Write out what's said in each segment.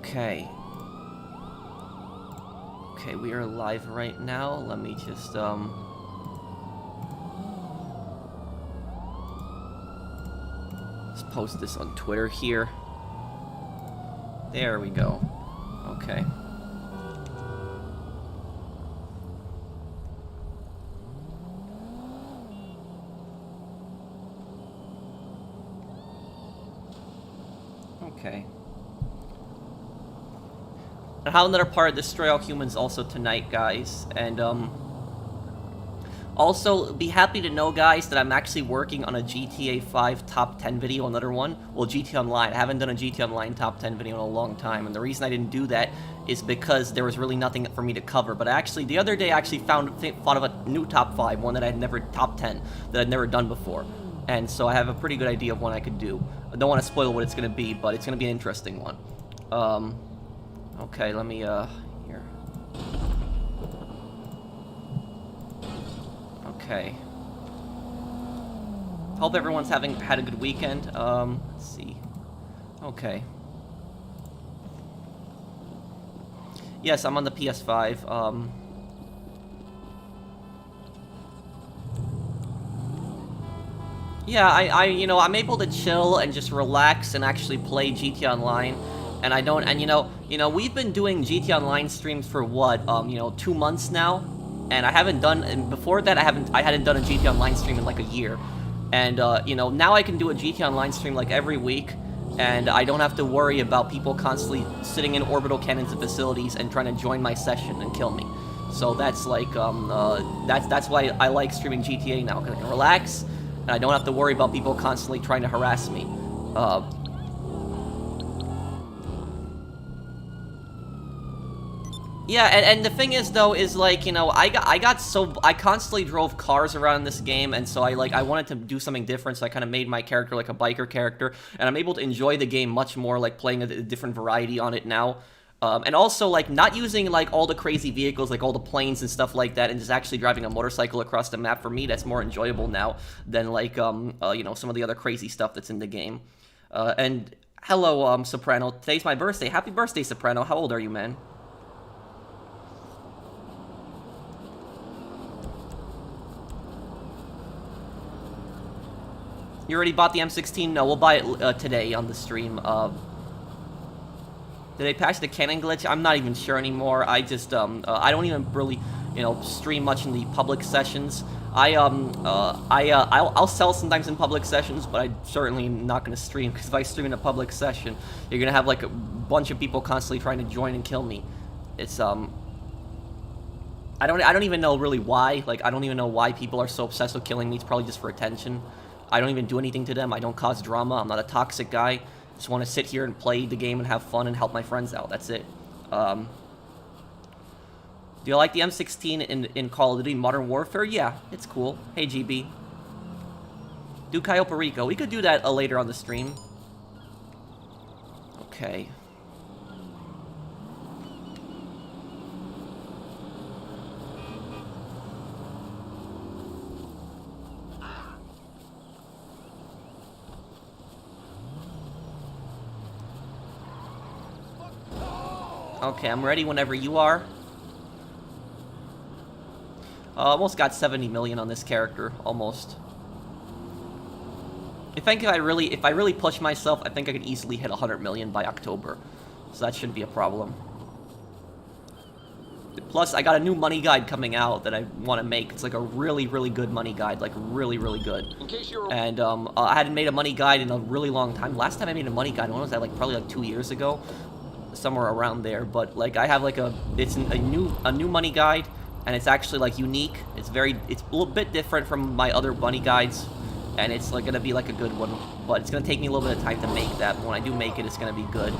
Okay. Okay, we are live right now. Let me just, let's post this on Twitter here. There we go. Okay. Okay. And how another part of Destroy All Humans also tonight, guys. And, also, be happy to know, guys, that I'm actually working on a GTA 5 top 10 video, another one. Well, GTA Online. I haven't done a GTA Online top 10 video in a long time, and the reason I didn't do that is because there was really nothing for me to cover. But actually, the other day, I actually thought of a new top 5, one that I'd never, top 10, that I'd never done before. And so I have a pretty good idea of what I could do. I don't want to spoil what it's going to be, but it's going to be an interesting one. Okay, let me, here. Okay. Hope everyone's had a good weekend. Let's see. Okay. Yes, I'm on the PS5. Yeah, you know, I'm able to chill and just relax and actually play GTA Online. And I don't, and you know, we've been doing GTA Online streams for what, you know, 2 months now. And I haven't done, and before that I hadn't done a GTA Online stream in like a year. And, you know, now I can do a GTA Online stream like every week, and I don't have to worry about people constantly sitting in orbital cannons and facilities and trying to join my session and kill me. So that's like, that's why I like streaming GTA now, because I can relax, and I don't have to worry about people constantly trying to harass me. Yeah, and the thing is, though, is, like, you know, I constantly drove cars around in this game, and so I wanted to do something different, so I kind of made my character like a biker character, and I'm able to enjoy the game much more, like, playing a different variety on it now. And also, like, not using, like, all the crazy vehicles, like all the planes and stuff like that, and just actually driving a motorcycle across the map, for me, that's more enjoyable now than, like, you know, some of the other crazy stuff that's in the game. And hello, Soprano. Today's my birthday. Happy birthday, Soprano. How old are you, man? You already bought the M16? No, we'll buy it today on the stream. Did they patch the cannon glitch? I'm not even sure anymore. I just, I don't even really, you know, stream much in the public sessions. I'll sell sometimes in public sessions, but I'm certainly not going to stream, because if I stream in a public session, you're going to have, like, a bunch of people constantly trying to join and kill me. It's, I don't even know really why. Like, I don't even know why people are so obsessed with killing me. It's probably just for attention. I don't even do anything to them. I don't cause drama. I'm not a toxic guy. Just want to sit here and play the game and have fun and help my friends out. That's it. Do you like the M16 in Call of Duty Modern Warfare? Yeah, it's cool. Hey, GB. Do Cayo Perico. We could do that later on the stream. Okay. Okay, I'm ready whenever you are. Almost got 70 million on this character, almost. I think if I really push myself, I think I could easily hit 100 million by October. So that shouldn't be a problem. Plus, I got a new money guide coming out that I want to make. It's like a really, really good money guide, like really, really good. And I hadn't made a money guide in a really long time. Last time I made a money guide, when was that? Like probably like 2 years ago. Somewhere around there, but like I have like it's a new money guide, and it's actually like unique. It's a little bit different from my other money guides, and it's like gonna be like a good one, but it's gonna take me a little bit of time to make that. But when I do make it, it's gonna be good.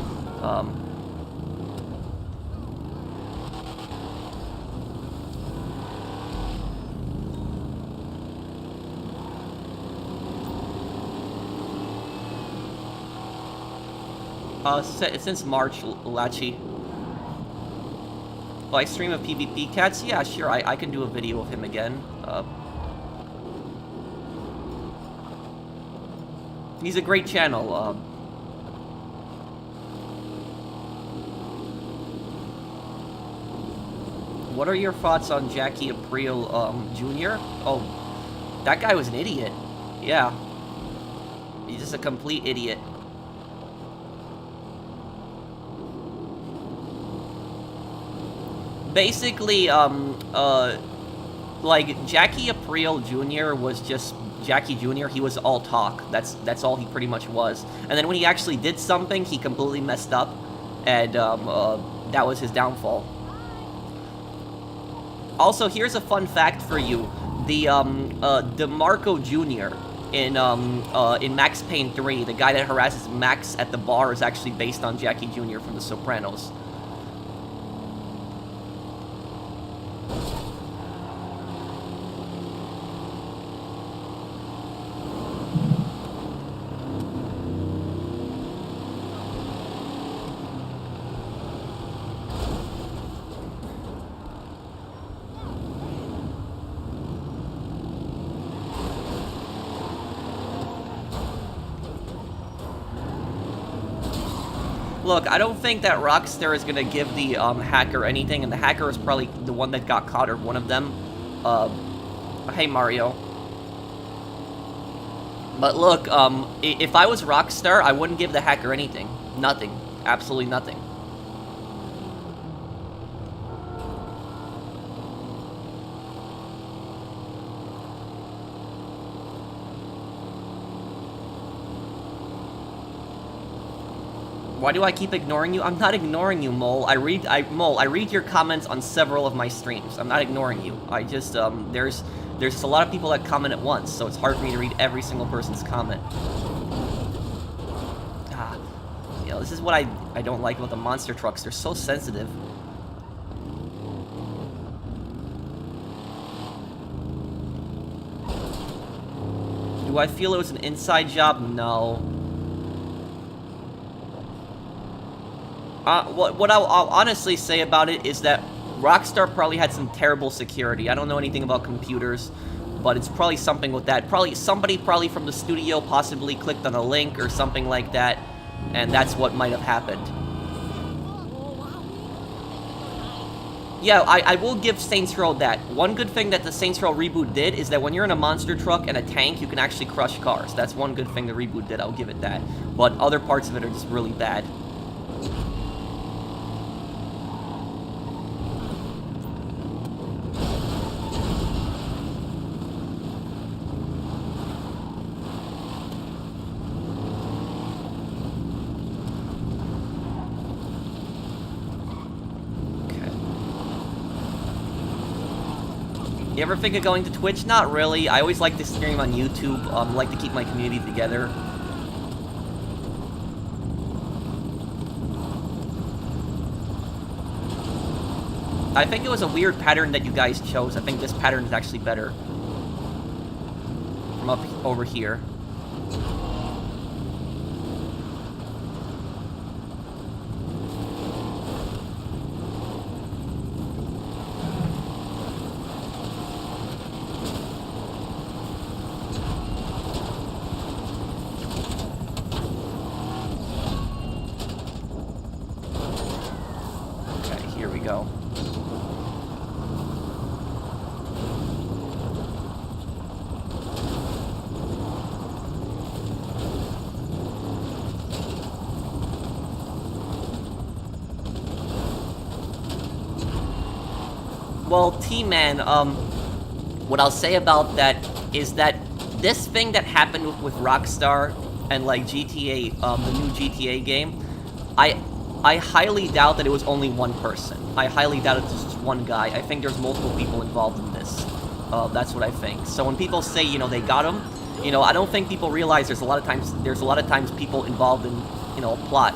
Since March, Lachi. Will I stream of PvP Cats? Yeah, sure, I can do a video of him again. He's a great channel. What are your thoughts on Jackie Aprile, Jr.? Oh, that guy was an idiot. Yeah. He's just a complete idiot. Basically, like, Jackie Aprile Jr. was just Jackie Jr. He was all talk. That's all he pretty much was. And then when he actually did something, he completely messed up, and that was his downfall. Also, here's a fun fact for you: the DeMarco Jr. in Max Payne 3, the guy that harasses Max at the bar, is actually based on Jackie Jr. from The Sopranos. Look, I don't think that Rockstar is gonna give the hacker anything, and the hacker is probably the one that got caught, or one of them. Hey, Mario. But look, if I was Rockstar, I wouldn't give the hacker anything. Nothing. Absolutely nothing. Why do I keep ignoring you? I'm not ignoring you, Mole. I read your comments on several of my streams. I'm not ignoring you. I just, there's just a lot of people that comment at once, so it's hard for me to read every single person's comment. Ah, you know, this is what I don't like about the monster trucks. They're so sensitive. Do I feel it was an inside job? No. What I'll honestly say about it is that Rockstar probably had some terrible security. I don't know anything about computers, but it's probably something with that. Somebody from the studio possibly clicked on a link or something like that, and that's what might have happened. Yeah, I will give Saints Row that. One good thing that the Saints Row reboot did is that when you're in a monster truck and a tank, you can actually crush cars. That's one good thing the reboot did, I'll give it that. But other parts of it are just really bad. You ever think of going to Twitch? Not really. I always like to stream on YouTube. Like to keep my community together. I think it was a weird pattern that you guys chose. I think this pattern is actually better. From over here. Well, T-Man, what I'll say about that is that this thing that happened with Rockstar and, like, GTA, the new GTA game, I highly doubt that it was only one person. I highly doubt it's just one guy. I think there's multiple people involved in this. That's what I think. So when people say, you know, they got him, you know, I don't think people realize there's a lot of times people involved in, you know, a plot.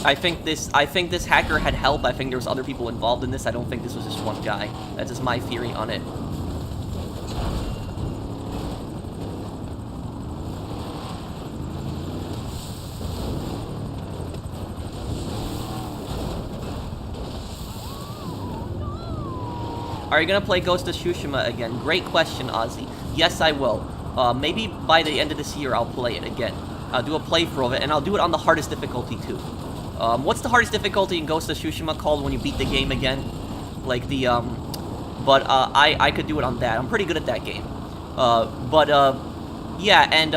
I think this hacker had help. I think there was other people involved in this. I don't think this was just one guy. That's just my theory on it. Are you gonna play Ghost of Tsushima again? Great question, Ozzy. Yes, I will. Maybe by the end of this year, I'll play it again. I'll do a playthrough of it, and I'll do it on the hardest difficulty, too. What's the hardest difficulty in Ghost of Tsushima called when you beat the game again? Like the, but, I could do it on that. I'm pretty good at that game. Yeah, and,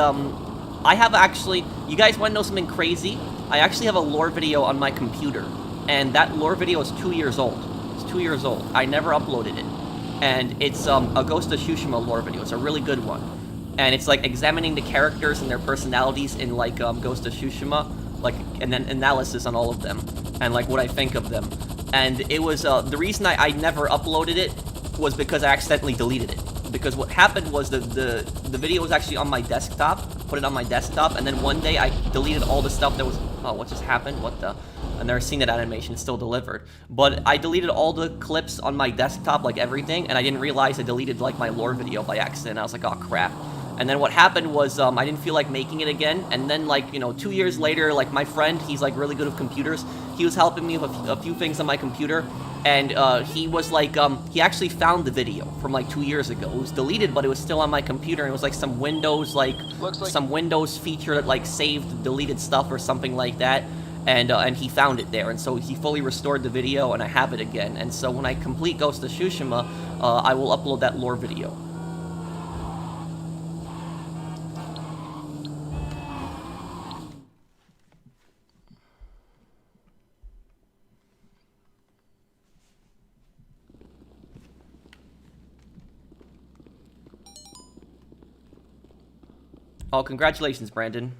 I have actually, you guys want to know something crazy? I actually have a lore video on my computer, and that lore video is 2 years old. It's 2 years old. I never uploaded it. And it's, a Ghost of Tsushima lore video. It's a really good one. And it's, like, examining the characters and their personalities in, like, Ghost of Tsushima, like, and then analysis on all of them, and, like, what I think of them. And it was, the reason I never uploaded it was because I accidentally deleted it. Because what happened was the video was actually on my desktop, put it on my desktop, and then one day I deleted all the stuff that was, oh, what just happened? What the? I've never seen that animation, it's still delivered. But I deleted all the clips on my desktop, like everything, and I didn't realize I deleted, like, my lore video by accident. I was like, oh, crap. And then what happened was, I didn't feel like making it again, and then, like, you know, 2 years later, like, my friend, he's, like, really good with computers, he was helping me with a few things on my computer, and, he was, like, he actually found the video from, like, 2 years ago. It was deleted, but it was still on my computer, and it was, like, some Windows, like some Windows feature that, like, saved deleted stuff or something like that, and he found it there, and so he fully restored the video, and I have it again, and so when I complete Ghost of Tsushima, I will upload that lore video. Oh, congratulations, Brandon.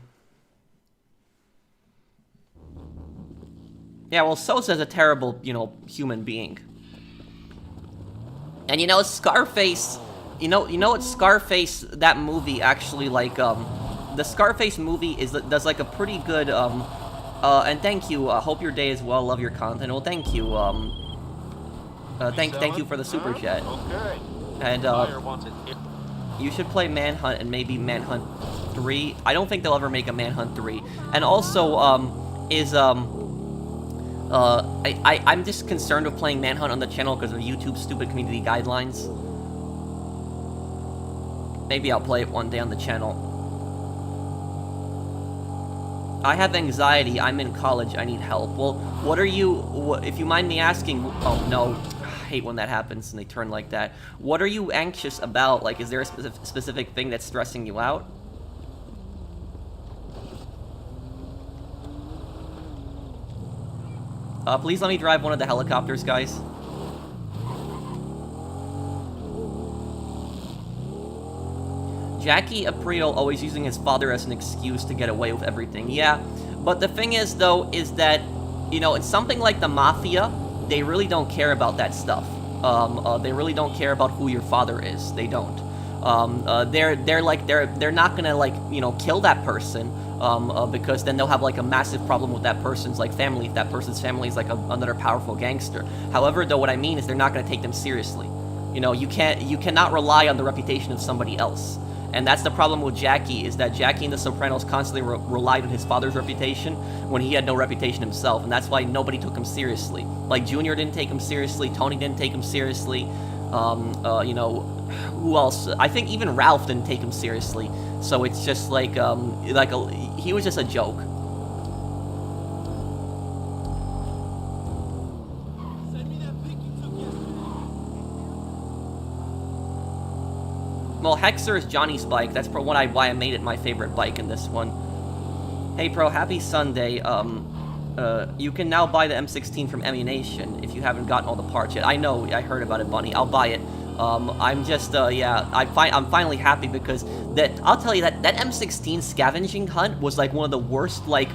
Yeah, well, Sosa's a terrible, you know, human being. And, you know, Scarface, you know what Scarface, that movie, actually, like, the Scarface movie does, like, a pretty good, and thank you, hope your day is well, love your content. Well, thank you, thank you for the super chat. Okay. And, you should play Manhunt and maybe Manhunt 3. I don't think they'll ever make a Manhunt 3. And also, I'm just concerned with playing Manhunt on the channel because of YouTube's stupid community guidelines. Maybe I'll play it one day on the channel. I have anxiety. I'm in college. I need help. Well, what are you... if you mind me asking... Oh, no. I hate when that happens and they turn like that. What are you anxious about? Like, is there a specific thing that's stressing you out? Please let me drive one of the helicopters, guys. Jackie Aprile always using his father as an excuse to get away with everything. Yeah, but the thing is, though, is that, you know, it's something like the Mafia. They really don't care about that stuff. They really don't care about who your father is. They don't. They're not gonna, like, you know, kill that person, because then they'll have, like, a massive problem with that person's, like, family, if that person's family is, like, another powerful gangster. However, though, what I mean is they're not gonna take them seriously. You know, you cannot rely on the reputation of somebody else. And that's the problem with Jackie, is that Jackie in The Sopranos constantly relied on his father's reputation when he had no reputation himself, and that's why nobody took him seriously. Like, Junior didn't take him seriously, Tony didn't take him seriously, you know, who else? I think even Ralph didn't take him seriously, so it's just like, he was just a joke. Well, Hexer is Johnny's bike. That's why I made it my favorite bike in this one. Hey, Pro, happy Sunday. You can now buy the M16 from Ammunition if you haven't gotten all the parts yet. I know, I heard about it, Bunny. I'll buy it. I'm just, yeah, I'm finally happy because I'll tell you that M16 scavenging hunt was, like, one of the worst, like,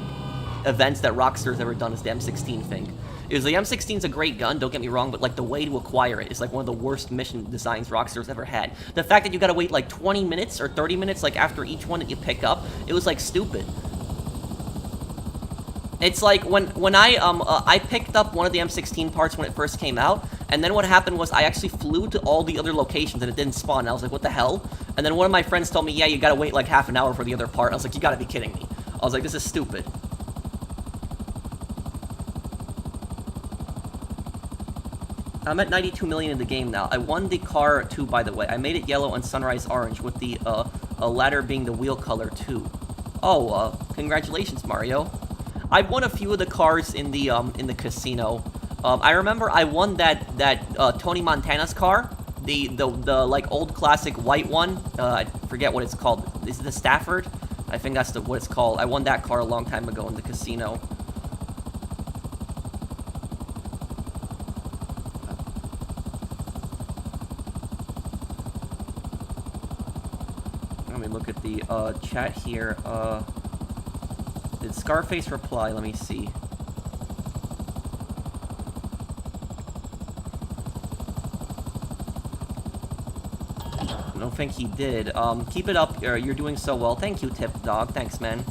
events that Rockstar's ever done is the M16 thing. Is the M16's a great gun, don't get me wrong, but, like, the way to acquire it is, like, one of the worst mission designs Rockstar's ever had. The fact that you gotta wait, like, 20 minutes or 30 minutes, like, after each one that you pick up, it was, like, stupid. It's like, when I picked up one of the M16 parts when it first came out, and then what happened was I actually flew to all the other locations and it didn't spawn, and I was like, what the hell? And then one of my friends told me, yeah, you gotta wait, like, half an hour for the other part. I was like, you gotta be kidding me. I was like, this is stupid. I'm at 92 million in the game now. I won the car too, by the way. I made it yellow and sunrise orange, with the ladder being the wheel color too. Oh, congratulations, Mario. I've won a few of the cars in the casino. I remember I won that Tony Montana's car, the like old classic white one. I forget what it's called. Is it the Stafford? I think that's what it's called. I won that car a long time ago in the casino. Let me look at the chat here. Did Scarface reply? Let me see. I don't think he did. Keep it up. You're doing so well. Thank you, Tip Dog. Thanks, man.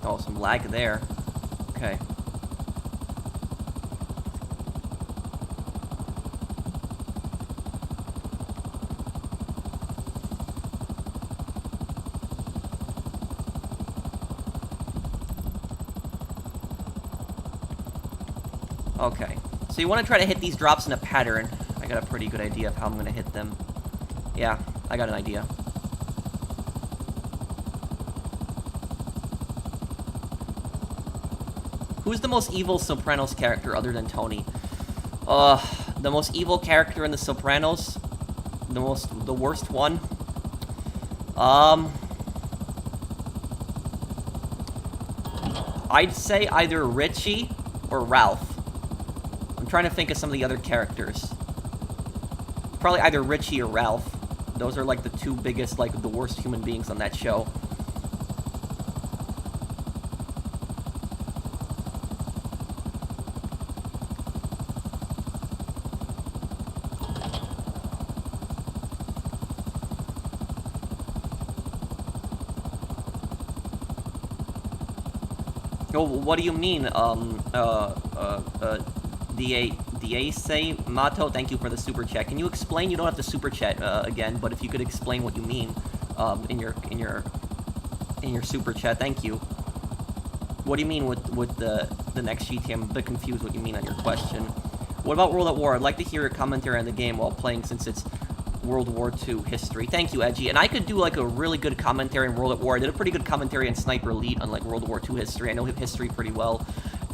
Oh, some lag there. Okay. Okay, so you want to try to hit these drops in a pattern. I got a pretty good idea of how I'm going to hit them. Yeah, I got an idea. Who's the most evil Sopranos character other than Tony? The most evil character in the Sopranos? The worst one? I'd say either Richie or Ralph. I'm trying to think of some of the other characters. Probably either Richie or Ralph. Those are like the two biggest, like the worst human beings on that show. Oh, what do you mean? Say Mato, thank you for the super chat. Can you explain? You don't have to super chat again, but if you could explain what you mean in your super chat, thank you. What do you mean with the next GT? I'm a bit confused what you mean on your question. What about World at War? I'd like to hear your commentary on the game while playing, since it's World War II history. Thank you, Edgy. And I could do like a really good commentary on World at War. I did a pretty good commentary on Sniper Elite on like World War II history. I know history pretty well.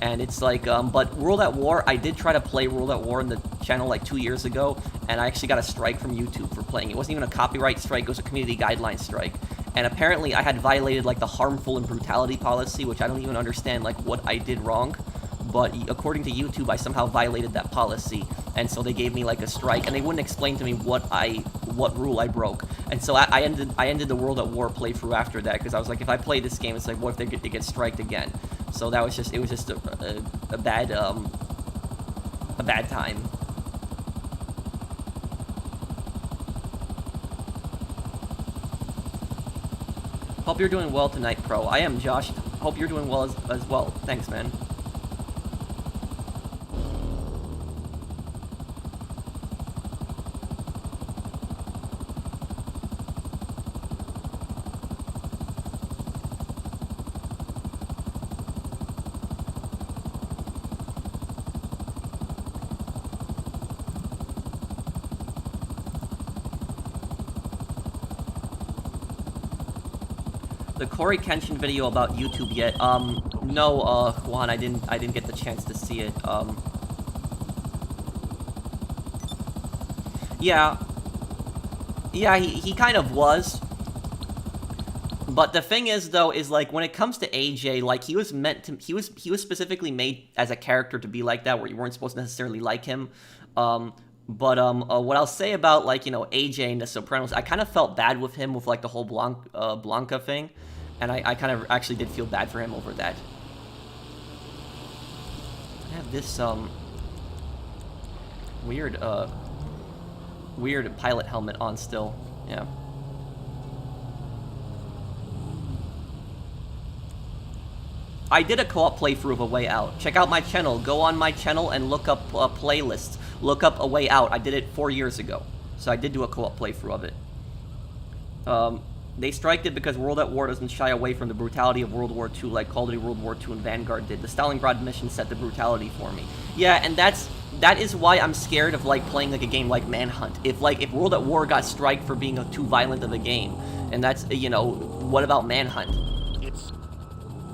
And it's like, but World at War, I did try to play World at War in the channel like 2 years ago, and I actually got a strike from YouTube for playing. It wasn't even a copyright strike, it was a community guideline strike. And apparently I had violated like the harmful and brutality policy, which I don't even understand like what I did wrong. But according to YouTube, I somehow violated that policy, and so they gave me like a strike, and they wouldn't explain to me what rule I broke. And so I ended the World at War playthrough after that, because I was like, if I play this game, it's like, what if they get striked again? So that was just, it was just a bad time. Hope you're doing well tonight, Pro. I am, Josh. Hope you're doing well as well. Thanks, man. The Corey Kenshin video about YouTube yet? No, Juan, I didn't get the chance to see it. Yeah, he kind of was. But the thing is, though, is like when it comes to AJ, like he was specifically made as a character to be like that, where you weren't supposed to necessarily like him. What I'll say about, like, you know, AJ and the Sopranos, I kind of felt bad with him with, like, the whole Blanca thing, and I kind of actually did feel bad for him over that. I have this, weird pilot helmet on still, yeah. I did a co-op playthrough of A Way Out. Check out my channel. Go on my channel and look up playlists. Look up A Way Out. I did it 4 years ago. So I did do a co-op playthrough of it. They striked it because World at War doesn't shy away from the brutality of World War II like Call of Duty World War II and Vanguard did. The Stalingrad mission set the brutality for me. Yeah, and that's that is why I'm scared of like playing like a game like Manhunt. If World at War got striked for being too violent of a game, and that's, you know, what about Manhunt?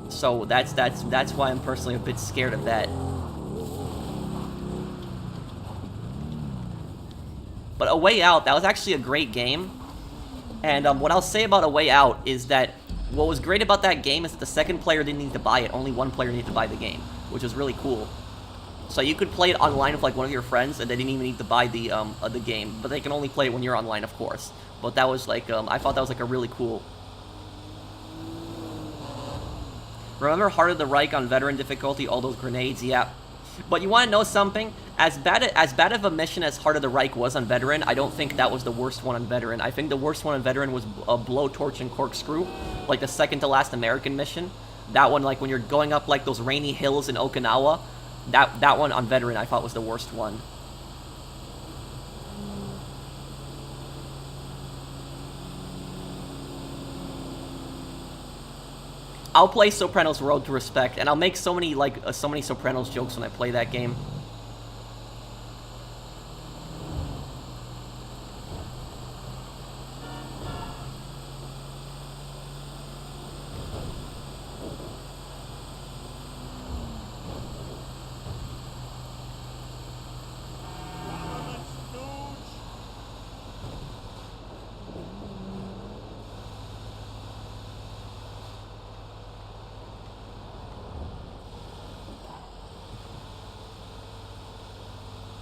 So that's why I'm personally a bit scared of that. But A Way Out, that was actually a great game. And what I'll say about A Way Out is that what was great about that game is that the second player didn't need to buy it. Only one player needed to buy the game, which was really cool. So you could play it online with like one of your friends, and they didn't even need to buy the game. But they can only play it when you're online, of course. But that was like, I thought that was like a really cool. Remember Heart of the Reich on veteran difficulty? All those grenades, yeah. But you want to know something? As bad of a mission as Heart of the Reich was on veteran, I don't think that was the worst one on veteran. I think the worst one on veteran was Blowtorch and Corkscrew, like the second to last American mission. That one, like when you're going up like those rainy hills in Okinawa, that one on veteran I thought was the worst one. I'll play Sopranos Road to Respect, and I'll make so many Sopranos jokes when I play that game.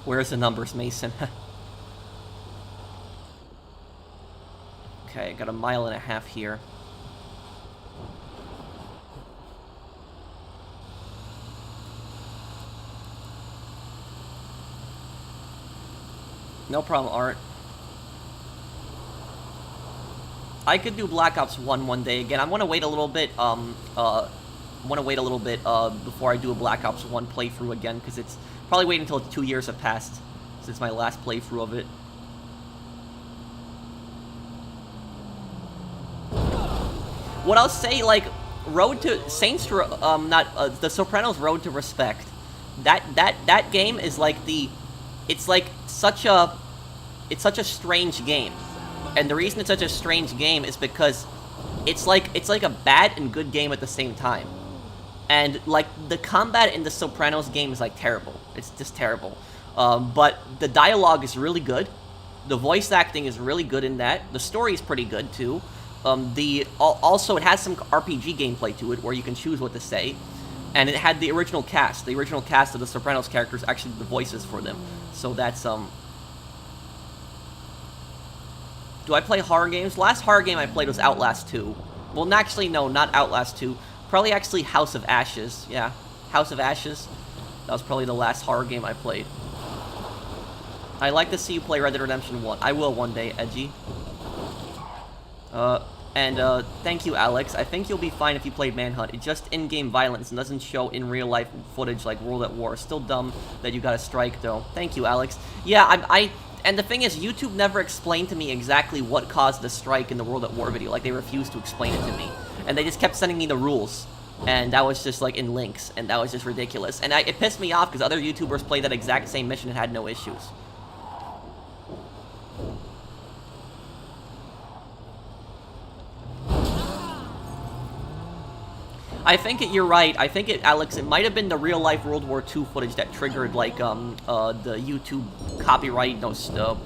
Where's the numbers, Mason? Okay, got a mile and a half here. No problem, Art. I could do Black Ops 1 one day again. I want to wait a little bit, before I do a Black Ops 1 playthrough again, because it's probably wait until 2 years have passed since my last playthrough of it. What I'll say, like, Road to Saints, the Sopranos Road to Respect. That game is like it's such a strange game, and the reason it's such a strange game is because it's like a bad and good game at the same time. And, like, the combat in the Sopranos game is, like, terrible. It's just terrible. But the dialogue is really good. The voice acting is really good in that. The story is pretty good, too. Also, it has some RPG gameplay to it, where you can choose what to say. And it had the original cast. The original cast of the Sopranos characters actually did the voices for them. So that's, Do I play horror games? Last horror game I played was Outlast 2. Well, actually, no, not Outlast 2. Probably actually House of Ashes. Yeah, House of Ashes. That was probably the last horror game I played. I'd like to see you play Red Dead Redemption 1. I will one day, Edgy. Thank you, Alex. I think you'll be fine if you played Manhunt. It's just in-game violence and doesn't show in real-life footage like World at War. Still dumb that you got a strike, though. Thank you, Alex. Yeah, and the thing is, YouTube never explained to me exactly what caused the strike in the World at War video. Like, they refused to explain it to me. And they just kept sending me the rules. And that was just, like, in links. And that was just ridiculous. And it pissed me off because other YouTubers played that exact same mission and had no issues. I think you're right. I think Alex, it might have been the real-life World War II footage that triggered, like, the YouTube copyright,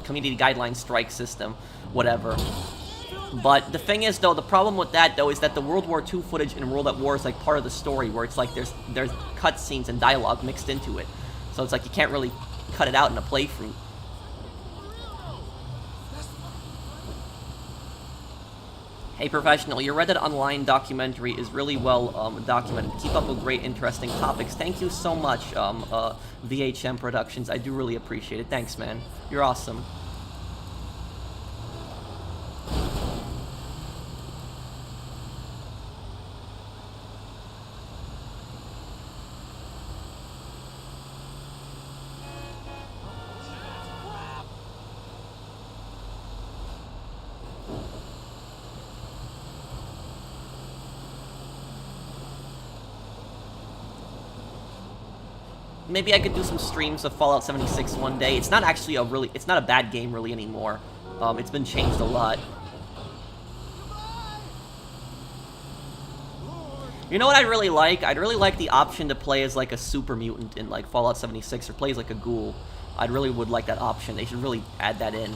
community guidelines strike system, whatever. But the thing is, though, the problem with that, though, is that the World War II footage in World at War is, like, part of the story, where it's, like, there's cutscenes and dialogue mixed into it. So it's like you can't really cut it out in a playthrough. Hey, Professional, your Red Dead Online documentary is really well documented. Keep up with great, interesting topics. Thank you so much, VHM Productions. I do really appreciate it. Thanks, man. You're awesome. maybe I could do some streams of Fallout 76 one day. It's not actually it's not a bad game really anymore. It's been changed a lot. You know what I'd really like? I'd really like the option to play as like a super mutant in like Fallout 76 or play as like a ghoul. I'd really would like that option. They should really add that in.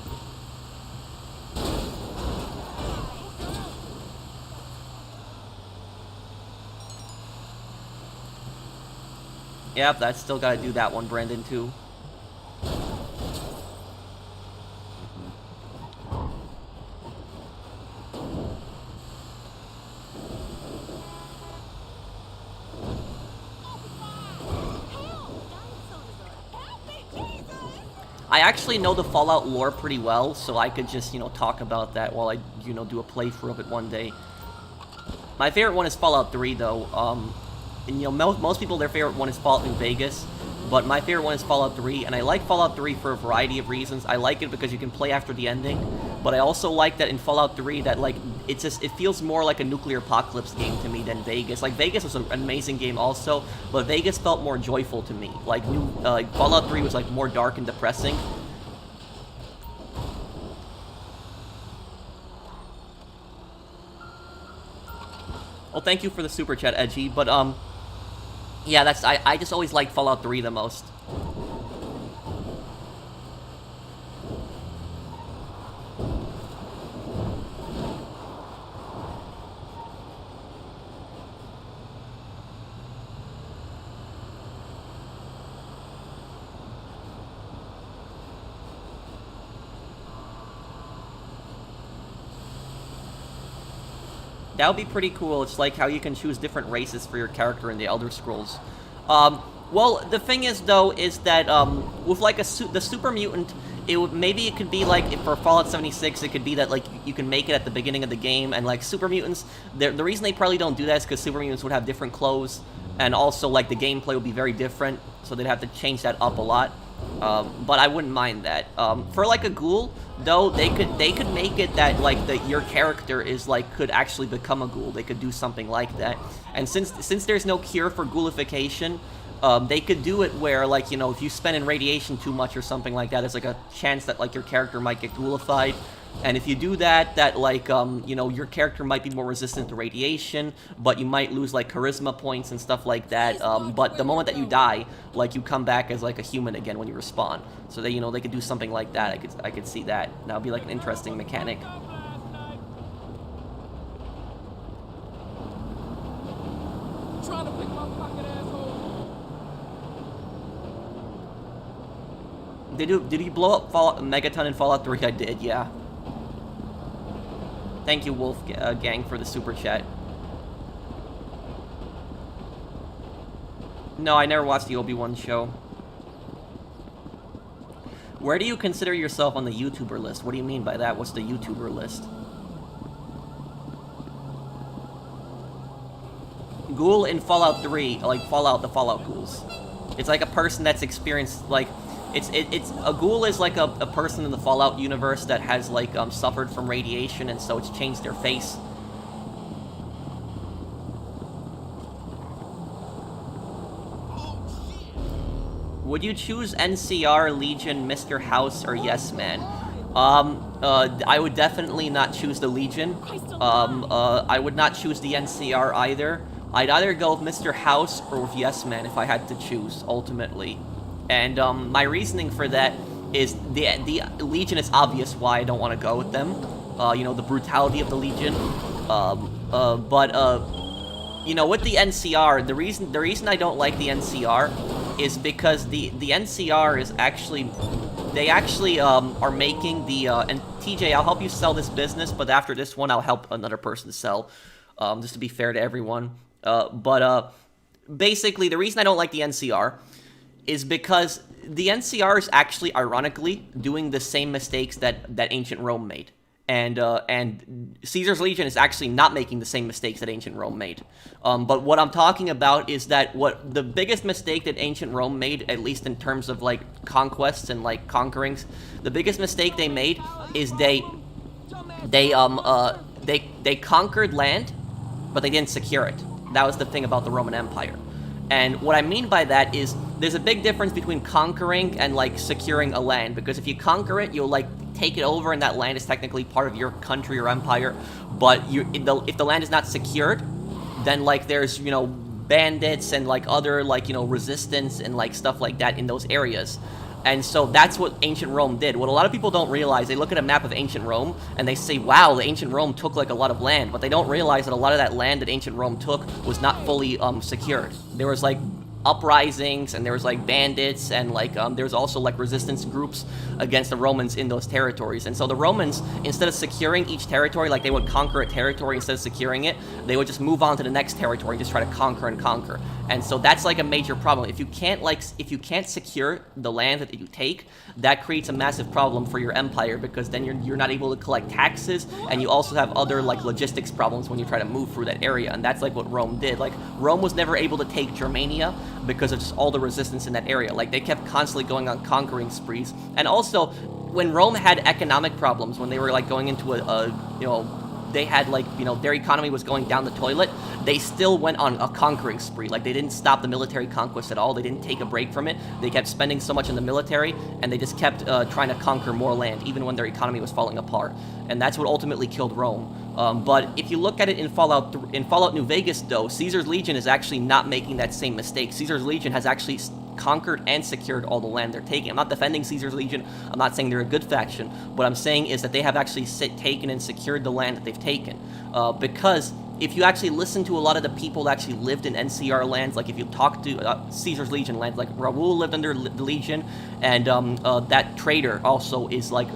Yep, I still gotta do that one, Brandon, too. I actually know the Fallout lore pretty well, so I could just, you know, talk about that while I, you know, do a playthrough of it one day. My favorite one is Fallout 3, though. And, you know, most people, their favorite one is Fallout New Vegas, but my favorite one is Fallout 3, and I like Fallout 3 for a variety of reasons. I like it because you can play after the ending, but I also like that in Fallout 3 that, like, it feels more like a nuclear apocalypse game to me than Vegas. Like, Vegas was an amazing game also, but Vegas felt more joyful to me. Like, Fallout 3 was, like, more dark and depressing. Well, thank you for the super chat, Edgy, but, yeah, I just always liked Fallout 3 the most. That would be pretty cool. It's like how you can choose different races for your character in the Elder Scrolls. Well, the thing is, though, is that with like the super mutant, maybe it could be like for Fallout 76, it could be that like you can make it at the beginning of the game, and like super mutants, the reason they probably don't do that is because super mutants would have different clothes, and also like the gameplay would be very different, so they'd have to change that up a lot. But I wouldn't mind that. For like a ghoul, though, they could make it that like your character is like could actually become a ghoul. They could do something like that. And since there's no cure for ghoulification, they could do it where like, you know, if you spend in radiation too much or something like that, there's like a chance that like your character might get ghoulified. And if you do that like, you know, your character might be more resistant to radiation, but you might lose, like, charisma points and stuff like that. But the moment that you die, like, you come back as, like, a human again when you respawn. So they, you know, they could do something like that. I could see that. That would be, like, an interesting mechanic. Did you blow up Megaton in Fallout 3? I did, yeah. Thank you, Wolf Gang, for the super chat. No, I never watched the Obi-Wan show. Where do you consider yourself on the YouTuber list? What do you mean by that? What's the YouTuber list? Ghoul in Fallout 3, like the Fallout ghouls. It's like a person that's experienced, like, it's a ghoul is like a person in the Fallout universe that has like suffered from radiation, and so it's changed their face. Would you choose NCR, Legion, Mr. House, or Yes Man? I would definitely not choose the Legion. I would not choose the NCR either. I'd either go with Mr. House or with Yes Man if I had to choose, ultimately. And my reasoning for that is the Legion is obvious why I don't want to go with them. You know, the brutality of the Legion. You know, with the NCR, the reason I don't like the NCR is because the NCR is actually, they actually are making the, and TJ, I'll help you sell this business, but after this one, I'll help another person sell, just to be fair to everyone. Basically, the reason I don't like the NCR is because the NCR is actually, ironically, doing the same mistakes that Ancient Rome made. And Caesar's Legion is actually not making the same mistakes that Ancient Rome made. But what I'm talking about is that what the biggest mistake that Ancient Rome made, at least in terms of, like, conquests and, like, conquerings, the biggest mistake they made is they conquered land, but they didn't secure it. That was the thing about the Roman Empire. And what I mean by that is there's a big difference between conquering and like securing a land, because if you conquer it, you'll like take it over and that land is technically part of your country or empire. But if the land is not secured, then like there's, you know, bandits and like other like, you know, resistance and like stuff like that in those areas. And so that's what ancient Rome did. What a lot of people don't realize, they look at a map of ancient Rome and they say, wow, the ancient Rome took like a lot of land. But they don't realize that a lot of that land that ancient Rome took was not fully secured. There was like uprisings and there was like bandits and like there was also like resistance groups against the Romans in those territories. And so the Romans, instead of securing each territory, like they would conquer a territory instead of securing it, they would just move on to the next territory and just try to conquer and conquer. And so that's like a major problem. If you can't secure the land that you take, that creates a massive problem for your empire, because then you're not able to collect taxes, and you also have other like logistics problems when you try to move through that area. And that's like what Rome did. Like Rome was never able to take Germania because of just all the resistance in that area. Like they kept constantly going on conquering sprees. And also, when Rome had economic problems, when they were like going into they had like, you know, their economy was going down the toilet, they still went on a conquering spree. Like they didn't stop the military conquest at all. They didn't take a break from it. They kept spending so much in the military, and they just kept trying to conquer more land, even when their economy was falling apart. And that's what ultimately killed Rome. But if you look at it in Fallout New Vegas, though, Caesar's Legion is actually not making that same mistake. Caesar's Legion has actually conquered and secured all the land they're taking. I'm not defending Caesar's Legion. I'm not saying they're a good faction. What I'm saying is that they have actually taken and secured the land that they've taken. Because if you actually listen to a lot of the people that actually lived in NCR lands, like if you talk to Caesar's Legion lands, like Raoul lived under the Legion, and that trader also is like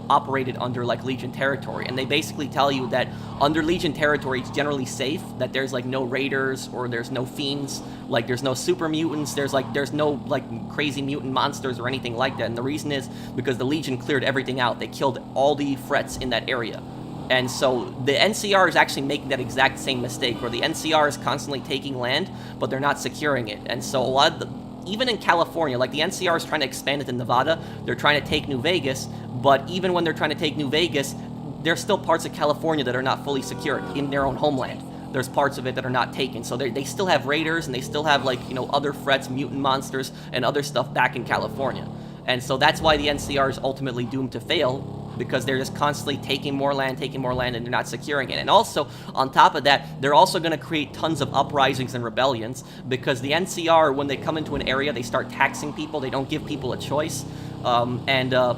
operated under like Legion territory, and they basically tell you that under Legion territory it's generally safe, that there's like no raiders or there's no fiends, like there's no super mutants, there's no like crazy mutant monsters or anything like that. And the reason is because the Legion cleared everything out. They killed all the threats in that area. And so the NCR is actually making that exact same mistake, where the NCR is constantly taking land, but they're not securing it. And so a lot of even in California, like the NCR is trying to expand it in Nevada, they're trying to take New Vegas, but even when they're trying to take New Vegas, there's still parts of California that are not fully secured in their own homeland. There's parts of it that are not taken. So they still have raiders, and they still have like, you know, other threats, mutant monsters, and other stuff back in California. And so that's why the NCR is ultimately doomed to fail, because they're just constantly taking more land, and they're not securing it. And also, on top of that, they're also going to create tons of uprisings and rebellions, because the NCR, when they come into an area, they start taxing people. They don't give people a choice. Another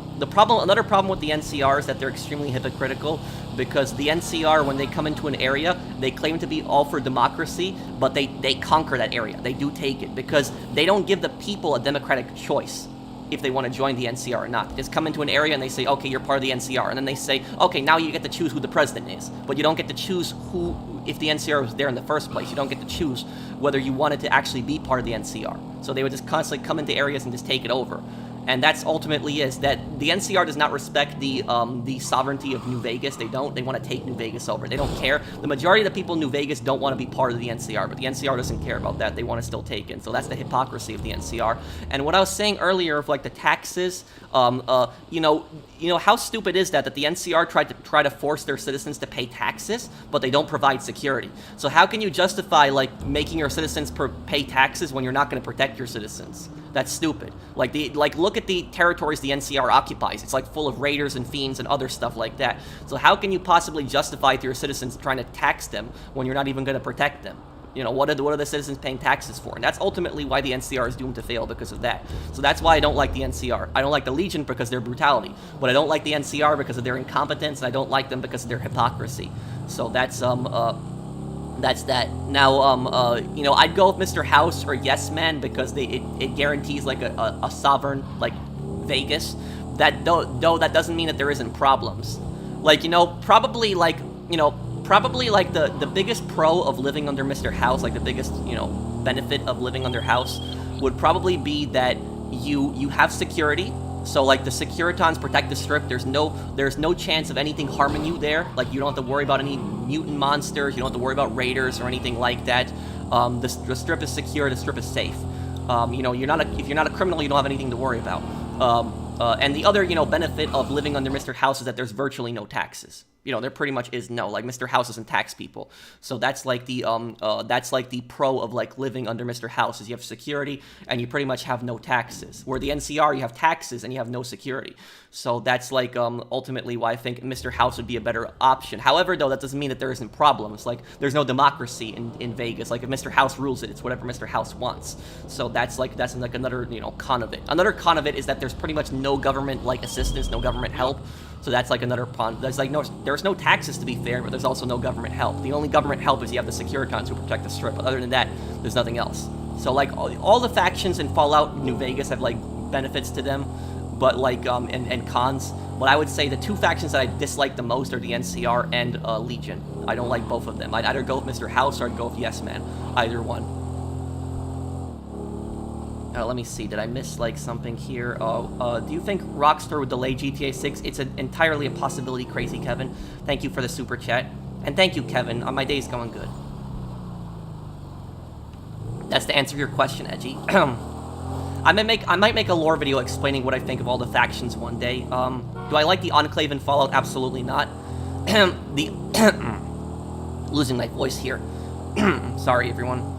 problem with the NCR is that they're extremely hypocritical, because the NCR, when they come into an area, they claim to be all for democracy, but they conquer that area. They do take it, because they don't give the people a democratic choice if they want to join the NCR or not. They just come into an area and they say, okay, you're part of the NCR. And then they say, okay, now you get to choose who the president is. But you don't get to choose if the NCR was there in the first place. You don't get to choose whether you wanted to actually be part of the NCR. So they would just constantly come into areas and just take it over. And that's ultimately is that the NCR does not respect the sovereignty of New Vegas. They don't. They want to take New Vegas over. They don't care. The majority of the people in New Vegas don't want to be part of the NCR, but the NCR doesn't care about that. They want to still take it. So that's the hypocrisy of the NCR. And what I was saying earlier of like the taxes, you know how stupid is that the NCR try to force their citizens to pay taxes, but they don't provide security. So how can you justify like making your citizens pay taxes when you're not going to protect your citizens? That's stupid. Look at the territories the NCR occupies. It's like full of raiders and fiends and other stuff like that. So how can you possibly justify to your citizens trying to tax them when you're not even going to protect them? You know, what are the citizens paying taxes for? And that's ultimately why the NCR is doomed to fail, because of that. So that's why I don't like the NCR. I don't like the Legion because of their brutality, but I don't like the NCR because of their incompetence, and I don't like them because of their hypocrisy. So that's that. Now, you know, I'd go with Mr. House or Yes Man, because it guarantees like a sovereign like Vegas. That though that doesn't mean that there isn't problems. Like, you know, probably like the biggest pro of living under Mr. House, like the biggest, you know, benefit of living under House would probably be that you have security. So like the Securitons protect the Strip. There's no chance of anything harming you there. Like you don't have to worry about any mutant monsters. You don't have to worry about raiders or anything like that. The Strip is secure. The Strip is safe. You know, if you're not a criminal, you don't have anything to worry about. And the other, you know, benefit of living under Mr. House is that there's virtually no taxes. You know, there pretty much is no, like, Mr. House doesn't tax people. So that's like the pro of, like, living under Mr. House, is you have security and you pretty much have no taxes. Where the NCR, you have taxes and you have no security. So that's, like, ultimately why I think Mr. House would be a better option. However, though, that doesn't mean that there isn't problems. Like, there's no democracy in Vegas. Like, if Mr. House rules it, it's whatever Mr. House wants. So that's another, you know, con of it. Another con of it is that there's pretty much no government, like, assistance, no government help. So that's, like, another con. There's, like, there's no taxes, to be fair, but there's also no government help. The only government help is you have the Securitons who protect the Strip. But other than that, there's nothing else. So, like, all the factions in Fallout New Vegas have, like, benefits to them, but, like, and cons. But I would say the two factions that I dislike the most are the NCR and Legion. I don't like both of them. I'd either go with Mr. House or I'd go with Yes Man. Either one. Let me see, did I miss, like, something here? Do you think Rockstar would delay GTA 6? It's entirely a possibility, Crazy Kevin. Thank you for the super chat. And thank you, Kevin. My day's going good. That's the answer to your question, Edgy. I might make a lore video explaining what I think of all the factions one day. Do I like the Enclave in Fallout? Absolutely not. Losing my voice here. Sorry, everyone.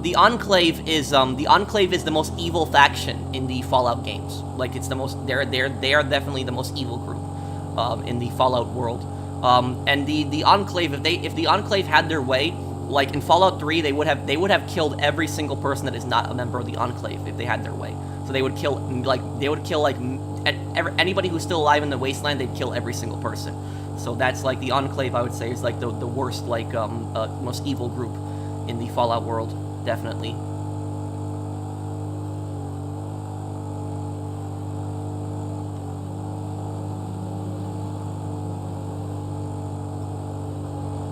The Enclave is the most evil faction in the Fallout games. Like, it's the most, they are definitely the most evil group in the Fallout world. And the Enclave, if the Enclave had their way, like in Fallout 3, they would have killed every single person that is not a member of the Enclave if they had their way. So they would kill anybody who's still alive in the Wasteland. They'd kill every single person. So that's, like, the Enclave, I would say, is, like, the worst, like, most evil group in the Fallout world, definitely.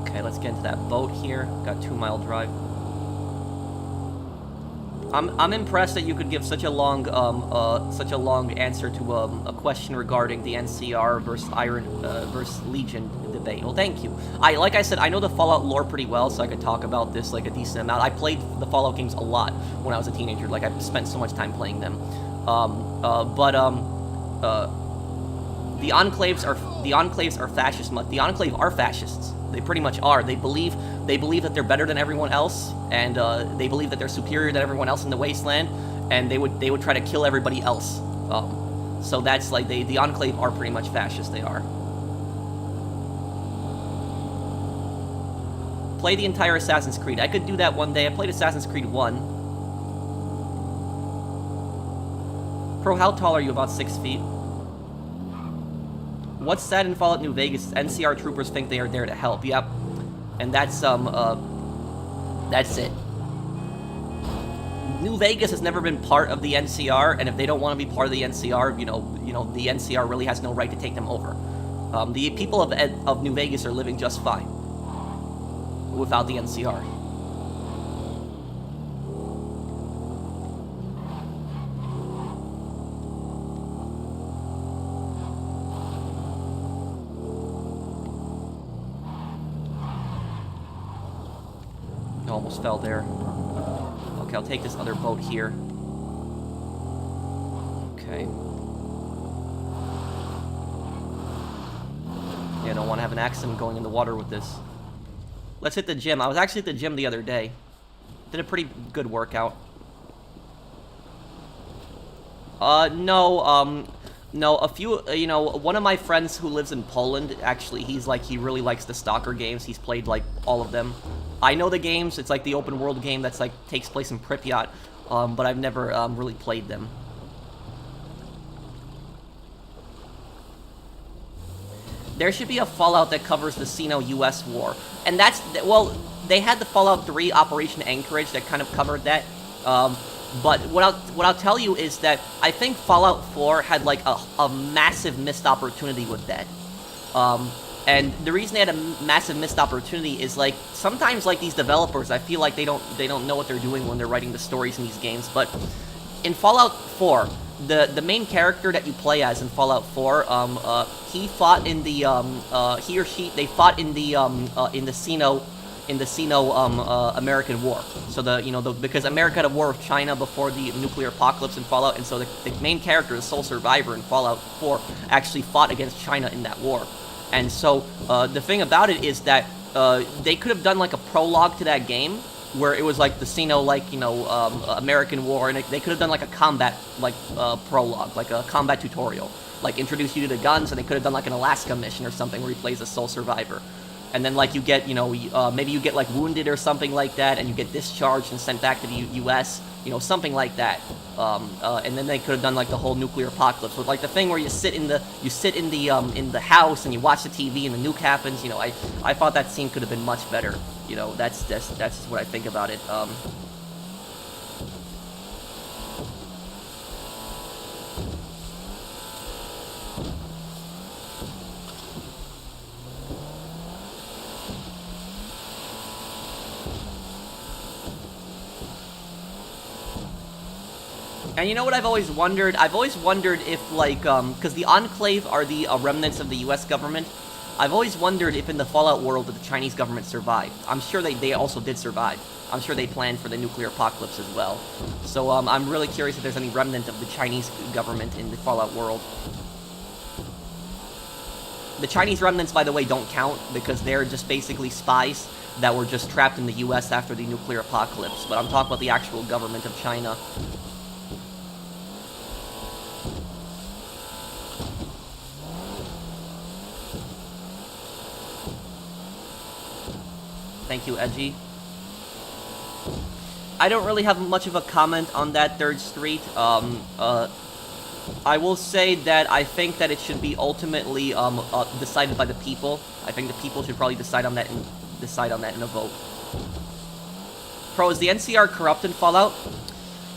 Okay, let's get into that boat here. Got a 2-mile drive. I'm impressed that you could give such a long answer to a question regarding the NCR versus Legion debate. Well, thank you. Like I said, I know the Fallout lore pretty well, so I could talk about this, like, a decent amount. I played the Fallout games a lot when I was a teenager. Like, I spent so much time playing them. The Enclaves are fascist. The Enclave are fascists. They pretty much are. They believe that they're better than everyone else, and they believe that they're superior than everyone else in the Wasteland, and they would try to kill everybody else. So that's, like, the Enclave are pretty much fascist. They are. Play the entire Assassin's Creed. I could do that one day. I played Assassin's Creed 1. Pro, how tall are you? About 6 feet. What's sad in Fallout New Vegas is NCR troopers think they are there to help. Yep. And that's it. New Vegas has never been part of the NCR, and if they don't want to be part of the NCR, you know, the NCR really has no right to take them over. The people of New Vegas are living just fine without the NCR. Almost fell there. Okay, I'll take this other boat here. Okay. Yeah, I don't want to have an accident going in the water with this. Let's hit the gym. I was actually at the gym the other day. Did a pretty good workout. No, a few, one of my friends who lives in Poland, actually, he really likes the Stalker games. He's played, like, all of them. I know the games. It's, like, the open world game that's, like, takes place in Pripyat, but I've never, really played them. There should be a Fallout that covers the Sino-US war. And that's, well, they had the Fallout 3 Operation Anchorage that kind of covered that. But what I'll tell you is that I think Fallout 4 had, like, a massive missed opportunity with that. And the reason they had a massive missed opportunity is, like, sometimes, like, these developers, I feel like they don't know what they're doing when they're writing the stories in these games. But in Fallout 4, the main character that you play as in Fallout 4, he fought in the he or she, they fought in the Sino-American War. So because America had a war with China before the nuclear apocalypse in Fallout, and so the main character, the sole survivor in Fallout 4, actually fought against China in that war. And so the thing about it is that they could have done like a prologue to that game where it was like the Sino, like, American War, and they could have done like a combat, like, prologue, like a combat tutorial, like introduce you to the guns, and they could have done like an Alaska mission or something where he plays a sole survivor. And then, like, you get, maybe you get, like, wounded or something like that, and you get discharged and sent back to the U.S., something like that. And then they could have done, like, the whole nuclear apocalypse with, like, the thing where you sit in the house and you watch the TV and the nuke happens. I thought that scene could have been much better. That's just what I think about it. And you know what I've always wondered? I've always wondered if, like, because the Enclave are the remnants of the U.S. government. I've always wondered if in the Fallout world that the Chinese government survived. I'm sure they also did survive. I'm sure they planned for the nuclear apocalypse as well. So I'm really curious if there's any remnant of the Chinese government in the Fallout world. The Chinese remnants, by the way, don't count because they're just basically spies that were just trapped in the U.S. after the nuclear apocalypse. But I'm talking about the actual government of China. Thank you, Edgy. I don't really have much of a comment on that 3rd Street. I will say that I think that it should be ultimately decided by the people. I think the people should probably decide on that in a vote. Pro, is the NCR corrupt in Fallout?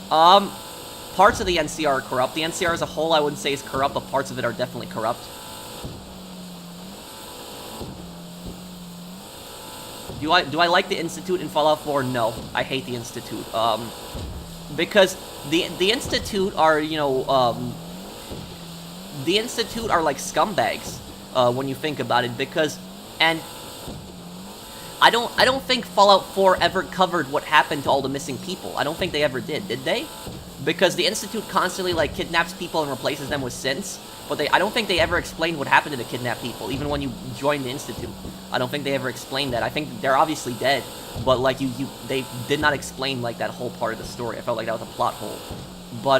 Parts of the NCR are corrupt. The NCR as a whole, I wouldn't say is corrupt, but parts of it are definitely corrupt. Do I like the Institute in Fallout 4? No, I hate the Institute. Because the Institute are, the Institute are like scumbags when you think about it. Because, and I don't think Fallout 4 ever covered what happened to all the missing people. I don't think they ever did they? Because the Institute constantly, like, kidnaps people and replaces them with synths. But I don't think they ever explained what happened to the kidnapped people, even when you joined the Institute. I don't think they ever explained that. I think they're obviously dead, but, like, they did not explain, like, that whole part of the story. I felt like that was a plot hole. But,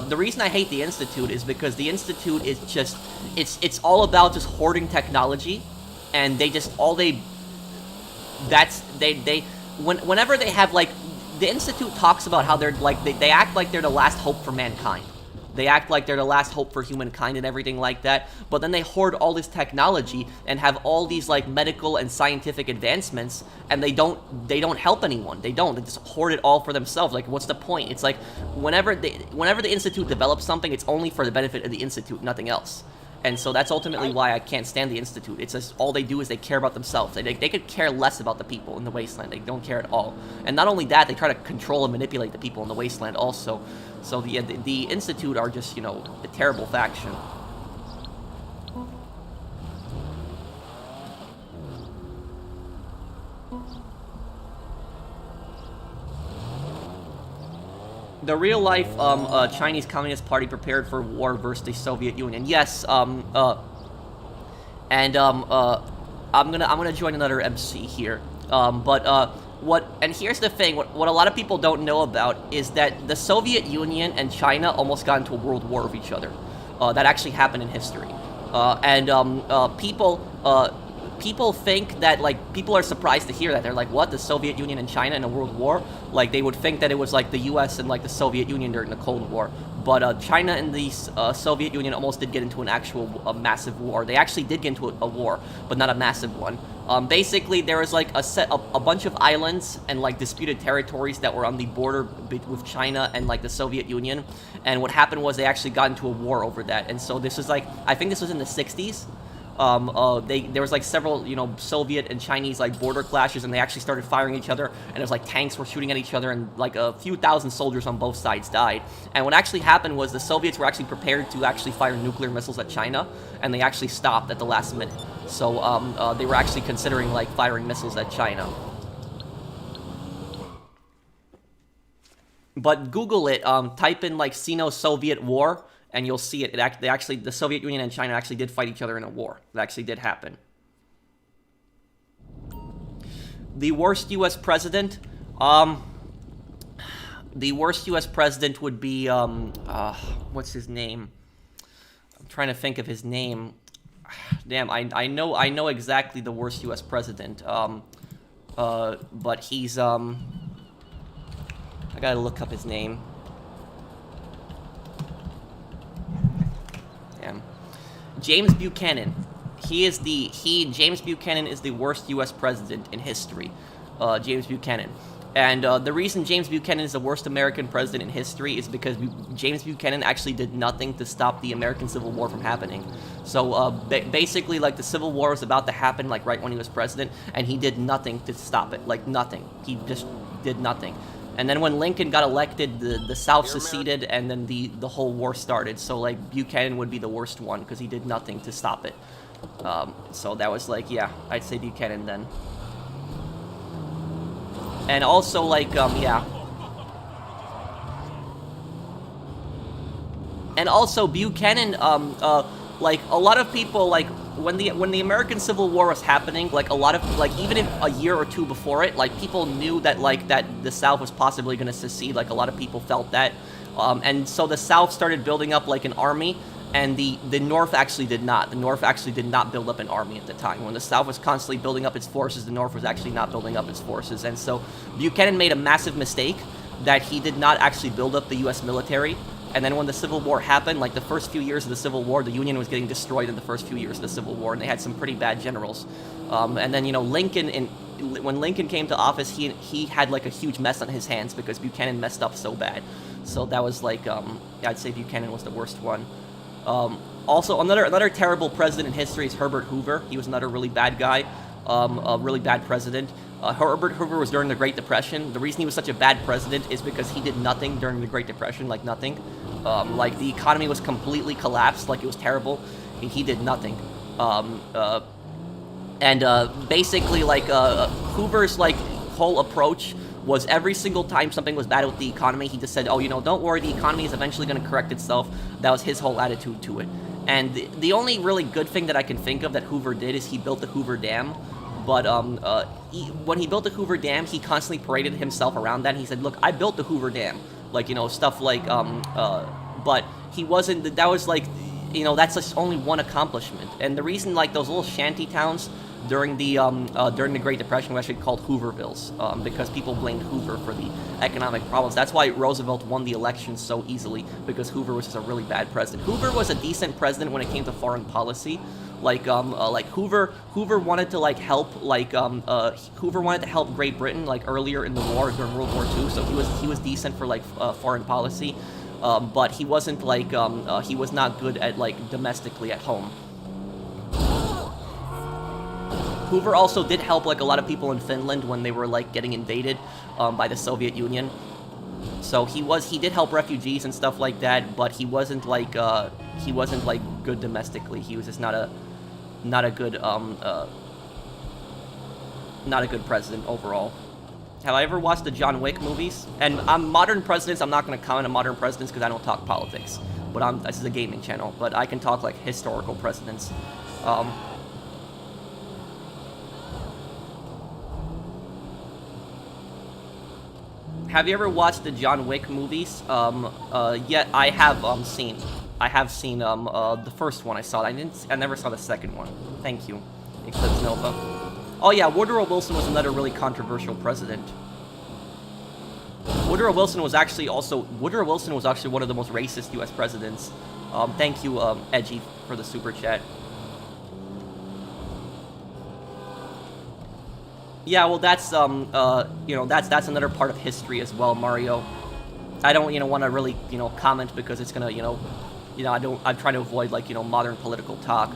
the reason I hate the Institute is because the Institute is just, it's all about just hoarding technology, and whenever they have, like, the Institute talks about how they're, like, they act like they're the last hope for mankind. They act like they're the last hope for humankind and everything like that, but then they hoard all this technology and have all these, like, medical and scientific advancements, and they don't help anyone. They just hoard it all for themselves. Like, what's the point? It's like, whenever the Institute develops something, it's only for the benefit of the Institute, nothing else. And so that's ultimately why I can't stand the Institute. It's just, all they do is they care about themselves. They could care less about the people in the Wasteland. They don't care at all. And not only that, they try to control and manipulate the people in the Wasteland also. So the Institute are just, a terrible faction. The real-life Chinese Communist Party prepared for war versus the Soviet Union. Yes, I'm gonna join another MC here. And here's the thing, what a lot of people don't know about is that the Soviet Union and China almost got into a world war with each other. That actually happened in history. People think that, like, people are surprised to hear that. They're like, what, the Soviet Union and China in a world war? Like, they would think that it was like the US and, like, the Soviet Union during the Cold War. But China and the Soviet Union almost did get into an actual massive war. They actually did get into a war, but not a massive one. Basically, there was, like, a bunch of islands and, like, disputed territories that were on the border with China and, like, the Soviet Union. And what happened was they actually got into a war over that. And so this was, like, I think this was in the 60s. There was, like, several, Soviet and Chinese, like, border clashes, and they actually started firing each other, and it was like tanks were shooting at each other, and, like, a few thousand soldiers on both sides died. And what actually happened was the Soviets were actually prepared to actually fire nuclear missiles at China, and they actually stopped at the last minute. So they were actually considering, like, firing missiles at China. But Google it, type in, like, Sino-Soviet War, and you'll see it. They actually, the Soviet Union and China actually did fight each other in a war. It actually did happen. The worst U.S. president, the worst U.S. president would be, what's his name? I'm trying to think of his name. Damn, I know exactly the worst U.S. president. But he's, I gotta look up his name. Damn. James Buchanan. James Buchanan is the worst U.S. president in history. James Buchanan. And the reason James Buchanan is the worst American president in history is because James Buchanan actually did nothing to stop the American Civil War from happening. So basically, like, the Civil War was about to happen, like, right when he was president, and he did nothing to stop it. Like, nothing. He just did nothing. And then when Lincoln got elected, the South seceded, and then the whole war started. So, like, Buchanan would be the worst one because he did nothing to stop it. So that was, like, yeah, I'd say Buchanan then. And also, like, yeah. And also, Buchanan, like, a lot of people, like, when the American Civil War was happening, like, a lot of, like, even if a year or two before it, like, people knew that, like, that the South was possibly going to secede. Like, a lot of people felt that. And so the South started building up, like, an army, and the North actually did not. The North actually did not build up an army at the time. When the South was constantly building up its forces, the North was actually not building up its forces. And so Buchanan made a massive mistake that he did not actually build up the U.S. military. And then when the Civil War happened, like, the first few years of the Civil War, the Union was getting destroyed in the first few years of the Civil War, and they had some pretty bad generals. And then, you know, when Lincoln came to office, he had, like, a huge mess on his hands because Buchanan messed up so bad. So that was, like, I'd say Buchanan was the worst one. Also, another terrible president in history is Herbert Hoover. He was another really bad guy, a really bad president. Herbert Hoover was during the Great Depression. The reason he was such a bad president is because he did nothing during the Great Depression, like nothing. Like, the economy was completely collapsed, like, it was terrible, and he did nothing. Basically, like, Hoover's, like, whole approach was every single time something was bad with the economy, he just said, oh, you know, don't worry, the economy is eventually going to correct itself. That was his whole attitude to it. And the only really good thing that I can think of that Hoover did is he built the Hoover Dam. But when he built the Hoover Dam, he constantly paraded himself around that, and he said, look, I built the Hoover Dam. Like, you know, stuff like, but he wasn't, that was like, you know, that's just only one accomplishment. And the reason, like, those little shanty towns during the Great Depression were actually called Hoovervilles, because people blamed Hoover for the economic problems. That's why Roosevelt won the election so easily, because Hoover was just a really bad president. Hoover was a decent president when it came to foreign policy. Like Hoover wanted to, like, help, like, Hoover wanted to help Great Britain, like, earlier in the war during World War II, so he was decent for, like, foreign policy, but he wasn't, like, he was not good at, like, domestically at home. Hoover also did help, like, a lot of people in Finland when they were, like, getting invaded by the Soviet Union. So he did help refugees and stuff like that, but he wasn't like good domestically. He was just not a good president overall. Have I ever watched the John Wick movies? And modern presidents, I'm not going to comment on modern presidents because I don't talk politics. But this is a gaming channel, but I can talk, like, historical presidents. Have you ever watched the John Wick movies? Yeah, I have seen. I have seen the first one I saw. I never saw the second one. Thank you, Eclipse Nova. Oh yeah, Woodrow Wilson was another really controversial president. Woodrow Wilson was actually one of the most racist U.S. presidents. Thank you, Edgy, for the super chat. Yeah, well, that's you know, that's another part of history as well, Mario. I don't, you know, want to really, you know, comment because it's gonna, I'm trying to avoid, like, you know, modern political talk.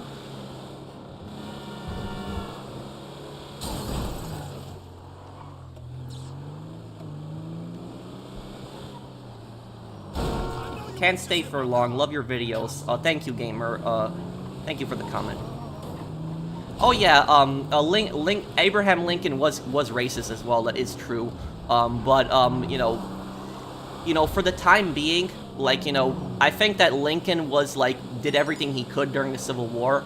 Can't stay for long. Love your videos. Thank you, gamer. Thank you for the comment. Oh yeah, Abraham Lincoln was racist as well. That is true. But you know, for the time being, Like, you know, I think that Lincoln was, like, did everything he could during the Civil War.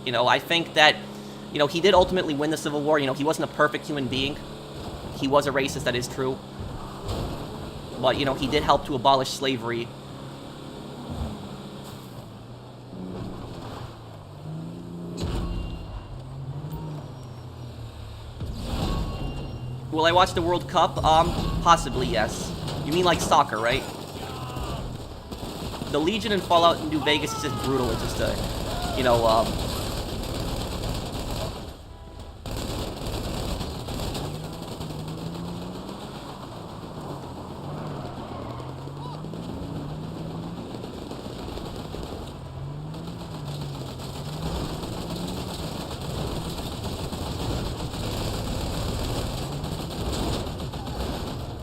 You know, I think that, you know, he did ultimately win the Civil War. You know, he wasn't a perfect human being. He was a racist, that is true. But, you know, he did help to abolish slavery. Will I watch the World Cup? Possibly, yes. You mean like soccer, right? The Legion in Fallout New Vegas is just brutal. It's just a, you know,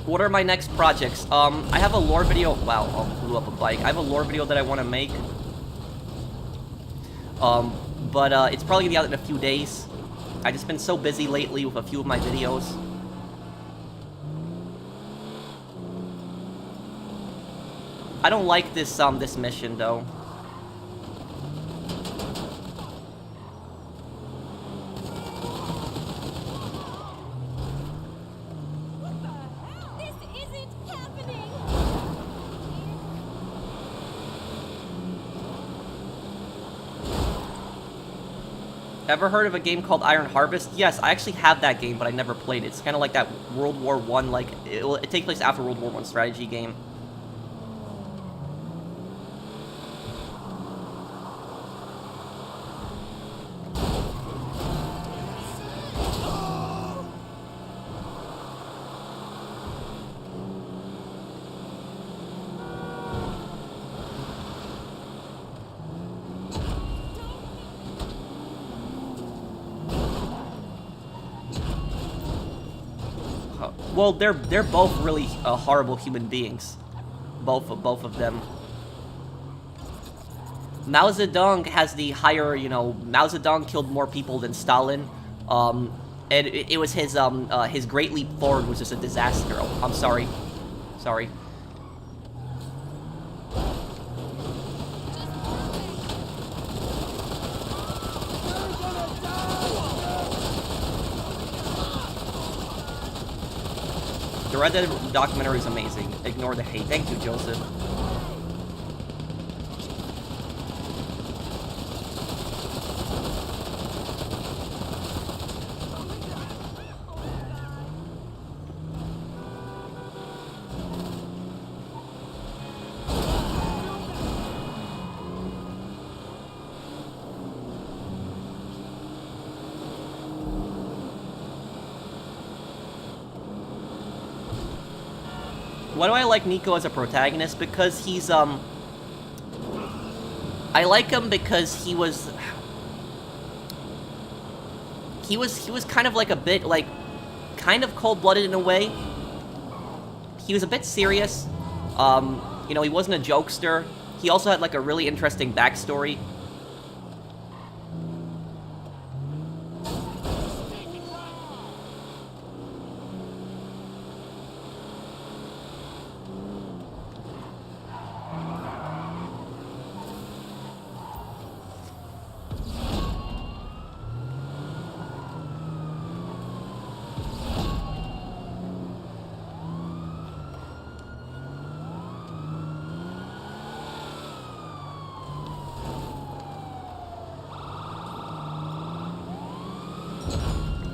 what are my next projects? I have a lore video. Wow, blew up a bike. I have a lore video that I want to make. But it's probably gonna be out in a few days. I've just been so busy lately with a few of my videos. I don't like this this mission though. Ever heard of a game called Iron Harvest? Yes, I actually have that game, but I never played it. It's kind of like that World War I, like, it takes place after World War I strategy game. Well, they're both really horrible human beings, both of them. Mao Zedong has the higher, you know, Mao Zedong killed more people than Stalin, and it was his Great Leap Forward was just a disaster. Oh, I'm sorry, sorry. The Red Dead documentary is amazing. Ignore the hate. Thank you, Joseph. Why do I like Nico as a protagonist? Because he's, I like him because he was kind of like a bit, like, kind of cold-blooded in a way. He was a bit serious. You know, he wasn't a jokester. He also had, like, a really interesting backstory.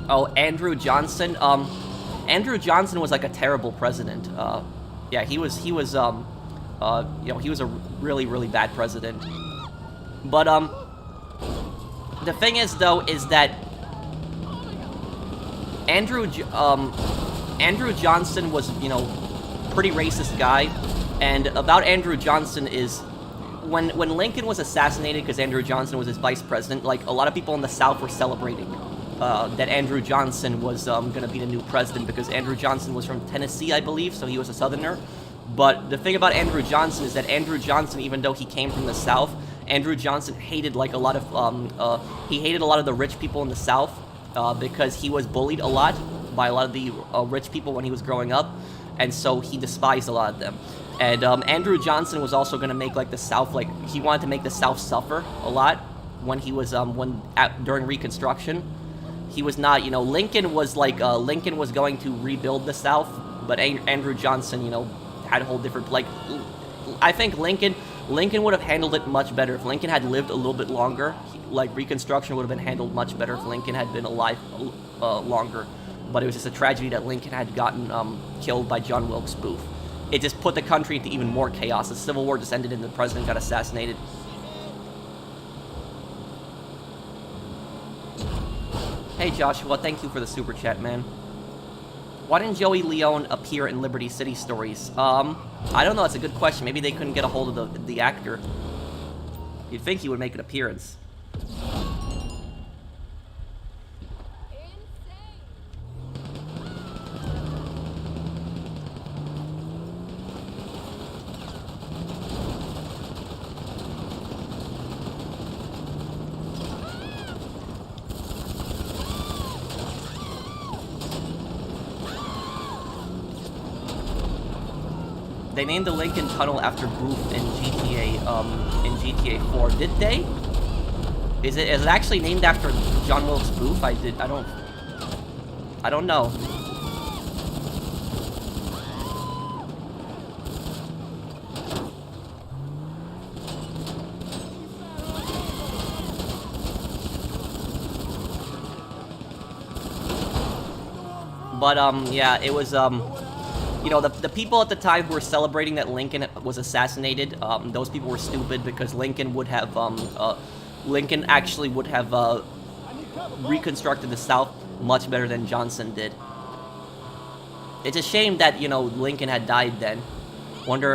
Oh, Andrew Johnson. Andrew Johnson was like a terrible president. Yeah, he was, you know, he was a really, really bad president. But, the thing is, though, is that Andrew Johnson was, you know, pretty racist guy. And about Andrew Johnson is, when Lincoln was assassinated because Andrew Johnson was his vice president, like, a lot of people in the South were celebrating that Andrew Johnson was gonna be the new president, because Andrew Johnson was from Tennessee, I believe, so he was a Southerner. But the thing about Andrew Johnson is that Andrew Johnson, even though he came from the South, Andrew Johnson hated, like, a lot of, he hated a lot of the rich people in the South, because he was bullied a lot by a lot of the rich people when he was growing up. and so he despised a lot of them. And Andrew Johnson was also going to make like the South, like he wanted to make the South suffer a lot when he was during Reconstruction. He was not, you know, Lincoln was going to rebuild the South, but Andrew Johnson, you know, had a whole different, like, I think Lincoln would have handled it much better if Lincoln had lived a little bit longer. Like, Reconstruction would have been handled much better if Lincoln had been alive longer. But it was just a tragedy that Lincoln had gotten killed by John Wilkes Booth. It just put the country into even more chaos. The Civil War just ended and the president got assassinated. Hey Joshua, thank you for the super chat, man. Why didn't Joey Leone appear in Liberty City Stories? I don't know, that's a good question. Maybe they couldn't get a hold of the actor. You'd think he would make an appearance. They named the Lincoln Tunnel after Booth in GTA 4. Did they? Is it actually named after John Wilkes Booth? I don't know. But yeah, it was you know, the people at the time who were celebrating that Lincoln was assassinated, those people were stupid because Lincoln would have, Lincoln actually would have reconstructed the South much better than Johnson did. It's a shame that, you know, Lincoln had died then. Wonder,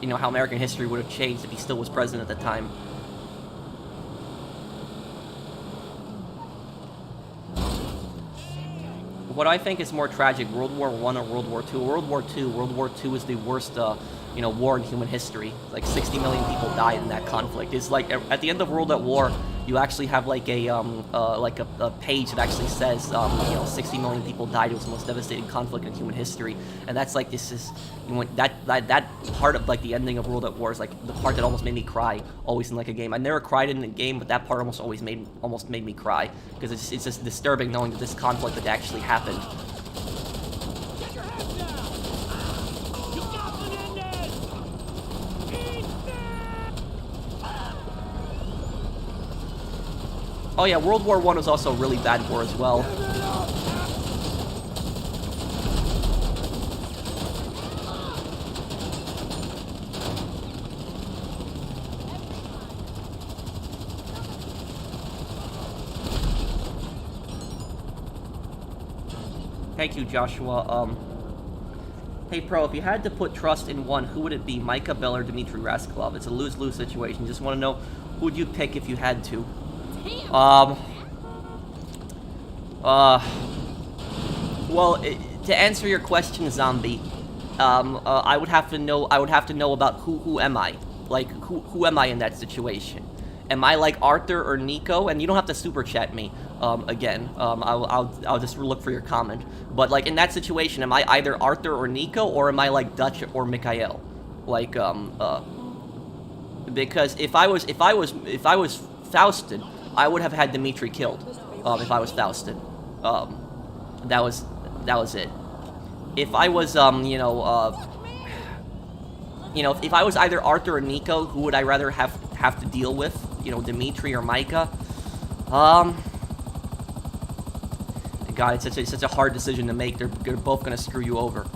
you know, how American history would have changed if he still was president at the time. What I think is more tragic, World War I or World War II? World War II. World War II is the worst, you know, war in human history. Like 60 million people died in that conflict. It's like at the end of World at War, you actually have like a page that actually says, you know, 60 million people died. It was the most devastating conflict in human history. And that's like, this is, you know, that part of like the ending of World at War is like the part that almost made me cry. Always in like a game. I never cried in a game, but that part almost made me cry because it's just disturbing knowing that this conflict had actually happened. Oh yeah, World War I was also a really bad war as well. Thank you, Joshua. Hey, Pro, if you had to put trust in one, who would it be? Micah Bell or Dmitry Raskolov? It's a lose-lose situation. Just want to know, who would you pick if you had to? Well, to answer your question, Zombie, I would have to know about who am I? Like, who am I in that situation? Am I like Arthur or Nico? And you don't have to super chat me, again. I'll just look for your comment. But like in that situation, am I either Arthur or Nico, or am I like Dutch or Mikhail? Like, because if I was Faustin, I would have had Dmitry killed, if I was Faustin. That was it. If I was, you know, if I was either Arthur or Nico, who would I rather have to deal with? You know, Dmitry or Micah? God, it's such a hard decision to make. They're both gonna screw you over.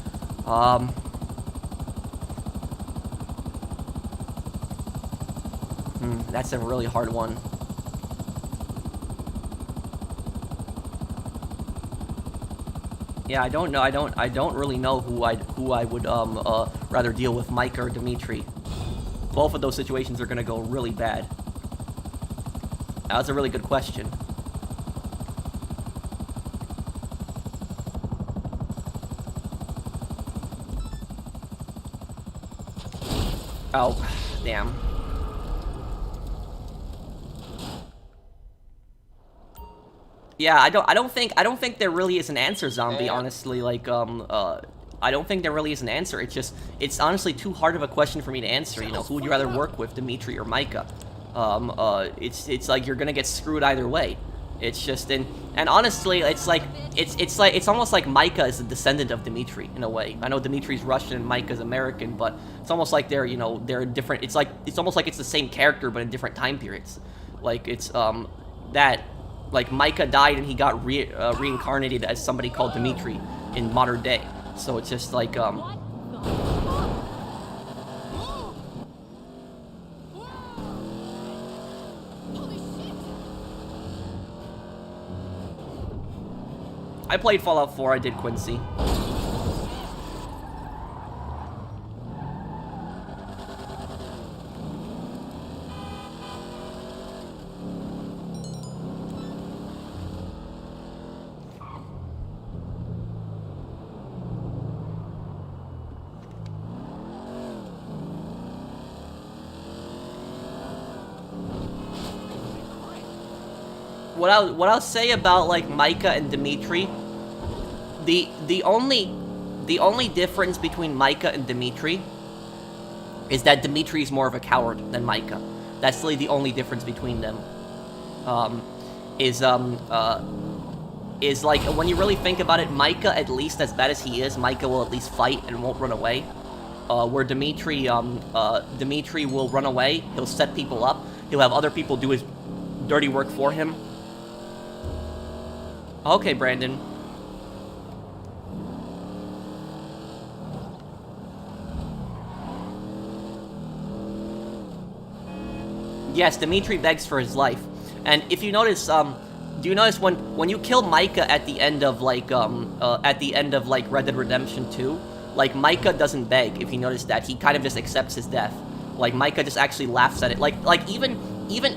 That's a really hard one. Yeah, I don't know. I don't really know who I would rather deal with, Micah or Dmitry. Both of those situations are gonna go really bad. That was a really good question. Oh, damn. Yeah, I don't think there really is an answer, Zombie, honestly. Like, I don't think there really is an answer. It's honestly too hard of a question for me to answer. You know, who would you rather work with, Dmitri or Micah? It's like you're gonna get screwed either way. It's just, and honestly, it's almost like Micah is a descendant of Dmitri in a way. I know Dmitri's Russian and Micah's American, but it's almost like they're, you know, they're different. It's almost like it's the same character but in different time periods. Like it's that, like Micah died and he got reincarnated as somebody called Dmitri in modern day. So it's just like I played Fallout 4, I did Quincy. What I'll say about like Micah and Dmitri, the only difference between Micah and Dmitri is that Dmitri is more of a coward than Micah. That's really the only difference between them. Is like when you really think about it, Micah, at least as bad as he is, Micah will at least fight and won't run away. Where Dmitri will run away. He'll set people up. He'll have other people do his dirty work for him. Okay, Brandon. Yes, Dmitri begs for his life. And if you notice, do you notice when you kill Micah at the end of like Red Dead Redemption 2, like Micah doesn't beg. If you notice that, he kind of just accepts his death. Like Micah just actually laughs at it. Like even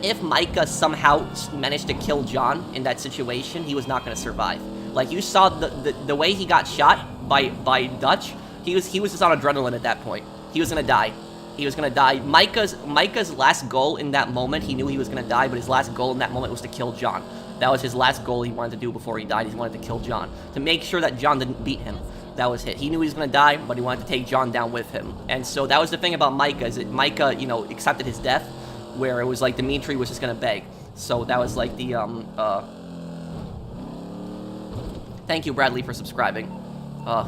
if Micah somehow managed to kill John in that situation, he was not going to survive. Like you saw the way he got shot by Dutch, he was just on adrenaline at that point. He was going to die. He was going to die. Micah's last goal in that moment, he knew he was going to die, but his last goal in that moment was to kill John. That was his last goal he wanted to do before he died. He wanted to kill John, to make sure that John didn't beat him. That was it. He knew he was going to die, but he wanted to take John down with him. And so that was the thing about Micah, is that Micah, you know, accepted his death, where it was like Dmitri was just going to beg. So that was like the, Thank you, Bradley, for subscribing.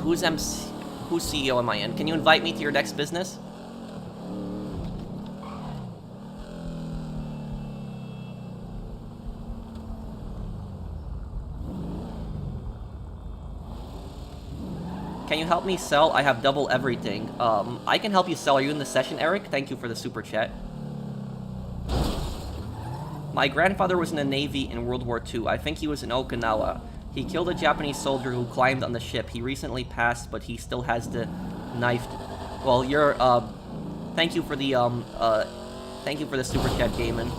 Whose CEO am I in? Can you invite me to your next business? Can you help me sell? I have double everything. I can help you sell. Are you in the session, Eric? Thank you for the super chat. My grandfather was in the Navy in World War II. I think he was in Okinawa. He killed a Japanese soldier who climbed on the ship. He recently passed, but he still has the knife. Well, you're, thank you for the super chat, Gaiman.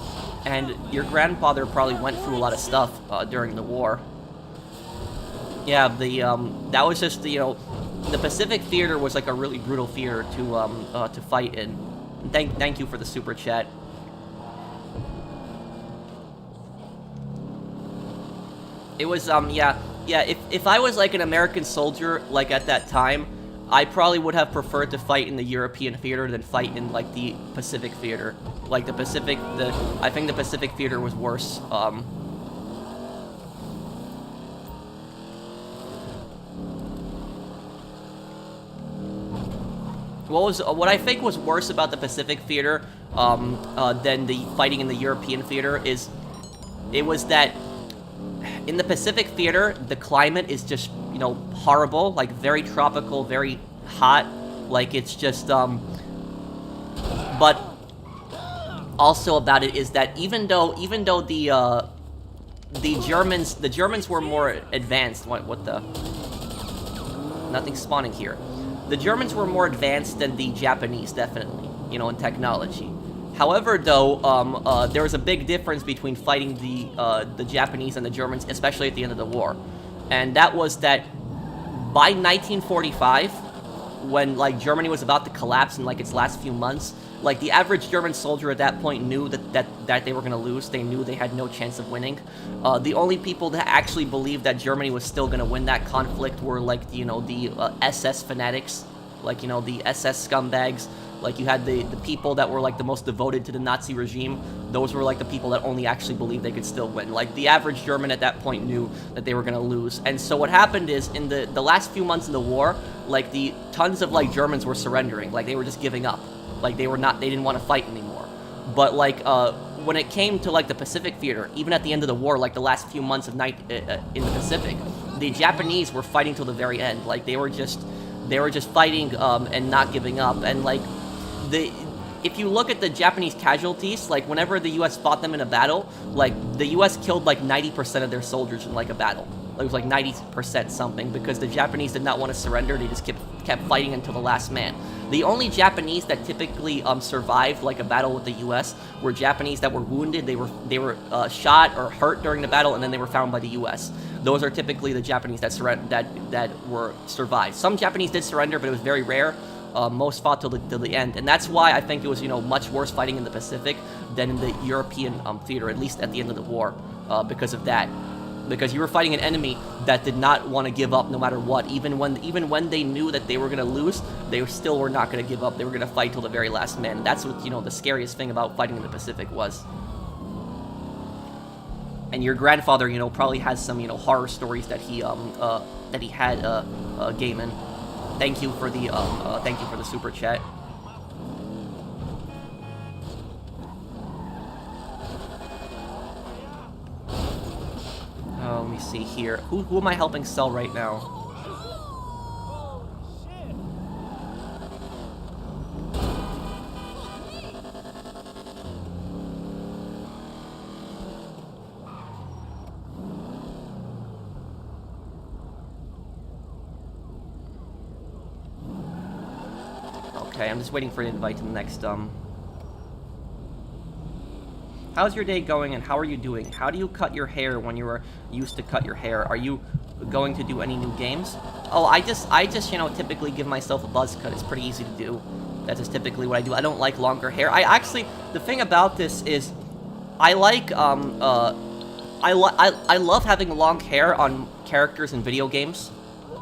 And your grandfather probably went through a lot of stuff, during the war. Yeah, that was just, you know, the Pacific Theater was like a really brutal theater to fight in. Thank you for the super chat. It was, yeah, if I was like an American soldier, like at that time, I probably would have preferred to fight in the European theater than fight in like the Pacific Theater. Like I think the Pacific Theater was worse. What I think was worse about the Pacific Theater than the fighting in the European theater is, it was that in the Pacific Theater, the climate is just, you know, horrible, like very tropical, very hot, like it's just, but also about it is that even though the Germans were more advanced, what the, nothing spawning here. The Germans were more advanced than the Japanese, definitely, you know, in technology. However, though, there was a big difference between fighting the Japanese and the Germans, especially at the end of the war. And that was that by 1945, when, like, Germany was about to collapse in, like, its last few months, Like, the average German soldier at that point knew that they were going to lose. They knew they had no chance of winning. The only people that actually believed that Germany was still going to win that conflict were, like, you know, the SS fanatics, like, you know, the SS scumbags. Like, you had the people that were, like, the most devoted to the Nazi regime. Those were, like, the people that only actually believed they could still win. Like, the average German at that point knew that they were going to lose. And so what happened is, in the last few months of the war, like, the tons of, like, Germans were surrendering. Like, they were just giving up. Like, they didn't want to fight anymore. But, like, when it came to, like, the Pacific theater, even at the end of the war, like, the last few months of in the Pacific, the Japanese were fighting till the very end. Like, they were just fighting, and not giving up. And, like, if you look at the Japanese casualties, like, whenever the U.S. fought them in a battle, like, the U.S. killed, like, 90% of their soldiers in, like, a battle. It was, like, 90% something, because the Japanese did not want to surrender. They just kept fighting until the last man. The only Japanese that typically survived, like, a battle with the U.S. were Japanese that were wounded. They were shot or hurt during the battle, and then they were found by the U.S. Those are typically the Japanese that survived. Some Japanese did surrender, but it was very rare. Most fought till the end, and that's why I think it was, you know, much worse fighting in the Pacific than in the European theater, at least at the end of the war, because of that. Because you were fighting an enemy that did not want to give up no matter what. Even when they knew that they were going to lose, they still were not going to give up. They were going to fight till the very last man. That's what, you know, the scariest thing about fighting in the Pacific was. And your grandfather, you know, probably has some, you know, horror stories that he had gaming. Thank you for the super chat. Let me see here. Who am I helping sell right now? Okay, I'm just waiting for an invite to the next, How's your day going, and how are you doing? How do you cut your hair when you were used to cut your hair? Are you going to do any new games? Oh, I just, you know, typically give myself a buzz cut. It's pretty easy to do. That's just typically what I do. I don't like longer hair. The thing about this is, I like, I love having long hair on characters in video games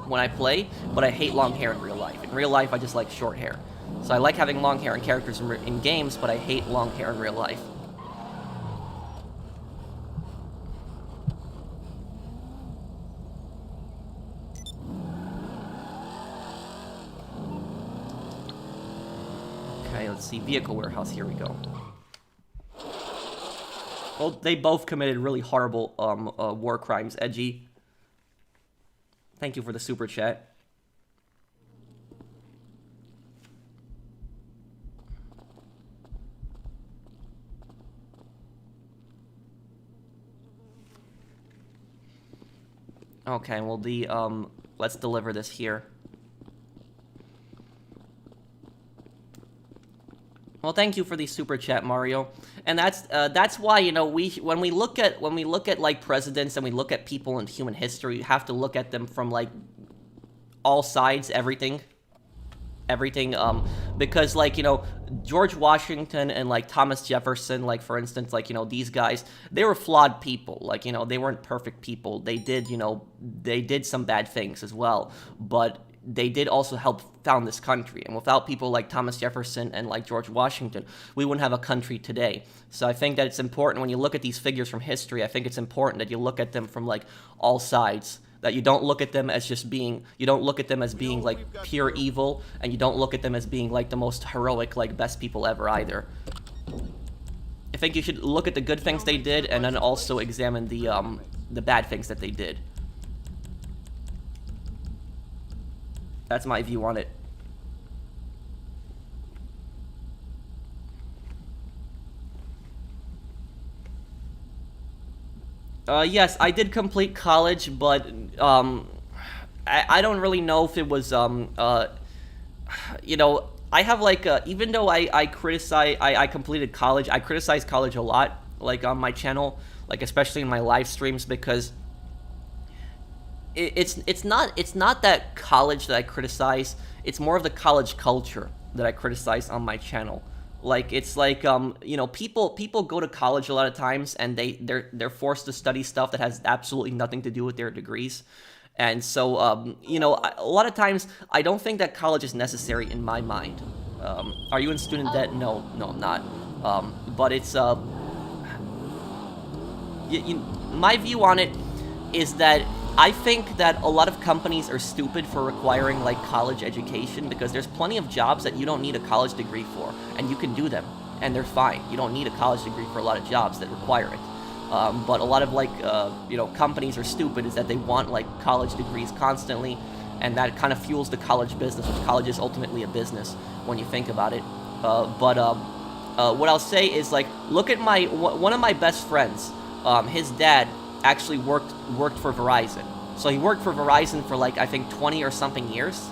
when I play, but I hate long hair in real life. In real life, I just like short hair. So I like having long hair on characters in games, but I hate long hair in real life. Okay, let's see. Vehicle warehouse. Here we go. Well, they both committed really horrible war crimes. Edgy. Thank you for the super chat. Okay, well, let's deliver this here. Well, thank you for the super chat, Mario. And that's why, you know, when we look at like presidents and we look at people in human history, you have to look at them from like all sides, everything, because, like, you know, George Washington and like Thomas Jefferson, like, for instance, like, you know, these guys, they were flawed people. Like, you know, they weren't perfect people. They did some bad things as well, but they did also help found this country. And without people like Thomas Jefferson and like George Washington, we wouldn't have a country today. So I think that it's important when you look at these figures from history, I think it's important that you look at them from like all sides. That you don't look at them as just being, you don't look at them as being like pure evil, and you don't look at them as being like the most heroic, like best people ever either. I think you should look at the good things they did, and then also examine the bad things that they did. That's my view on it. Yes, I did complete college, but, I don't really know if it was, you know, I have, like, even though I completed college, I criticize college a lot, like, on my channel, like, especially in my live streams, because it's not that college that I criticize, it's more of the college culture that I criticize on my channel. Like it's like you know, people go to college a lot of times and they're forced to study stuff that has absolutely nothing to do with their degrees. And so you know, a lot of times I don't think that college is necessary in my mind. Are you in student debt? No, no, I'm not. But it's my view on it is that I think that a lot of companies are stupid for requiring like college education, because there's plenty of jobs that you don't need a college degree for, and you can do them, and they're fine. You don't need a college degree for a lot of jobs that require it. But a lot of like you know, companies are stupid, is that they want like college degrees constantly, and that kind of fuels the college business, which college is ultimately a business when you think about it. What I'll say is, like, look at one of my best friends. His dad actually worked for Verizon. So he worked for Verizon for like, I think 20 or something years.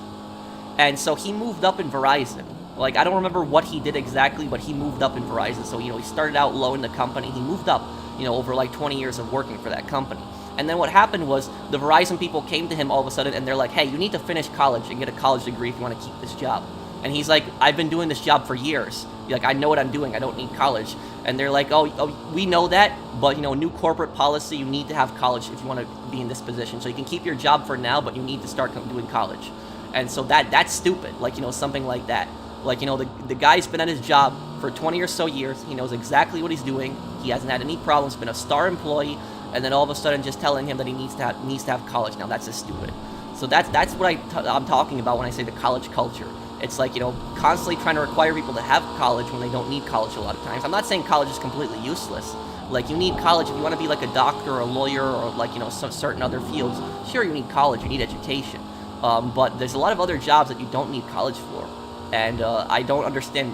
And so he moved up in Verizon. Like, I don't remember what he did exactly, but he moved up in Verizon. So, you know, he started out low in the company. He moved up, you know, over like 20 years of working for that company. And then what happened was the Verizon people came to him all of a sudden and they're like, hey, you need to finish college and get a college degree if you want to keep this job. And he's like, I've been doing this job for years. Like, I know what I'm doing. I don't need college. And they're like, oh, we know that, but, you know, new corporate policy, you need to have college if you want to be in this position. So you can keep your job for now, but you need to start doing college. And so that's stupid. Like, you know, something like that. Like, you know, the guy's been at his job for 20 or so years. He knows exactly what he's doing. He hasn't had any problems, been a star employee, and then all of a sudden just telling him that he needs to have college. Now, that's just stupid. So that's what I'm talking about when I say the college culture. It's like, you know, constantly trying to require people to have college when they don't need college a lot of times. I'm not saying college is completely useless. Like, you need college if you want to be like a doctor or a lawyer or like, you know, some certain other fields. Sure, you need college, you need education. But there's a lot of other jobs that you don't need college for. And I don't understand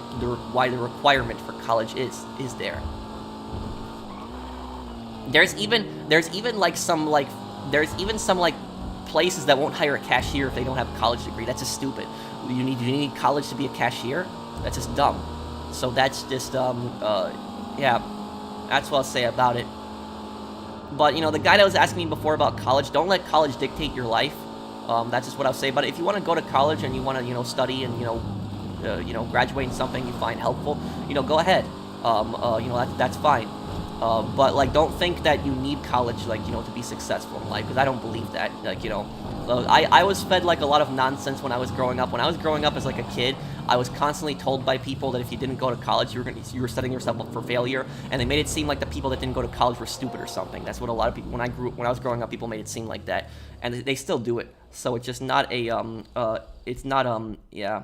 why the requirement for college is there. There's even some places that won't hire a cashier if they don't have a college degree. That's just stupid. You need college to be a cashier? That's just dumb. So that's just yeah, that's what I'll say about it. But, you know, the guy that was asking me before about college, don't let college dictate your life. That's just what I'll say about it. If you want to go to college and you want to, you know, study and, you know, graduate in something you find helpful, you know, go ahead. You know, that's fine. But, like, don't think that you need college, like, you know, to be successful in life, because I don't believe that. Like, you know, I was fed, like, a lot of nonsense when I was growing up. When I was growing up as, like, a kid, I was constantly told by people that if you didn't go to college, you were setting yourself up for failure, and they made it seem like the people that didn't go to college were stupid or something. That's what a lot of people, when I was growing up, people made it seem like that, and they still do it. So it's just not yeah.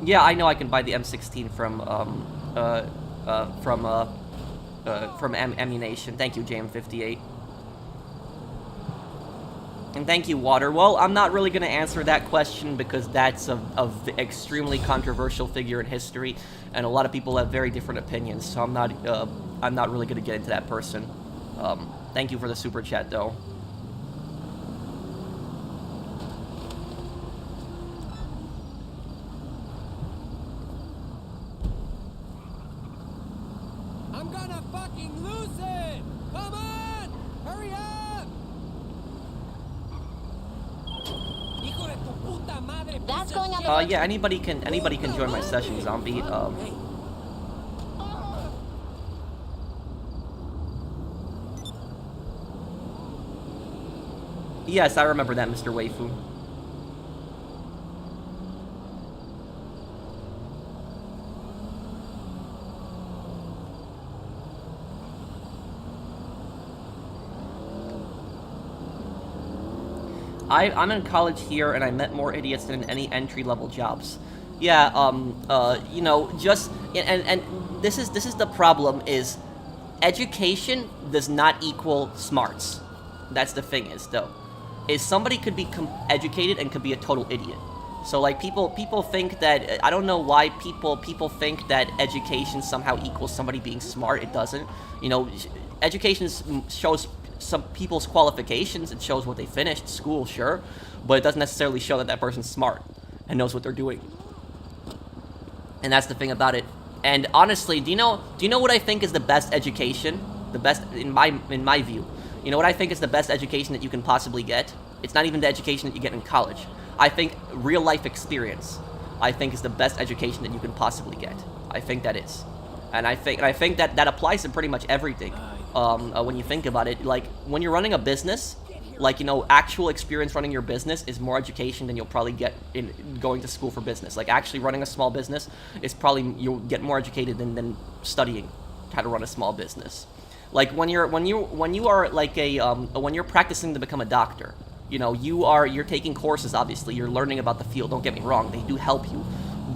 Yeah, I know I can buy the M16 from Ammunition. Thank you, JM58. And thank you, Water. Well, I'm not really going to answer that question because that's a extremely controversial figure in history, and a lot of people have very different opinions. So I'm not really going to get into that person. Thank you for the super chat, though. I'm gonna fucking lose it! Come on! Hurry up! That's going on. Yeah, anybody can join my session, Zombie. Yes, I remember that, Mr. Waifu. I'm in college here, and I met more idiots than in any entry-level jobs. Yeah, you know, just and this is the problem is education does not equal smarts. That's the thing though, is somebody could be educated and could be a total idiot. So like people think that, I don't know why people think that education somehow equals somebody being smart. It doesn't. You know, education shows some people's qualifications. It shows what they finished school, sure, but it doesn't necessarily show that person's smart and knows what they're doing. And that's the thing about it. And honestly, do you know what I think is the best education? The best in my view. You know what I think is the best education that you can possibly get? It's not even the education that you get in college. I think real life experience, I think, is the best education that you can possibly get. I think that is. And I think that applies to pretty much everything. When you think about it, like, when you're running a business, like, you know, actual experience running your business is more education than you'll probably get in going to school for business. Like, actually running a small business is probably, you'll get more educated than studying how to run a small business. Like, when you're practicing to become a doctor, you know, you're taking courses, obviously, you're learning about the field, don't get me wrong, they do help you.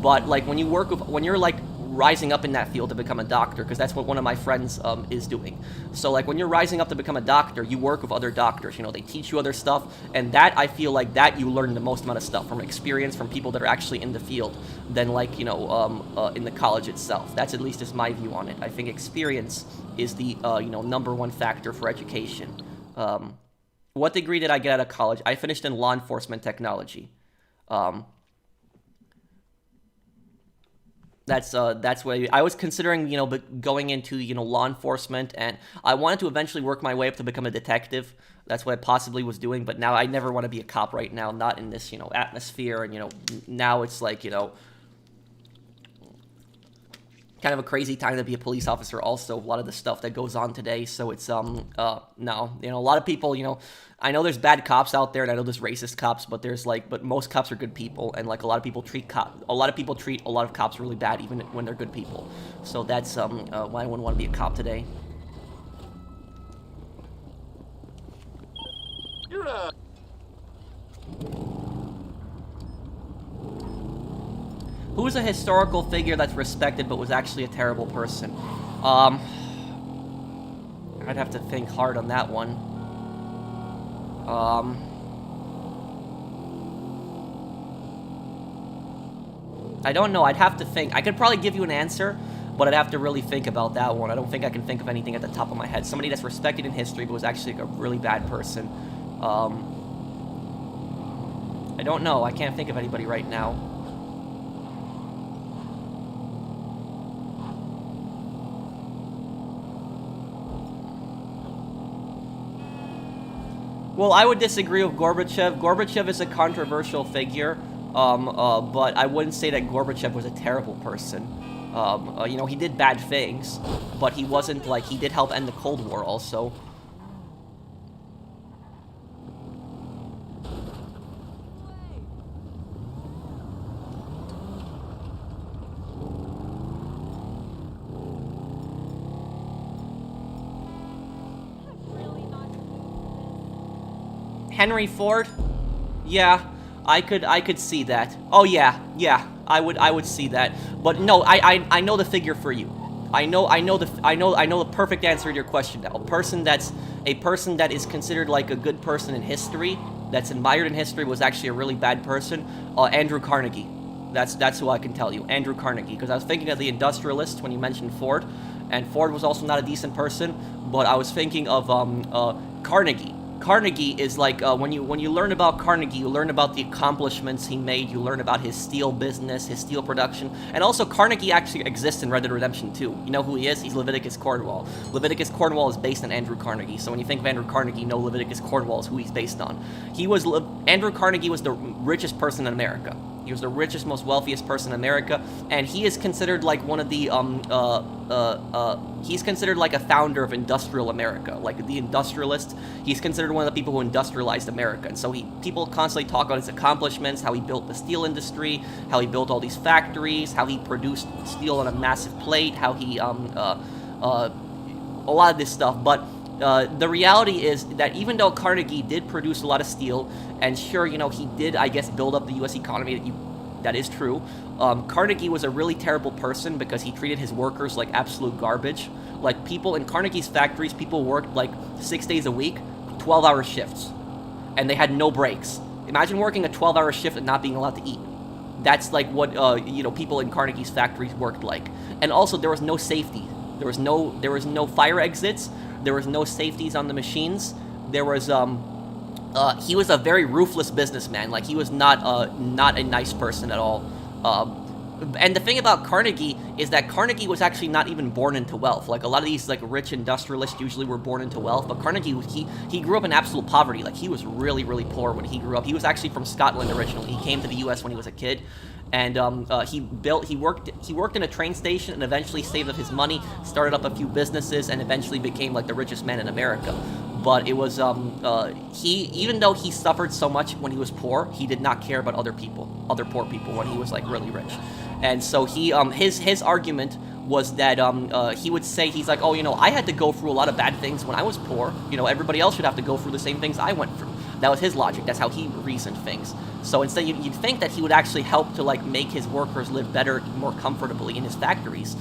But, like, when you're like rising up in that field to become a doctor, because that's what one of my friends is doing. So, like, when you're rising up to become a doctor, you work with other doctors, you know, they teach you other stuff, and that, I feel like, that you learn the most amount of stuff from experience, from people that are actually in the field, than, like, you know, in the college itself. That's at least just my view on it. I think experience is the, you know, #1 factor for education. What degree did I get out of college? I finished in law enforcement technology. That's what I was considering, you know, going into, you know, law enforcement, and I wanted to eventually work my way up to become a detective. That's what I possibly was doing, but now I never want to be a cop right now, not in this, you know, atmosphere, and, you know, now it's like, you know, kind of a crazy time to be a police officer also, a lot of the stuff that goes on today, so it's, no, you know, a lot of people, you know, I know there's bad cops out there, and I know there's racist cops, but there's, like, but most cops are good people, and, like, a lot of people treat a lot of cops really bad, even when they're good people, so that's, why I wouldn't want to be a cop today. Who is a historical figure that's respected but was actually a terrible person? I'd have to think hard on that one. I don't know. I'd have to think. I could probably give you an answer, but I'd have to really think about that one. I don't think I can think of anything at the top of my head. Somebody that's respected in history but was actually a really bad person. I don't know. I can't think of anybody right now. Well, I would disagree with Gorbachev. Gorbachev is a controversial figure, but I wouldn't say that Gorbachev was a terrible person. You know, he did bad things, but he wasn't, like, he did help end the Cold War also. Henry Ford? Yeah, I could see that. Oh yeah, I would see that. But no, I know the figure for you. I know the perfect answer to your question now. A person that is considered like a good person in history, that's admired in history, was actually a really bad person. Andrew Carnegie. That's who I can tell you. Andrew Carnegie. Because I was thinking of the industrialists when you mentioned Ford, and Ford was also not a decent person. But I was thinking of Carnegie. Carnegie is like, when you learn about Carnegie, you learn about the accomplishments he made, you learn about his steel business, his steel production, and also Carnegie actually exists in Red Dead Redemption 2. You know who he is? He's Leviticus Cornwall. Leviticus Cornwall is based on Andrew Carnegie, so when you think of Andrew Carnegie, you know Leviticus Cornwall is who he's based on. Andrew Carnegie was the richest person in America. He was the richest, most wealthiest person in America, and he is considered like one of the, he's considered like a founder of industrial America, like the industrialist. He's considered one of the people who industrialized America, and so people constantly talk about his accomplishments, how he built the steel industry, how he built all these factories, how he produced steel on a massive plate, how he, a lot of this stuff, but the reality is that even though Carnegie did produce a lot of steel, and sure, you know, he did, I guess, build up the U.S. economy, that is true, Carnegie was a really terrible person because he treated his workers like absolute garbage. Like, people in Carnegie's factories, people worked like 6 days a week, 12-hour shifts, and they had no breaks. Imagine working a 12-hour shift and not being allowed to eat. That's like what, you know, people in Carnegie's factories worked like. And also, there was no safety. There was no fire exits. There was no safeties on the machines. There was, he was a very ruthless businessman. Like, he was not a nice person at all. And the thing about Carnegie is that Carnegie was actually not even born into wealth. Like, a lot of these, like, rich industrialists usually were born into wealth, but Carnegie, he grew up in absolute poverty. Like, he was really, really poor when he grew up. He was actually from Scotland originally. He came to the U.S. when he was a kid, and he worked in a train station and eventually saved up his money, started up a few businesses, and eventually became, like, the richest man in America. But it was, even though he suffered so much when he was poor, he did not care about other poor people when he was, like, really rich. And so his argument was that he would say, he's like, oh, you know, I had to go through a lot of bad things when I was poor. You know, everybody else should have to go through the same things I went through. That was his logic. That's how he reasoned things. So instead, you'd think that he would actually help to, like, make his workers live better, more comfortably in his factories,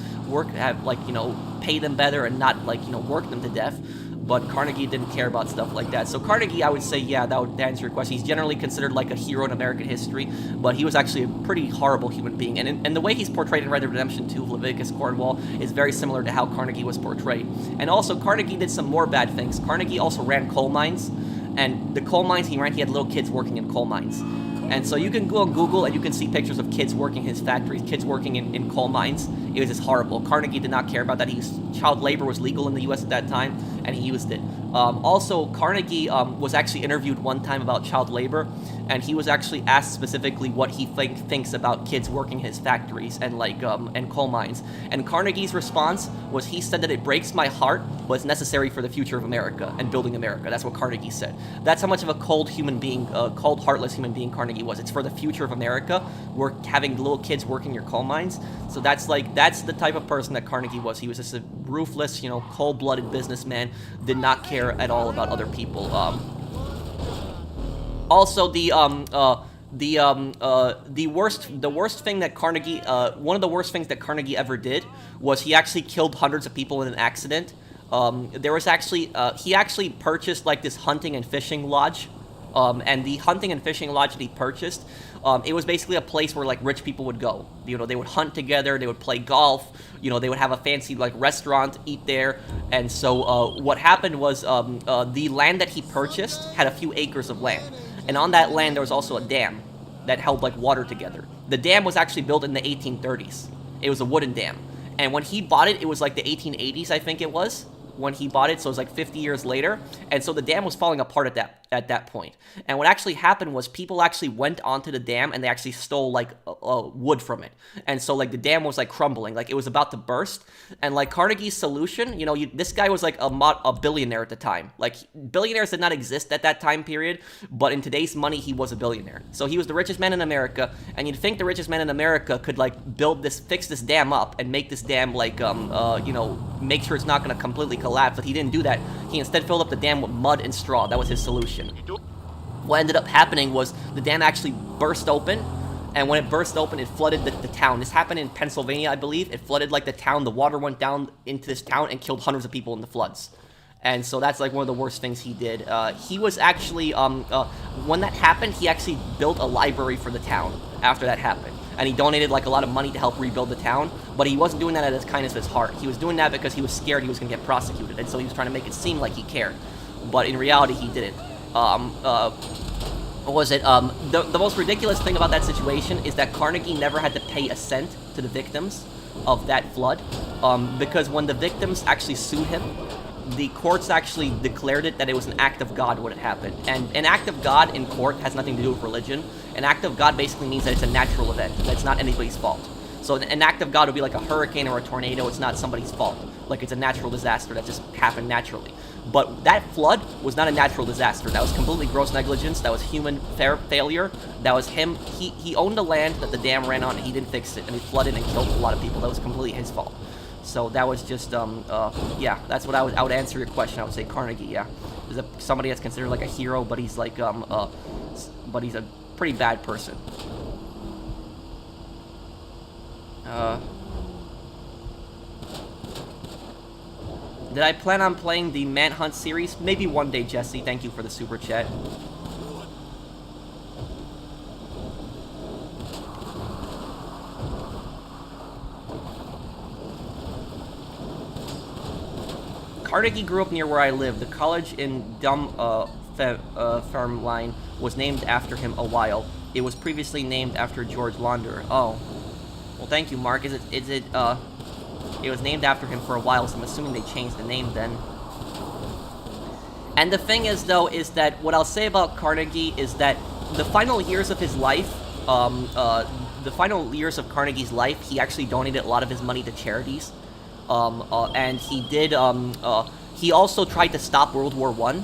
pay them better and not, like, you know, work them to death. But Carnegie didn't care about stuff like that. So Carnegie, I would say, yeah, that would answer your question. He's generally considered like a hero in American history, but he was actually a pretty horrible human being. And the way he's portrayed in Red Dead Redemption 2, Leviticus Cornwall, is very similar to how Carnegie was portrayed. And also, Carnegie did some more bad things. Carnegie also ran coal mines, and the coal mines he ran, he had little kids working in coal mines. And so you can go on Google and you can see pictures of kids working in his factories, kids working in coal mines. It was just horrible. Carnegie did not care about that. Child labor was legal in the U.S. at that time, and he used it. Also, Carnegie was actually interviewed one time about child labor, and he was actually asked specifically what he thinks about kids working in his factories and and coal mines. And Carnegie's response was, he said that it breaks my heart, but it's necessary for the future of America and building America. That's what Carnegie said. That's how much of a cold human being, cold, heartless human being Carnegie was. It's for the future of America. We're having little kids working your coal mines. So that's the type of person that Carnegie was. He was just a ruthless, you know, cold-blooded businessman. Did not care at all about other people. Also, the worst thing that Carnegie, one of the worst things that Carnegie ever did was he actually killed hundreds of people in an accident. There was actually, he actually purchased like this hunting and fishing lodge. And the hunting and fishing lodge that he purchased, it was basically a place where like rich people would go. You know, they would hunt together, they would play golf, you know, they would have a fancy like restaurant, eat there. And so what happened was the land that he purchased had a few acres of land. And on that land there was also a dam that held like water together. The dam was actually built in the 1830s. It was a wooden dam. And when he bought it, it was like the 1880s, I think it was, when he bought it, so it was like 50 years later, and so the dam was falling apart at that point. And what actually happened was people actually went onto the dam and they actually stole like wood from it, and so like the dam was like crumbling, like it was about to burst. And like Carnegie's solution, you know, this guy was like a billionaire at the time. Like billionaires did not exist at that time period, but in today's money he was a billionaire. So he was the richest man in America, and you'd think the richest man in America could like fix this dam up and make this dam like you know, make sure it's not going to completely collapse. But he didn't do that. He instead filled up the dam with mud and straw. That was his solution. What ended up happening was the dam actually burst open, and when it burst open, it flooded the town. This happened in Pennsylvania, I believe. It flooded like the town. The water went down into this town and killed hundreds of people in the floods. And so that's like one of the worst things he did. He was actually, when that happened, he actually built a library for the town after that happened. And he donated like a lot of money to help rebuild the town, but he wasn't doing that out of his kindness of his heart. He was doing that because he was scared he was going to get prosecuted, and so he was trying to make it seem like he cared. But in reality, he didn't. What was it? The most ridiculous thing about that situation is that Carnegie never had to pay a cent to the victims of that flood, because when the victims actually sued him, the courts actually declared it that it was an act of God when it happened. And an act of God in court has nothing to do with religion. An act of God basically means that it's a natural event, that it's not anybody's fault. So an act of God would be like a hurricane or a tornado. It's not somebody's fault. Like it's a natural disaster that just happened naturally. But that flood was not a natural disaster. That was completely gross negligence. That was human failure. That was him. He owned the land that the dam ran on, and he didn't fix it, and he flooded and killed a lot of people. That was completely his fault. So that was just, yeah, that's what I would answer your question. I would say Carnegie, yeah. Is somebody that's considered like a hero, but he's like, but he's a pretty bad person. Did I plan on playing the Manhunt series? Maybe one day, Jesse. Thank you for the super chat. Carnegie grew up near where I live. The college in Dunfermline was named after him a while. It was previously named after George Launder. Oh. Well, Well, thank you, Mark. Is it, it was named after him for a while, so I'm assuming they changed the name then. And the thing is, though, is that what I'll say about Carnegie is that the final years of his life, the final years of Carnegie's life, he actually donated a lot of his money to charities. And he did, he also tried to stop World War I.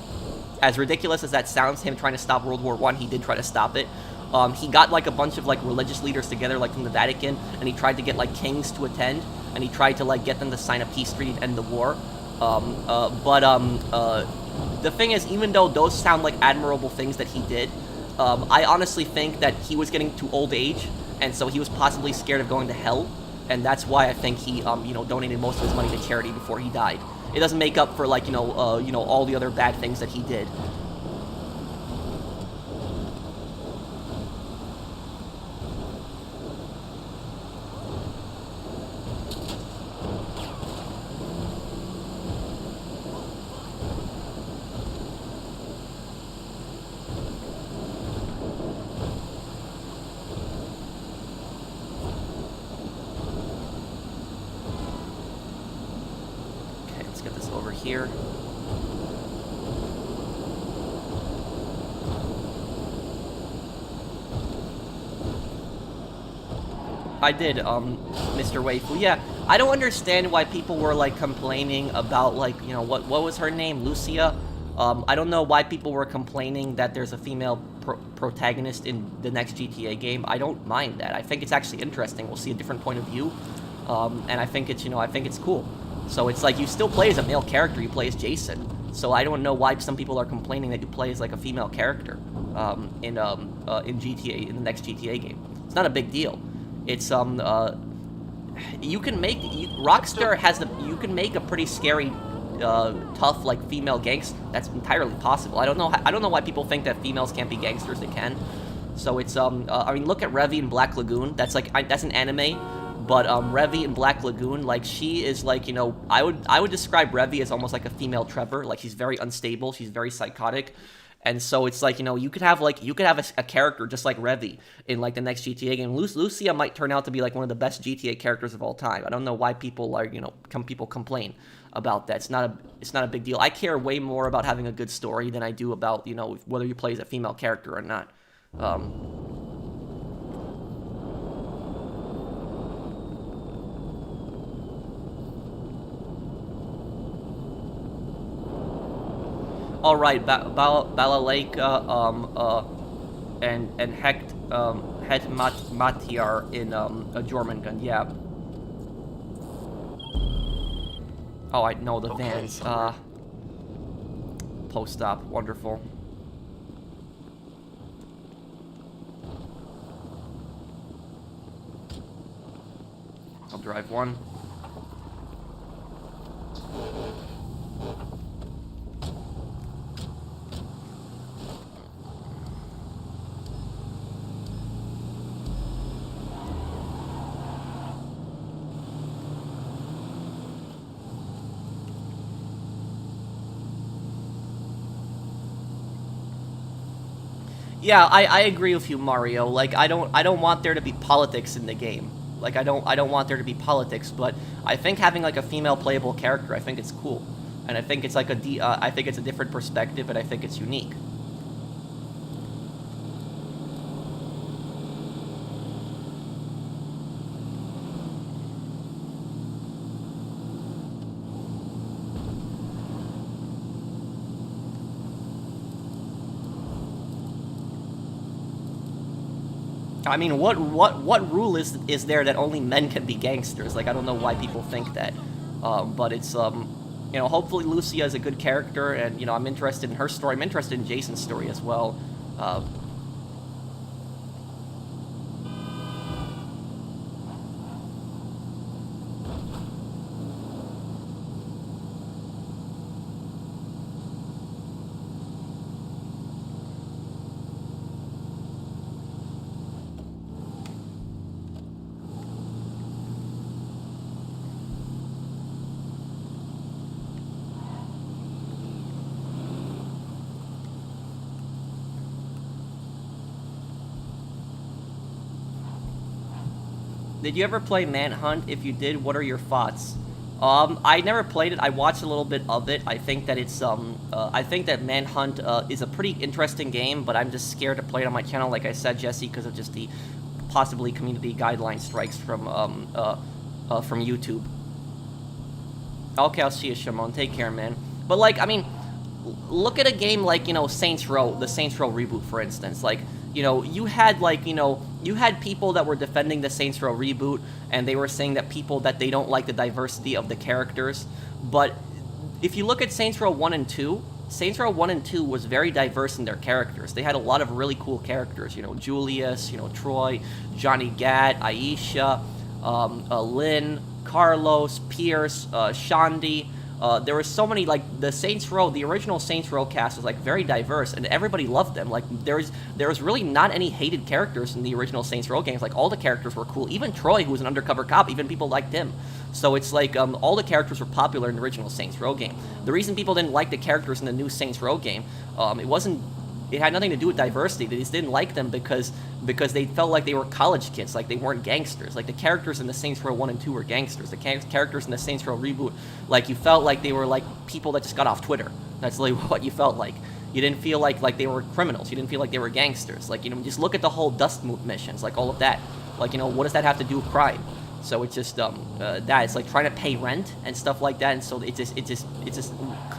As ridiculous as that sounds, him trying to stop World War I, he did try to stop it. He got, like, a bunch of, like, religious leaders together, like, from the Vatican, and he tried to get, like, kings to attend, and he tried to, like, get them to sign a peace treaty to end the war. The thing is, even though those sound like admirable things that he did, I honestly think that he was getting to old age, and so he was possibly scared of going to hell, and that's why I think he, you know, donated most of his money to charity before he died. It doesn't make up for, like, you know, all the other bad things that he did. Here. I did, Mr. Waifu. Yeah, I don't understand why people were, like, complaining about, like, you know, what was her name? Lucia? I don't know why people were complaining that there's a female protagonist in the next GTA game. I don't mind that. I think it's actually interesting. We'll see a different point of view. And I think it's, you know, I think it's cool. So it's like you still play as a male character, you play as Jason. So I don't know why some people are complaining that you play as like a female character in GTA, in the next GTA game. It's not a big deal. It's you can make Rockstar has you can make a pretty scary, tough like female gangster. That's entirely possible. I don't know why people think that females can't be gangsters. They can. So it's I mean, look at Revy in Black Lagoon. That's like that's an anime. But Revy in Black Lagoon, like, she is like, you know, I would describe Revy as almost like a female Trevor. Like, she's very unstable, she's very psychotic, and so it's like, you know, you could have a character just like Revy in like the next GTA game. Lucia might turn out to be like one of the best GTA characters of all time. I don't know why people are, you know, people complain about that. It's not a big deal. I care way more about having a good story than I do about, you know, whether you play as a female character or not. All right, Balalaika, and Het Matiar in Jormungand, yeah. Oh, I know the vans. Post-op, wonderful. I'll drive one. Yeah, I agree with you, Mario. Like, I don't want there to be politics in the game. Like, I don't want there to be politics, but I think having like a female playable character, I think it's cool, and I think it's like I think it's a different perspective, and I think it's unique. I mean, what rule is there that only men can be gangsters? Like, I don't know why people think that. But it's, you know, hopefully Lucia is a good character, and, you know, I'm interested in her story. I'm interested in Jason's story as well. Did you ever play Manhunt? If you did, what are your thoughts? I never played it. I watched a little bit of it. I think that it's I think that Manhunt is a pretty interesting game, but I'm just scared to play it on my channel, like I said, Jesse, because of just the possibly community guideline strikes from YouTube. Okay, I'll see you, Shimon. Take care, man. But like, I mean, look at a game like, you know, Saints Row, the Saints Row reboot, for instance. Like, you know, you had like, you know, you had people that were defending the Saints Row reboot, and they were saying that they don't like the diversity of the characters. But if you look at Saints Row 1 and 2, Saints Row 1 and 2 was very diverse in their characters. They had a lot of really cool characters, you know, Julius, you know, Troy, Johnny Gat, Aisha, Lynn, Carlos, Pierce, Shandi. There were so many, like, the original Saints Row cast was, like, very diverse, and everybody loved them. Like, there was really not any hated characters in the original Saints Row games. Like, all the characters were cool. Even Troy, who was an undercover cop, even people liked him. So it's like, all the characters were popular in the original Saints Row game. The reason people didn't like the characters in the new Saints Row game, it had nothing to do with diversity. They just didn't like them because they felt like they were college kids, like they weren't gangsters. Like the characters in the Saints Row 1 and 2 were gangsters. The characters in the Saints Row reboot, like you felt like they were like people that just got off Twitter. That's like what you felt like. You didn't feel like they were criminals. You didn't feel like they were gangsters. Like, you know, just look at the whole Dust Moot missions, like all of that. Like, you know, what does that have to do with crime? So it's just that it's like trying to pay rent and stuff like that. And so it's just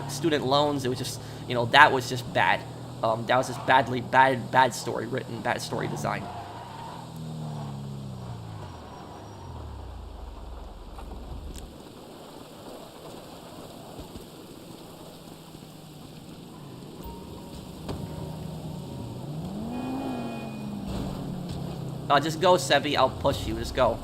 student loans. It was just, you know, that was just bad. That was just bad story written, bad story design. Just go, Sebi. I'll push you. Just go.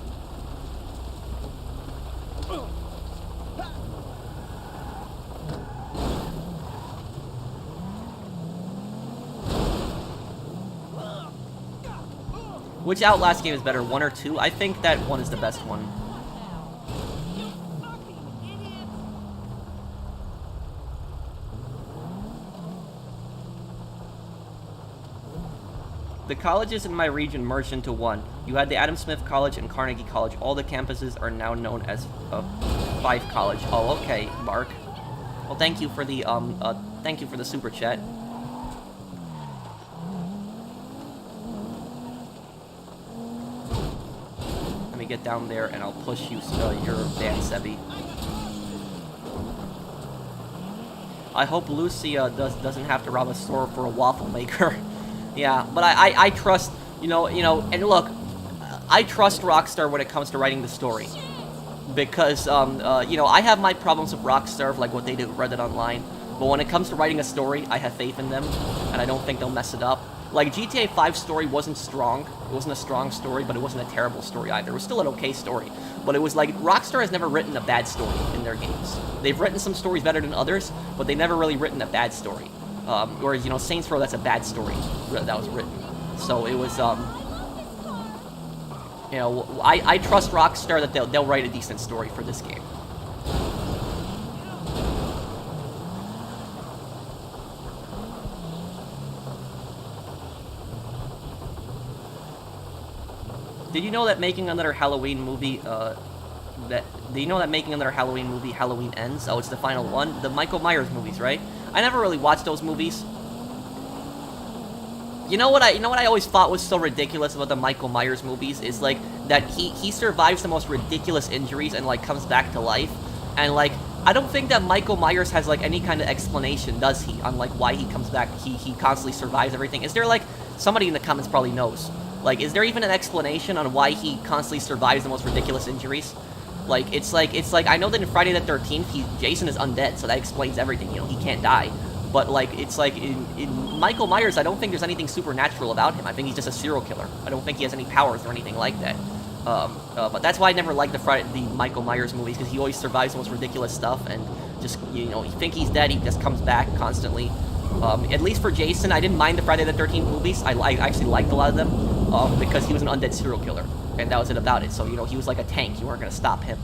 Which Outlast game is better, 1 or 2? I think that 1 is the best one. The colleges in my region merged into one. You had the Adam Smith College and Carnegie College. All the campuses are now known as Fife College. Oh, okay, Mark. Well, thank you for the super chat. Get down there and I'll push you, your van, Sebi. I hope Lucia doesn't have to rob a store for a waffle maker. Yeah, but I trust, you know, and look, I trust Rockstar when it comes to writing the story. Because, you know, I have my problems with Rockstar, like what they did with Reddit Online. But when it comes to writing a story, I have faith in them, and I don't think they'll mess it up. Like, GTA 5's story wasn't strong. It wasn't a strong story, but it wasn't a terrible story either. It was still an okay story. But it was like, Rockstar has never written a bad story in their games. They've written some stories better than others, but they've never really written a bad story. Whereas, you know, Saints Row, that's a bad story that was written. So it was, you know, I trust Rockstar that they'll write a decent story for this game. Did you know that making another Halloween movie, Halloween Ends? Oh, it's the final one? The Michael Myers movies, right? I never really watched those movies. You know what I always thought was so ridiculous about the Michael Myers movies is, like, that he survives the most ridiculous injuries and, like, comes back to life. And, like, I don't think that Michael Myers has, like, any kind of explanation, does he, on, like, why he comes back, he constantly survives everything. Is there, like, somebody in the comments probably knows. Like, is there even an explanation on why he constantly survives the most ridiculous injuries? Like, it's like, I know that in Friday the 13th, Jason is undead, so that explains everything, you know, he can't die. But, like, it's like, in Michael Myers, I don't think there's anything supernatural about him. I think he's just a serial killer. I don't think he has any powers or anything like that. But that's why I never liked the Michael Myers movies, because he always survives the most ridiculous stuff, and just, you know, you think he's dead, he just comes back constantly. At least for Jason, I didn't mind the Friday the 13th movies. I actually liked a lot of them. Because he was an undead serial killer, and that was it about it. So, you know, he was like a tank. You weren't going to stop him.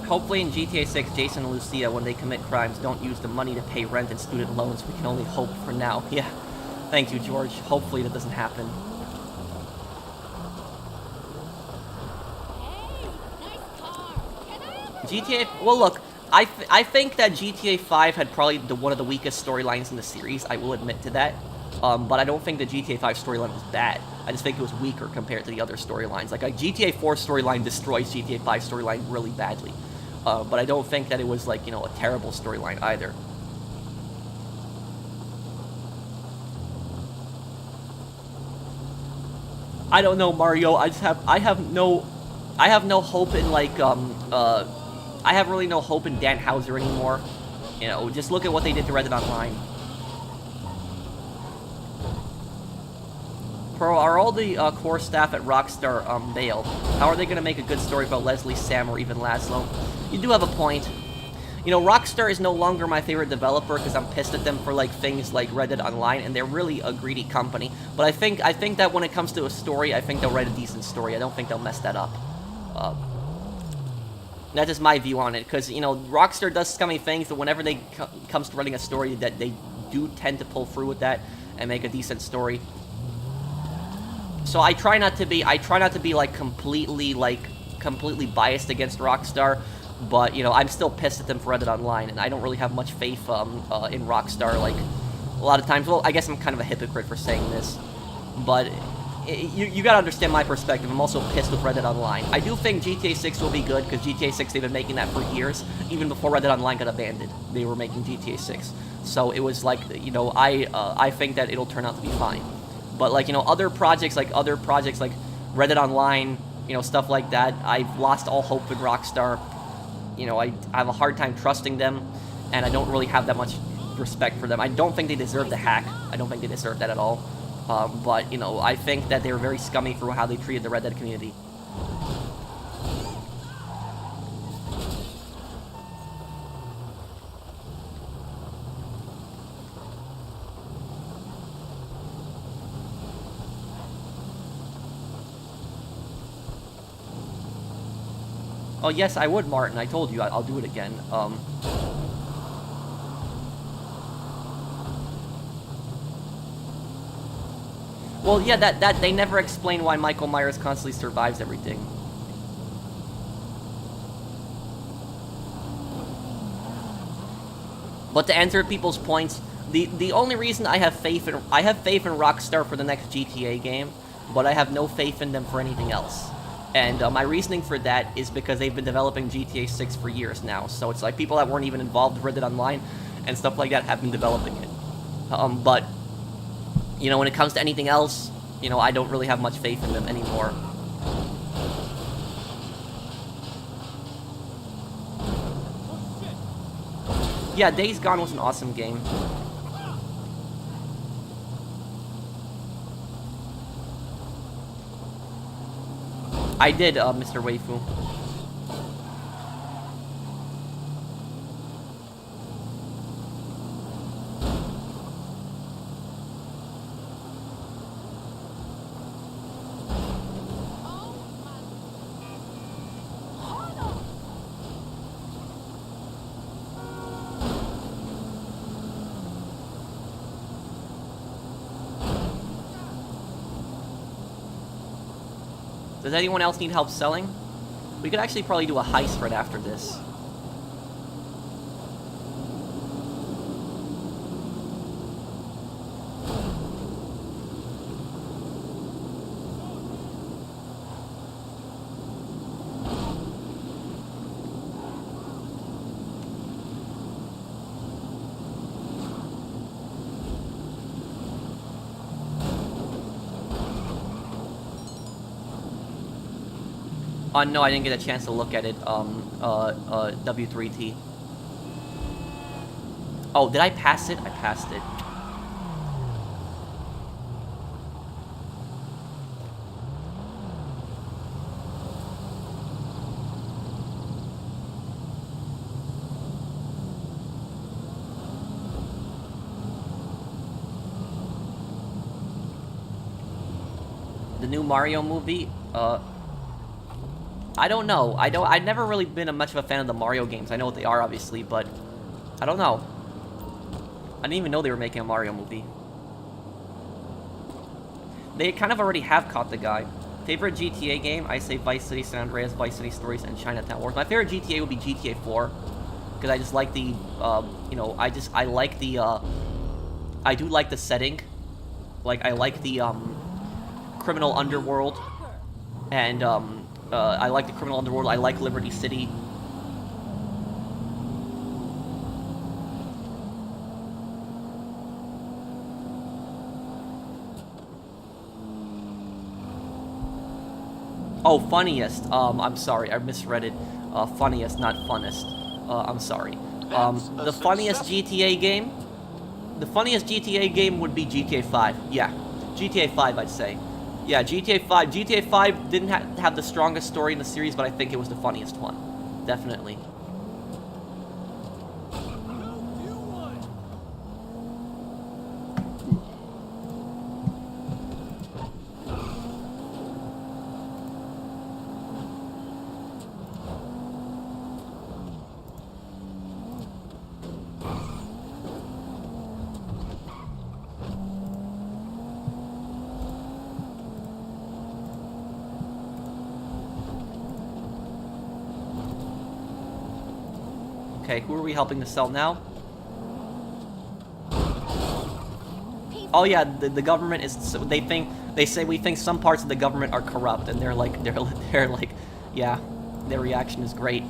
hopefully in GTA 6, Jason and Lucia, when they commit crimes, don't use the money to pay rent and student loans. We can only hope for now. Yeah. Thank you, George. Hopefully that doesn't happen. Hey, nice car. Can I have a GTA... Well, look, I think that GTA 5 had probably one of the weakest storylines in the series. I will admit to that. But I don't think the GTA 5 storyline was bad. I just think it was weaker compared to the other storylines. Like, a GTA 4 storyline destroys GTA 5 storyline really badly. But I don't think that it was, like, you know, a terrible storyline either. I don't know, Mario. I have no hope in, like, I have really no hope in Dan Houser anymore. You know, just look at what they did to Reddit Online. Pro, are all the core staff at Rockstar bailed? How are they going to make a good story about Leslie, Sam, or even Laszlo? You do have a point. You know, Rockstar is no longer my favorite developer because I'm pissed at them for like things like Reddit Online, and they're really a greedy company. But I think that when it comes to a story, I think they'll write a decent story. I don't think they'll mess that up. That is my view on it, because, you know, Rockstar does scummy things, but whenever they comes to writing a story, that they do tend to pull through with that and make a decent story. So I try not to be like completely biased against Rockstar, but, you know, I'm still pissed at them for Reddit Online, and I don't really have much faith in Rockstar. Like, a lot of times, well, I guess I'm kind of a hypocrite for saying this, but you gotta understand my perspective. I'm also pissed with Reddit Online. I do think GTA 6 will be good, because GTA 6, they've been making that for years. Even before Reddit Online got abandoned, they were making GTA 6. So it was like, you know, I think that it'll turn out to be fine. But, like, you know, other projects like Reddit Online, you know, stuff like that, I've lost all hope in Rockstar. You know, I have a hard time trusting them, and I don't really have that much respect for them. I don't think they deserve the hack. I don't think they deserve that at all. But, you know, I think that they were very scummy for how they treated the Red Dead community. Oh, yes, I would, Martin. I told you I'll do it again. Well, yeah, that they never explain why Michael Myers constantly survives everything. But to answer people's points, the only reason I have faith in Rockstar for the next GTA game, but I have no faith in them for anything else. And my reasoning for that is because they've been developing GTA 6 for years now. So it's like people that weren't even involved with Reddit Online and stuff like that have been developing it. But, you know, when it comes to anything else, you know, I don't really have much faith in them anymore. Yeah, Days Gone was an awesome game. I did, Mr. Waifu. Does anyone else need help selling? We could actually probably do a heist right after this. No, I didn't get a chance to look at it, W3T. Oh, did I pass it? I passed it. The new Mario movie, I don't know. I've never really been much of a fan of the Mario games. I know what they are, obviously, but I don't know. I didn't even know they were making a Mario movie. They kind of already have caught the guy. Favorite GTA game? I say Vice City, San Andreas, Vice City Stories, and Chinatown Wars. My favorite GTA would be GTA 4. Because I just like the, you know, I like the, I do like the setting. Like, I like the, criminal underworld. And, I like the criminal underworld. I like Liberty City. Oh, funniest. I'm sorry, I misread it. Funniest, not funnest. I'm sorry. The funniest GTA game? The funniest GTA game would be GTA 5. Yeah, GTA 5, I'd say. Yeah, GTA 5. GTA 5 didn't have the strongest story in the series, but I think it was the funniest one. Definitely. Okay, who are we helping to sell now? Oh yeah, the government is. So they say we think some parts of the government are corrupt, and they're like, yeah, their reaction is great.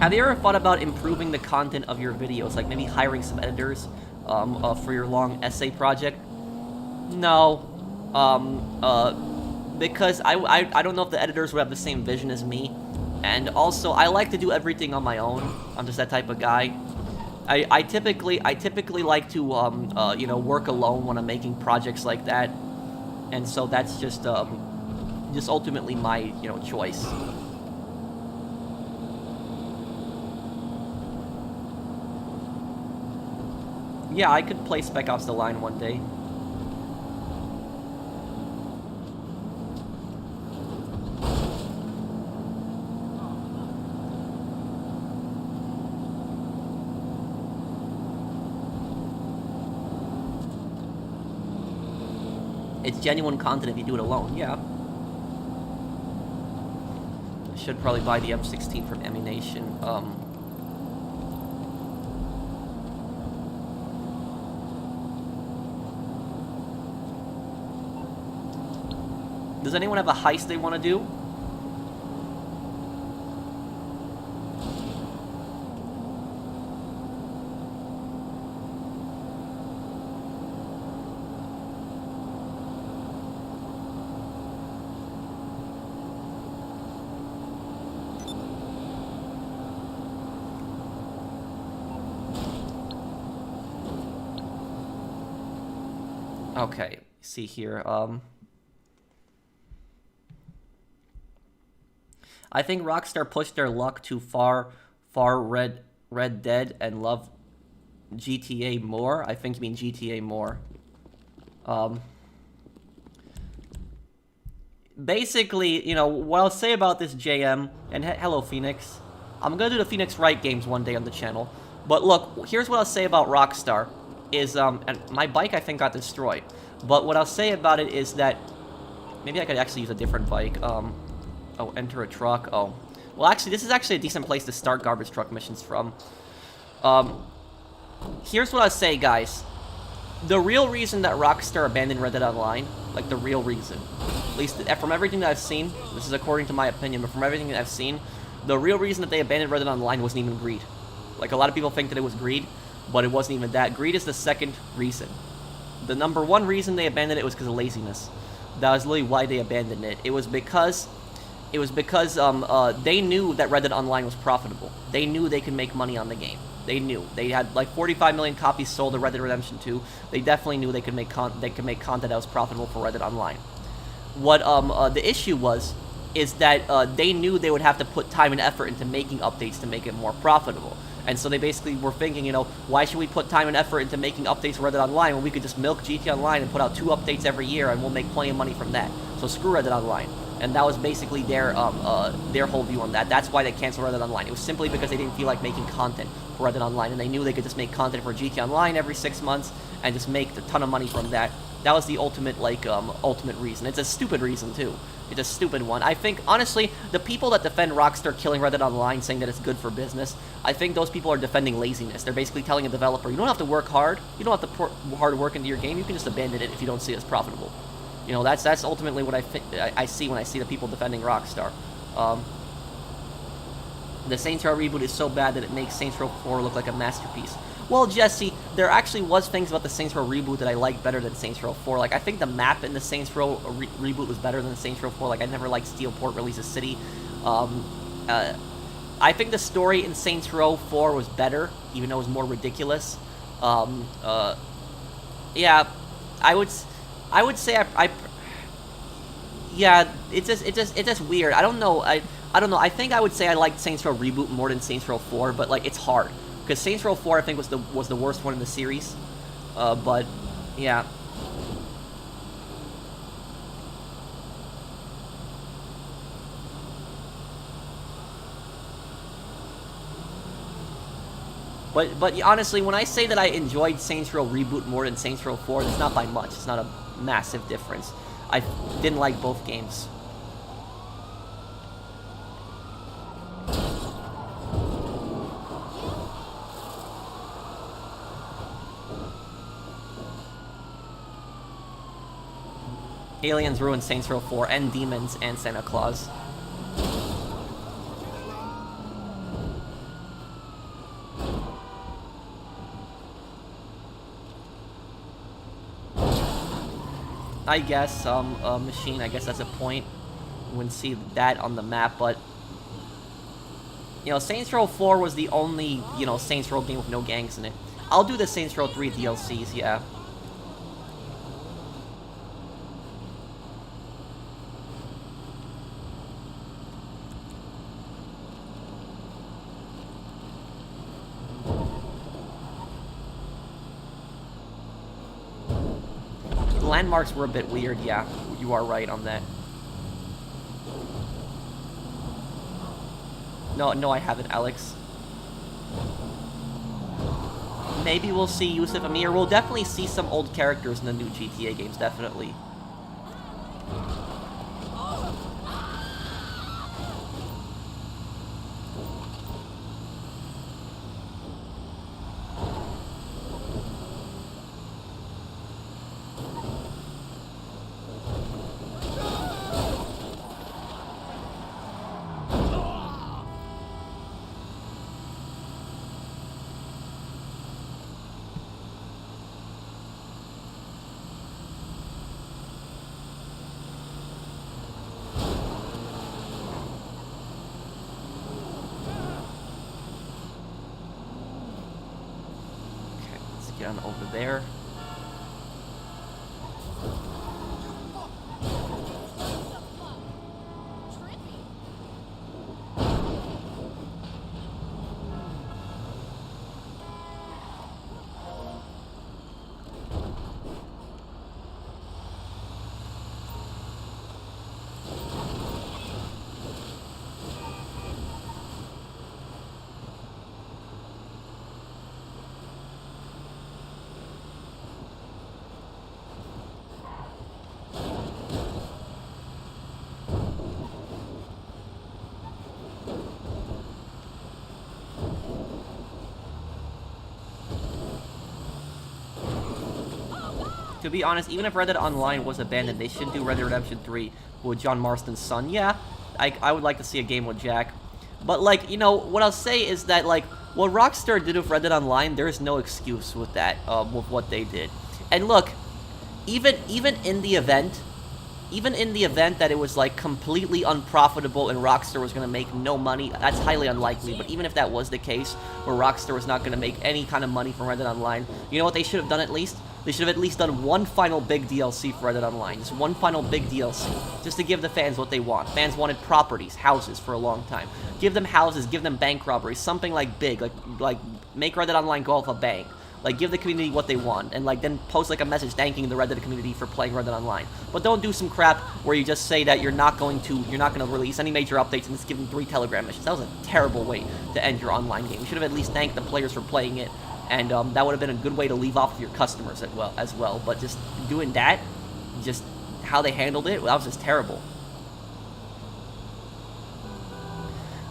Have you ever thought about improving the content of your videos, like maybe hiring some editors for your long essay project? No, because I don't know if the editors would have the same vision as me, and also I like to do everything on my own. I'm just that type of guy. I typically like to you know, work alone when I'm making projects like that, and so that's just ultimately my, you know, choice. Yeah, I could play Spec Ops The Line one day. It's genuine content if you do it alone, yeah. I should probably buy the M16 from Ammunition. Does anyone have a heist they want to do? Okay, see here, I think Rockstar pushed their luck too far Red Dead and love GTA more. I think you mean GTA more. Basically, you know, what I'll say about this JM, and hello Phoenix. I'm gonna do the Phoenix Wright games one day on the channel. But look, here's what I'll say about Rockstar. Is, and my bike I think got destroyed. But what I'll say about it is that, maybe I could actually use a different bike. Oh, enter a truck. Oh. Well, actually, this is actually a decent place to start garbage truck missions from. Here's what I'll say, guys. The real reason that Rockstar abandoned Red Dead Online, like the real reason, at least from everything that I've seen, this is according to my opinion, but from everything that I've seen, the real reason that they abandoned Red Dead Online wasn't even greed. Like, a lot of people think that it was greed, but it wasn't even that. Greed is the second reason. The number one reason they abandoned it was because of laziness. That was literally why they abandoned it. It was because they knew that Red Dead Online was profitable. They knew they could make money on the game. They knew. They had like 45 million copies sold of Red Dead Redemption 2. They definitely knew they could make content that was profitable for Red Dead Online. What the issue is that they knew they would have to put time and effort into making updates to make it more profitable. And so they basically were thinking, you know, why should we put time and effort into making updates for Red Dead Online when we could just milk GT Online and put out 2 updates every year and we'll make plenty of money from that. So screw Red Dead Online. And that was basically their whole view on that. That's why they canceled Red Dead Online. It was simply because they didn't feel like making content for Red Dead Online, and they knew they could just make content for GT Online every 6 months and just make a ton of money from that. That was the ultimate reason. It's a stupid reason too. It's a stupid one. I think, honestly, the people that defend Rockstar killing Red Dead Online, saying that it's good for business, I think those people are defending laziness. They're basically telling a developer, you don't have to work hard. You don't have to put hard work into your game. You can just abandon it if you don't see it as profitable. You know, that's ultimately what I see when I see the people defending Rockstar. The Saints Row reboot is so bad that it makes Saints Row 4 look like a masterpiece. Well, Jesse, there actually was things about the Saints Row reboot that I liked better than Saints Row 4. Like, I think the map in the Saints Row reboot was better than Saints Row 4. Like, I never liked Steelport Release City. I think the story in Saints Row 4 was better, even though it was more ridiculous. Yeah, I would say yeah, it's just weird. I don't know. I don't know. I think I would say I liked Saints Row reboot more than Saints Row 4, but like it's hard because Saints Row 4 I think was the worst one in the series. But yeah. But honestly, when I say that I enjoyed Saints Row reboot more than Saints Row 4, it's not by much. It's not a massive difference. I didn't like both games. Aliens ruined Saints Row 4 and Demons and Santa Claus. I guess, Machine, I guess that's a point. You wouldn't see that on the map, but... You know, Saints Row 4 was the only, you know, Saints Row game with no gangs in it. I'll do the Saints Row 3 DLCs, yeah. Landmarks were a bit weird, yeah. You are right on that. No, I haven't, Alex. Maybe we'll see Yusuf Amir. We'll definitely see some old characters in the new GTA games, definitely. Get on over there. To be honest, even if Red Dead Online was abandoned, they should do Red Dead Redemption 3 with John Marston's son. Yeah, I would like to see a game with Jack. But, like, you know, what I'll say is that, like, what Rockstar did with Red Dead Online, there is no excuse with that, with what they did. And look, even in the event even in the event that it was like completely unprofitable and Rockstar was going to make no money, that's highly unlikely, but even if that was the case, where Rockstar was not going to make any kind of money from Red Dead Online, you know what they should have done at least? They should have at least done one final big DLC for Red Dead Online. Just one final big DLC. Just to give the fans what they want. Fans wanted properties, houses for a long time. Give them houses, give them bank robberies, something like big, like make Red Dead Online go off a bank. Like, give the community what they want, and, like, then post, like, a message thanking the Red Dead community for playing Red Dead Online. But don't do some crap where you just say that you're not going to release any major updates and just give them 3 Telegram missions. That was a terrible way to end your online game. You should have at least thanked the players for playing it, and that would have been a good way to leave off your customers as well. But just doing that, just how they handled it, that was just terrible.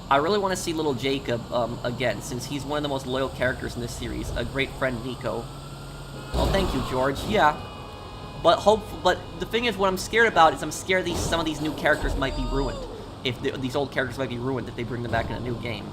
I really want to see little Jacob again, since he's one of the most loyal characters in this series. A great friend, Nico. Oh, thank you, George. Yeah, but the thing is, what I'm scared about is I'm scared some of these new characters might be ruined. These old characters might be ruined if they bring them back in a new game.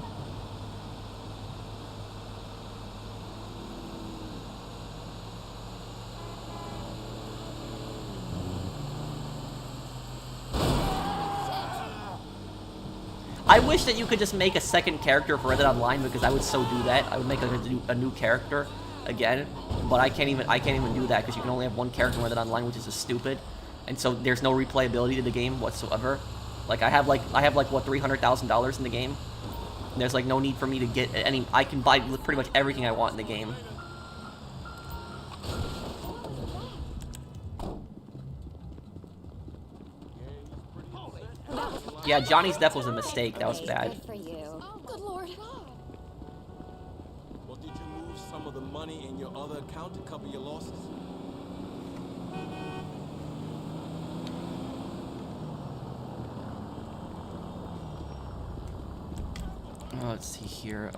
I wish that you could just make a second character for Red Dead Online, because I would so do that. I would make a new character again, but I can't even do that because you can only have one character in Red Dead Online, which is just stupid. And so there's no replayability to the game whatsoever. Like I have what, $300,000 in the game. And there's like no need for me to get any. I can buy pretty much everything I want in the game. Yeah, Johnny's death was a mistake. That was bad. Good for you. Oh, good lord. Well, did you move some of the money in your other account to cover your losses? Let's see here.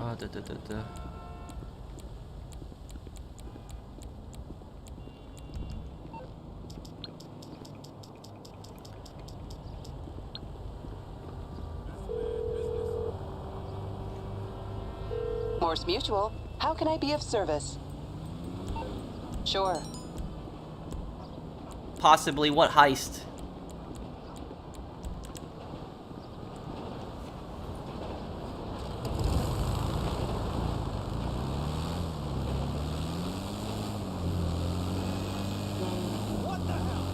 Morse Mutual, how can I be of service? Sure. Possibly what heist? What the hell?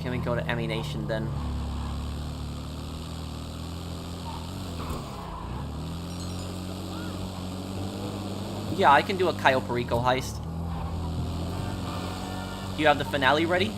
Can we go to Ammunition then? Yeah, I can do a Cayo Perico heist. Do you have the finale ready?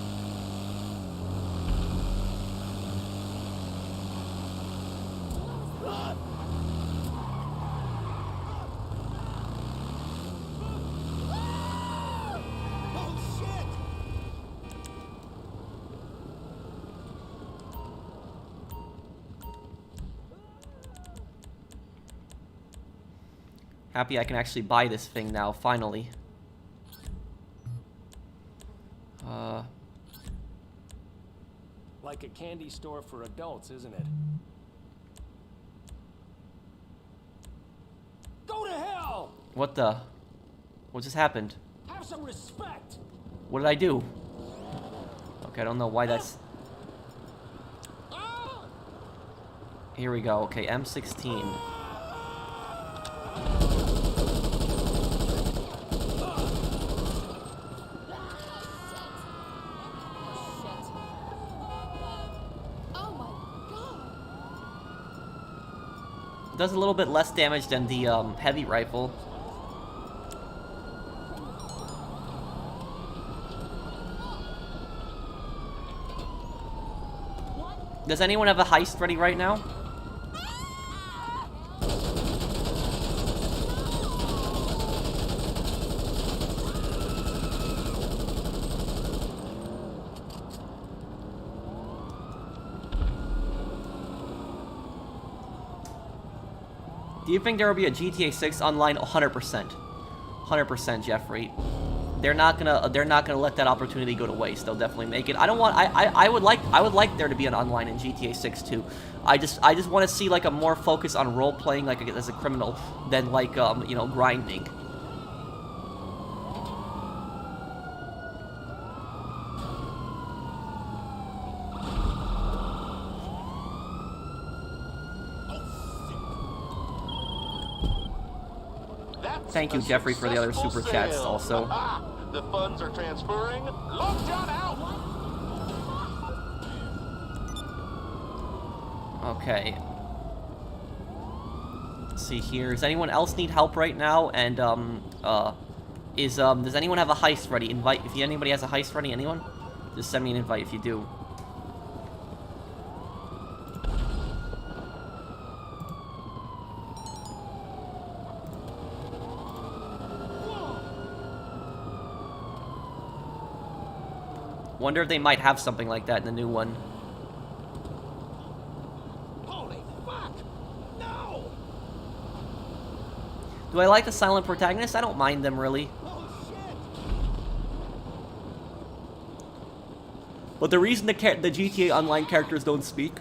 Happy I can actually buy this thing now, finally. Like a candy store for adults, isn't it? Go to hell! What the? What just happened? Have some respect! What did I do? Okay, I don't know why that's... Here we go. Okay, M16. Does a little bit less damage than the heavy rifle. Does anyone have a heist ready right now? Do you think there will be a GTA 6 online? 100%. 100%, Jeffrey. they're not gonna let that opportunity go to waste. They'll definitely make it. I would like there to be an online in GTA 6 too. I just want to see like a more focus on role playing like as a criminal than like you know, grinding. Thank you, Jeffrey, for the other super chats also. The funds are transferring. Lockdown out. Okay. Let's see here. Does anyone else need help right now? And does anyone have a heist ready? Invite if anybody has a heist ready. Anyone? Just send me an invite if you do. Wonder if they might have something like that in the new one. Holy fuck! No! Do I like the silent protagonists? I don't mind them really. Oh shit! But the reason the GTA Online characters don't speak,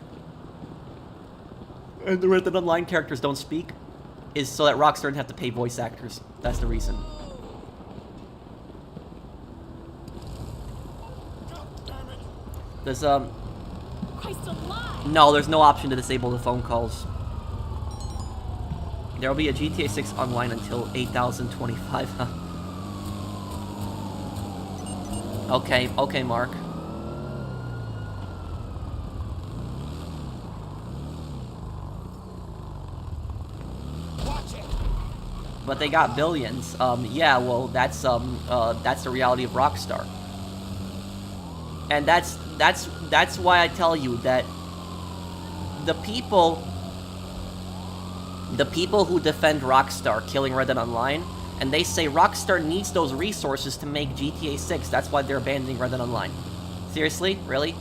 and the Red Dead Online characters don't speak, is so that Rockstar doesn't have to pay voice actors. That's the reason. There's Christ alive! no, there's no option to disable the phone calls. There will be a GTA 6 online until 8025. Huh? Okay, Mark. Watch it! But they got billions. Yeah, well, that's the reality of Rockstar. And that's why I tell you that the people who defend Rockstar killing Red Dead Online, and they say Rockstar needs those resources to make GTA 6. That's why they're abandoning Red Dead Online. Seriously? Really?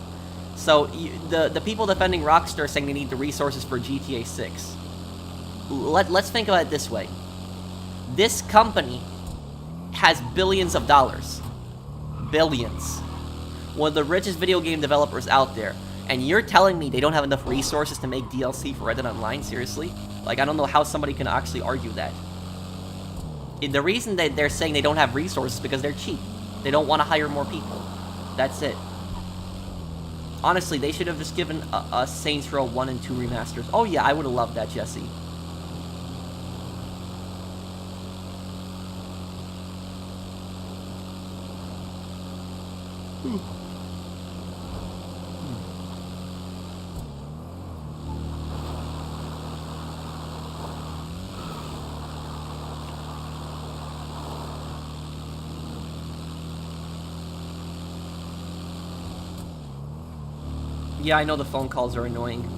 So the people defending Rockstar saying they need the resources for GTA 6. Let's think about it this way. This company has billions of dollars. Billions. One of the richest video game developers out there, and you're telling me they don't have enough resources to make DLC for Red Dead Online? Seriously? Like, I don't know how somebody can actually argue that. The reason that they're saying they don't have resources is because they're cheap. They don't want to hire more people. That's it. Honestly, they should have just given a Saints Row 1 and 2 remasters. Oh yeah, I would have loved that, Jesse. Yeah, I know the phone calls are annoying.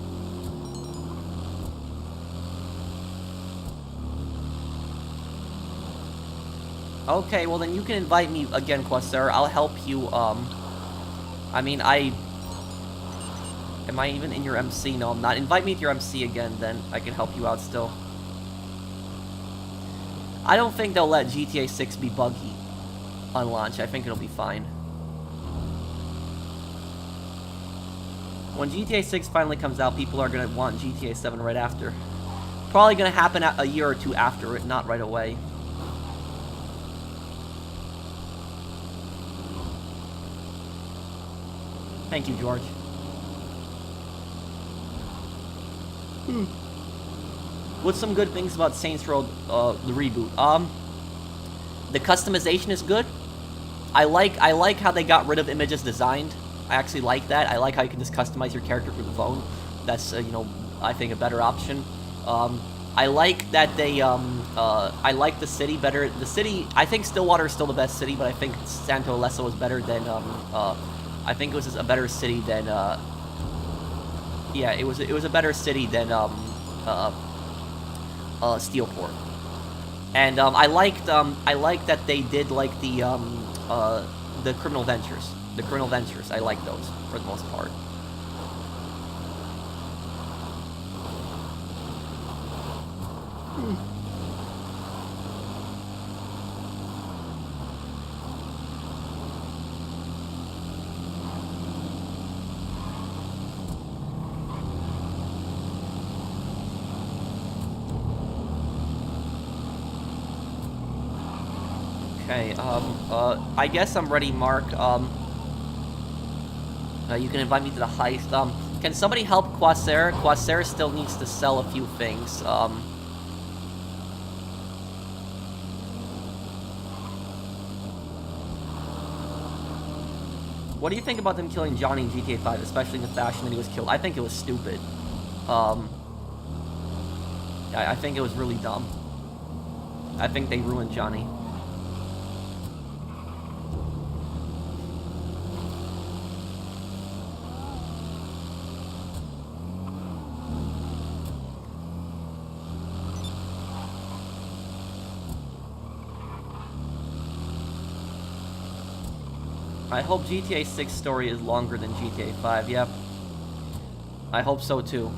Okay, well then you can invite me again, Questar. I'll help you, I mean, am I even in your MC? No, I'm not. Invite me to your MC again, then I can help you out still. I don't think they'll let GTA 6 be buggy on launch. I think it'll be fine. When GTA 6 finally comes out, people are going to want GTA 7 right after. Probably going to happen a year or two after it, not right away. Thank you, George. What's some good things about Saints Row, the reboot? The customization is good. I like how they got rid of images designed. I actually like that. I like how you can just customize your character through the phone. That's, you know, I think a better option. I like that they, I like the city better. The city, I think Stillwater is still the best city, but I think Santo Alesso was better than, I think it was just a better city than, yeah, it was a better city than, Steelport. And, I liked that they did, like, the criminal ventures. The criminal ventures, I like those, for the most part. Okay, I guess I'm ready, Mark. You can invite me to the heist. Can somebody help Quasar? Quasar still needs to sell a few things. What do you think about them killing Johnny in GTA 5, especially in the fashion that he was killed? I think it was stupid. I think it was really dumb. I think they ruined Johnny. I hope GTA 6 story is longer than GTA 5, yep. I hope so too.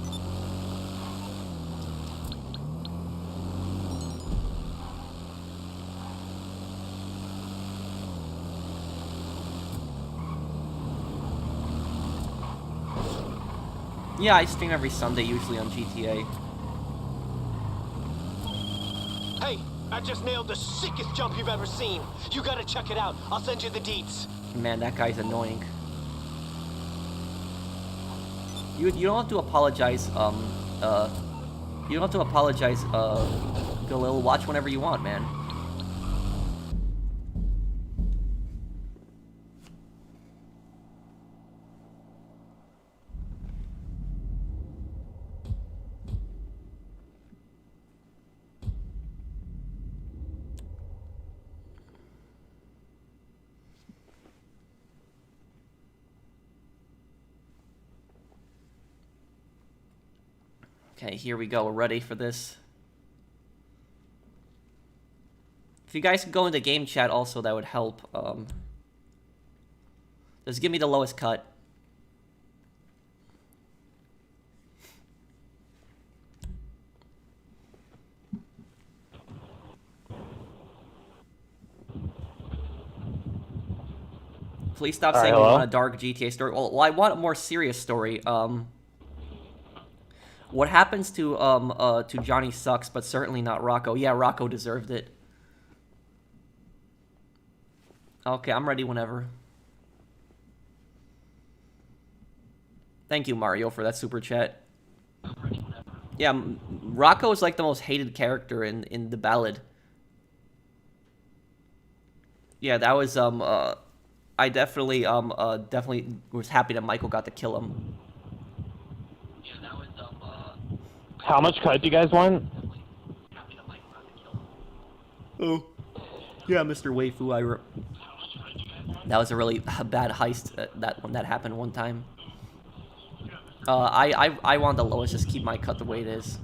Yeah, I stream every Sunday, usually on GTA. Hey, I just nailed the sickest jump you've ever seen. You gotta check it out. I'll send you the deets. Man, that guy's annoying. You don't have to apologize, you don't have to apologize, Galil. Watch whenever you want, man. Okay, here we go. We're ready for this. If you guys could go into game chat also, that would help. Just give me the lowest cut. Please stop saying we want a dark GTA story. Well, I want a more serious story. What happens to Johnny sucks, but certainly not Rocco. Yeah, Rocco deserved it. Okay, I'm ready whenever. Thank you, Mario, for that super chat. Yeah, Rocco is like the most hated character in the ballad. Yeah, that was I definitely was happy that Michael got to kill him. How much cut do you guys want? Oh, yeah, Mr. Waifu. That was a really bad heist. That happened one time. I want the lowest. Just keep my cut the way it is.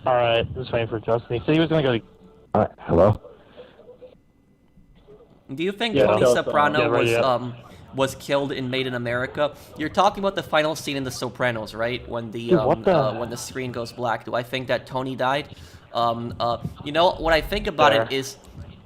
All right, just waiting for Justin. He said he was gonna go to. Hello. Do you think Tony Soprano was killed in Made in America? You're talking about the final scene in The Sopranos, right? When the when the screen goes black. Do I think that Tony died? You know what I think about it is,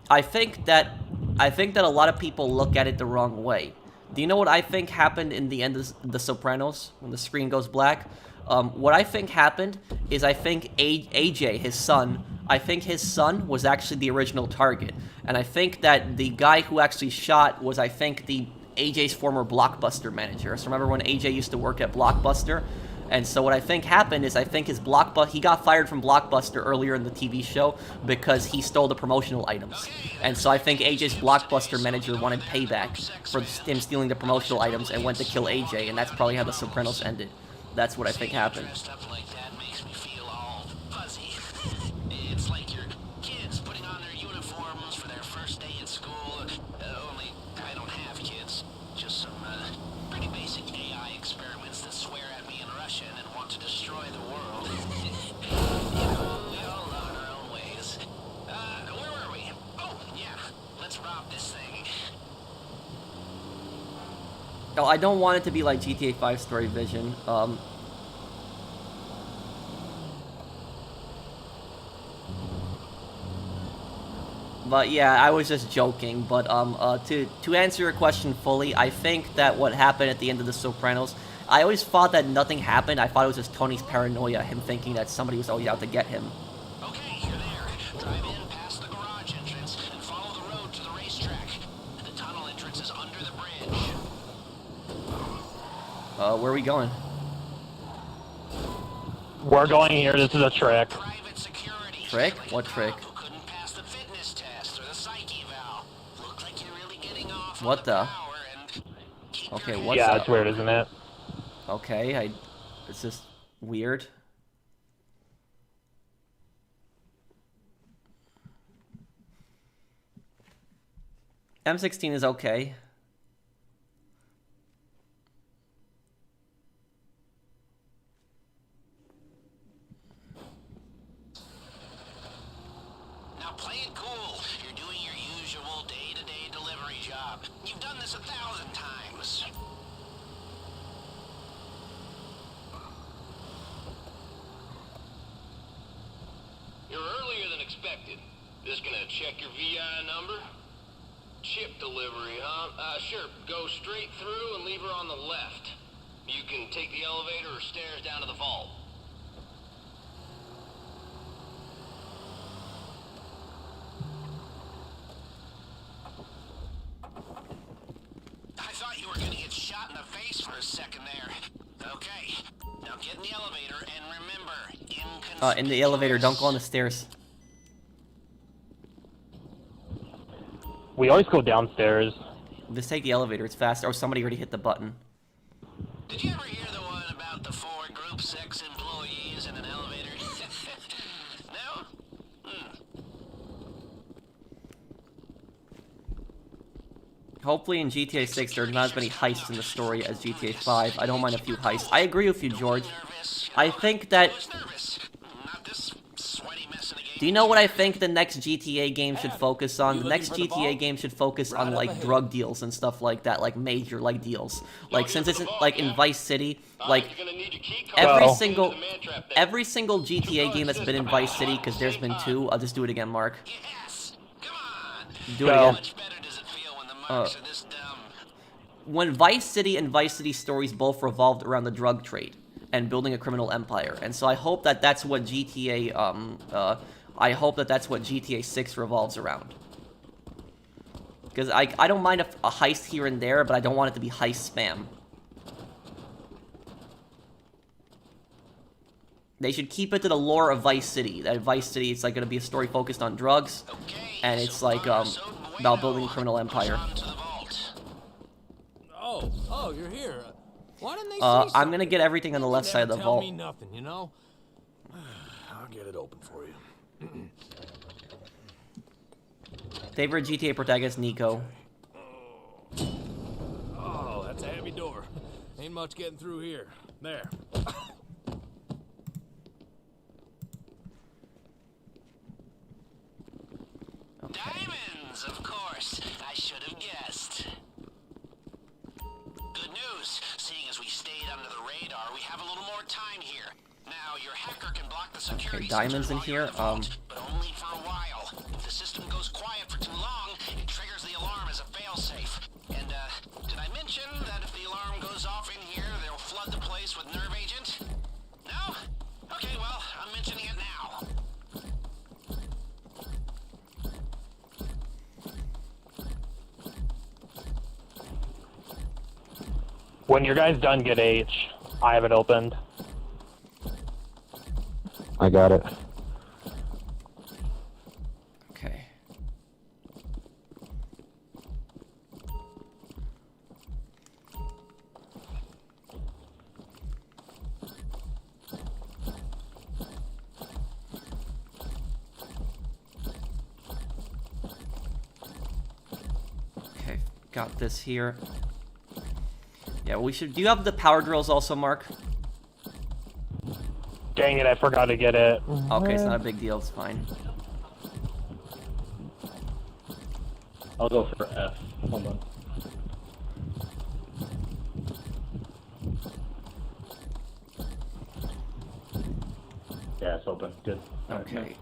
I think that a lot of people look at it the wrong way. Do you know what I think happened in the end of The Sopranos when the screen goes black? What I think happened is I think AJ, his son, was actually the original target. And I think that the guy who actually shot was, I think, AJ's former Blockbuster manager. So remember when AJ used to work at Blockbuster? And so what I think happened is I think he got fired from Blockbuster earlier in the TV show because he stole the promotional items. And so I think AJ's Blockbuster manager wanted payback for him stealing the promotional items and went to kill AJ, and that's probably how The Sopranos ended. That's what I think happened. It's like your kids putting on their uniforms for their first day at school. Only I don't have kids. Just some pretty basic AI experiments that swear at me in Russian and want to destroy the world. You know, we all learn our own ways. Where were we? Oh, yeah. Let's rob this thing. No, I don't want it to be like GTA 5 Story Vision. But yeah, I was just joking. But to answer your question fully, I think that what happened at the end of The Sopranos, I always thought that nothing happened. I thought it was just Tony's paranoia, him thinking that somebody was always out to get him. Okay, you're there. Drive in past the garage entrance and follow the road to bridge. Where are we going? We're going here. This is a trick. Private security. Trick? Like What the trick? cop who couldn't pass the fitness test or the psyche eval. Look like you're really getting off What on the? power and keep Okay, your what's Yeah, up? it's weird, isn't it? Okay, it's just weird. M16 is okay. Now play it cool. You're doing your usual day-to-day delivery job. You've done this 1,000 times. You're earlier than expected. Just gonna check your VI number? Chip delivery, huh? Sure. Go straight through and leave her on the left. You can take the elevator or stairs down to the vault. I thought you were gonna get shot in the face for a second there. Okay. Now get in the elevator and remember, In the elevator, don't go on the stairs. We always go downstairs. Just take the elevator, it's faster. Oh, somebody already hit the button. Did you ever hear the one about the 4 group sex employees in an elevator? No? Hopefully in GTA 6 there's not as many heists in the story as GTA 5. I don't mind a few heists. I agree with you, George. I think that... Do you know what I think the next GTA game should focus on? The next GTA game should focus on, like, drug deals and stuff like that, like, major, like, deals. Like, since it's, like, in Vice City, like, every single GTA game that's been in Vice City, because there's been 2, I'll just do it again, Mark. Do it again. When Vice City and Vice City Stories both revolved around the drug trade and building a criminal empire, and so I hope that that's what GTA, I hope that that's what GTA 6 revolves around. Because I don't mind a heist here and there, but I don't want it to be heist spam. They should keep it to the lore of Vice City. That Vice City, it's like going to be a story focused on drugs, and it's like about building a criminal empire. Oh, you're here. Why didn't they say I'm gonna get everything on the left side of the vault. Tell me nothing, you know? I'll get it open for you. Favorite GTA protagonist, Nico. Oh, that's a heavy door. Ain't much getting through here. There. Diamonds, of course. I should have guessed. Good news. Seeing as we stayed under the radar, we have a little more time here. Now, your hacker can block the security. Okay, diamonds in here. But only for a while. If the system goes quiet for too long, it triggers the alarm as a failsafe. And, did I mention that if the alarm goes off in here, they'll flood the place with nerve agent? No? Okay, well, I'm mentioning it now. When your guys done, get H. I have it opened. I got it. Okay. Okay, got this here. Yeah, we should... Do you have the power drills also, Mark? Dang it, I forgot to get it. Okay, it's not a big deal, it's fine. I'll go for F. Hold on. Yeah, it's open. Good. Okay.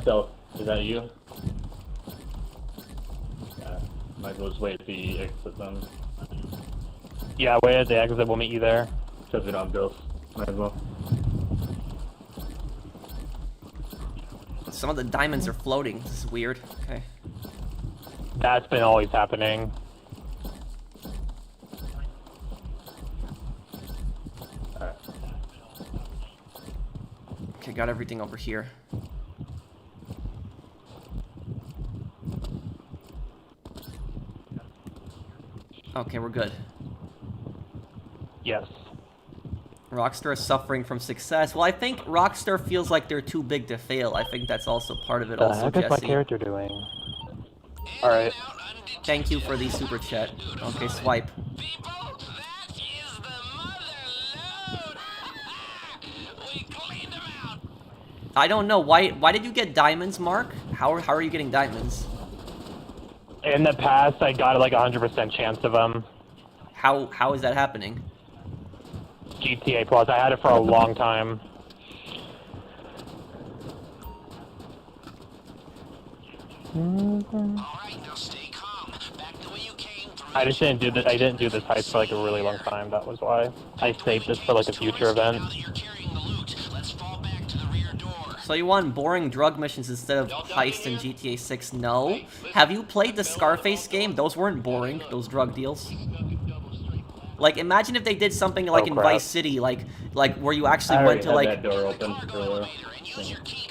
Stealth, is that you? Yeah, might as well just wait at the exit then. Yeah, wait at the exit. We'll meet you there. Because we don't have ghosts. Might as well. Some of the diamonds are floating. This is weird. Okay. That's been always happening. Alright. Okay, got everything over here. Okay, we're good. Yes. Rockstar is suffering from success. Well, I think Rockstar feels like they're too big to fail. I think that's also part of it. What the Also, heck is my Jesse. character doing? Alright. Thank you for the super chat. Okay, swipe. People, that is the mother load. We cleaned them out. I don't know why. Why did you get diamonds, Mark? How are you getting diamonds? In the past, I got like 100% chance of them. How is that happening? GTA Plus. I had it for a long time. Alright, now stay calm. Back the way you came through. I just didn't do this. I didn't do this heist for like a really long time. That was why I saved this for like a future event. Now that you're carrying the loot, let's fall back to the rear door. So you want boring drug missions instead of heist in GTA 6? No. Have you played the Scarface game? Those weren't boring. Those drug deals. Like, imagine if they did something like in crap. Vice City, like where you actually I went already to had like. that door open earlier.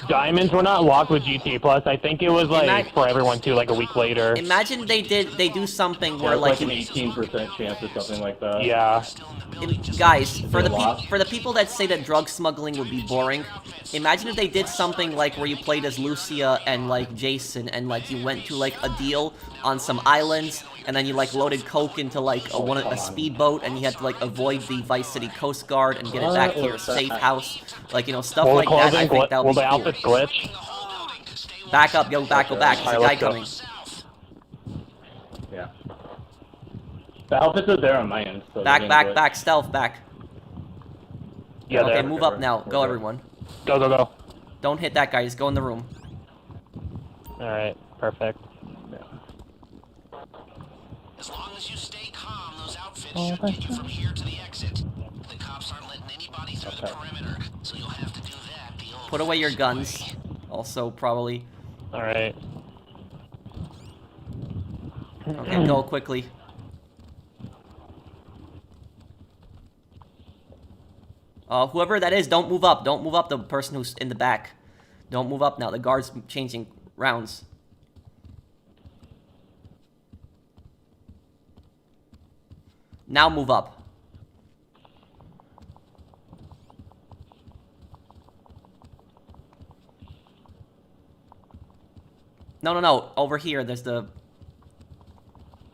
Diamonds were not locked with GTA Plus. I think it was like for everyone too, like a week later. Imagine they do something Yeah, where it's like, like an 18% chance or something like that. Yeah. guys, for the people that say that drug smuggling would be boring, imagine if they did something like where you played as Lucia and like Jason, and like you went to like a deal on some islands, and then you like loaded coke into like a speedboat, and you had to like avoid the Vice City Coast Guard and get it back to your safe house, like, you know, stuff Will like that. I think that will would be the cool. outfits glitch? Back up, yo, back, go back. There's a Alright, guy let's go. coming. Yeah. The outfits are there on my end. So Back, stealth, back. Yeah, Okay, there. move up now. We're Go, good. everyone. Go. Don't hit that guy. Just go in the room. Alright, perfect. As long as you stay calm, those outfits should get you from here to the exit. The cops aren't letting anybody through the perimeter, so you'll have to do that the old Put away your guns. Also, probably. Alright. Okay, go quickly. Whoever that is, don't move up. Don't move up, the person who's in the back. Don't move up now. The guard's changing rounds. Now move up. No. Over here, there's the...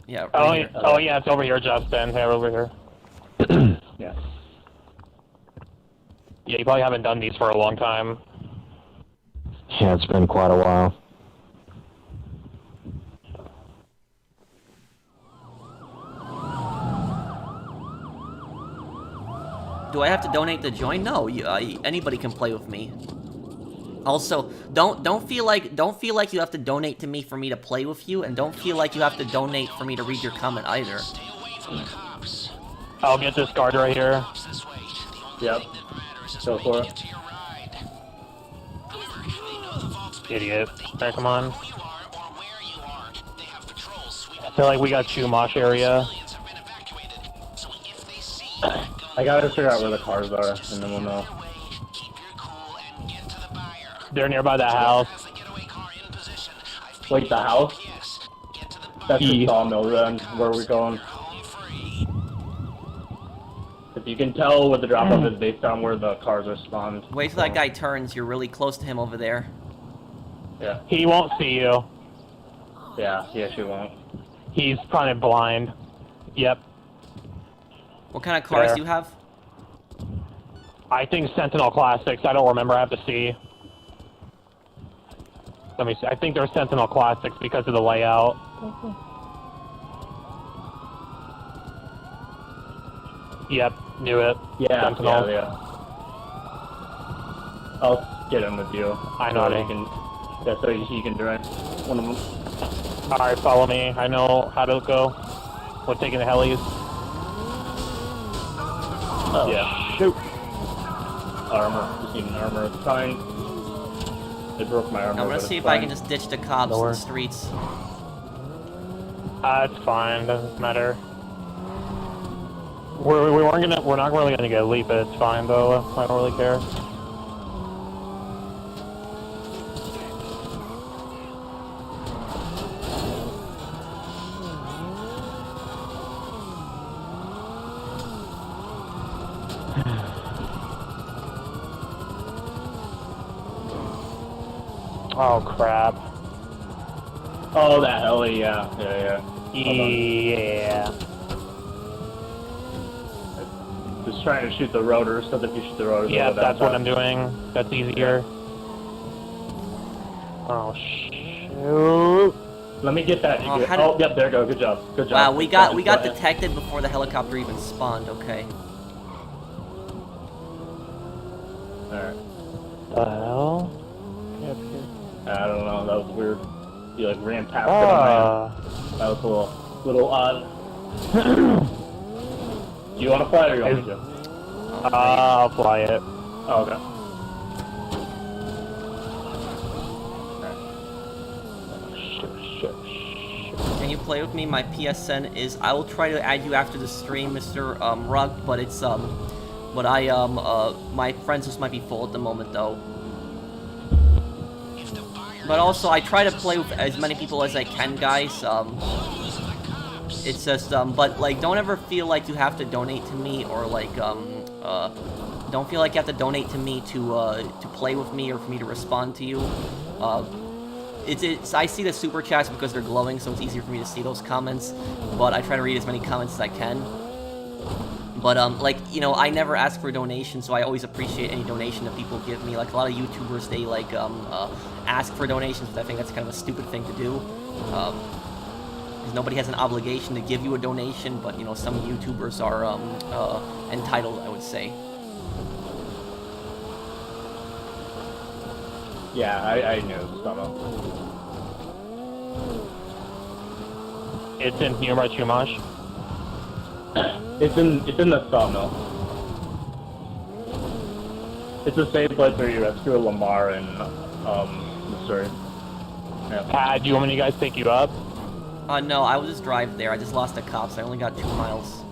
Yeah, right Oh, here. yeah, it's over here, Justin. Yeah, over here. Yeah. Yeah, you probably haven't done these for a long time. Yeah, it's been quite a while. Do I have to donate to join? No, anybody can play with me. Also, don't feel like you have to donate to me for me to play with you, and don't feel like you have to donate for me to read your comment either. Stay away from the cops. I'll get this guard right here. This way. Yep. Go for it. To your ride. Remember, they know the vault's been Idiot. but they Alright, don't come on. know who you are or where you are. They have patrols sweeping. I feel like we got Chumash area. Civilians have been evacuated. So if they see I gotta figure out where the cars are, and then we'll know. keep your cool and get to the buyer. They're nearby that house. Has the getaway car in position. I've Wait, the house? Yes. Get to the buyer. That's the sawmill then, where we're going. Home free. If you can tell what the drop-off is based on where the cars are spawned. Wait till that guy turns. You're really close to him over there. Yeah. He won't see you. Yeah, he actually won't. He's kind of blind. Yep. What kind of cars There. do you have? I think Sentinel Classics. I don't remember. I have to see. Let me see. I think they're Sentinel Classics because of the layout. Yep, knew it. Yeah, Sentinel. yeah. I'll get him with you. I know So it. he can. Yeah, so he can direct one of them. Alright, follow me. I know how to go. We're taking the helis. Oh, Yeah. shoot. Armor. Just need an armor. It's fine. They broke my armor. I'm gonna but see it's if I fine. can just ditch the cops in Lower. the streets. It's fine. Doesn't matter. We're not really gonna get a leap. It's fine though. I don't really care. Oh crap. Oh, that alley, yeah. Yeah. Just trying to shoot the rotors, so that if you shoot the rotors, Yeah, it'll go that's down what I'm fast. doing. That's easier. Oh shoot. Let me get that. Oh, how Oh, did- yep, there you go. Good job. Good job. Wow, we got Go ahead. detected before the helicopter even spawned. Okay. Alright. The hell? I don't know, that was weird. You like ran past it on man. That was a little odd. Do you want to fly or you want me to? I'll fly it. Oh, okay. Can you play with me? My PSN is. I will try to add you after the stream, Mr. Rug, but it's but my friends list might be full at the moment though. But also, I try to play with as many people as I can, guys. It's just but like, don't ever feel like you have to donate to me, or like don't feel like you have to donate to me to play with me or for me to respond to you. It's I see the super chats because they're glowing, so it's easier for me to see those comments. But I try to read as many comments as I can. But like, you know, I never ask for a donation, so I always appreciate any donation that people give me. Like a lot of YouTubers, they like ask for donations, but I think that's kind of a stupid thing to do. Because nobody has an obligation to give you a donation, but you know, some YouTubers are entitled, I would say. Yeah, I knew it was coming. It's in nearby Chumash. It's in the sawmill. It's the same place where you rescue Lamar in Missouri. Yeah. Do you want me to guys pick you up? No, I will just drive there. I just lost the cops. I only got 2 miles.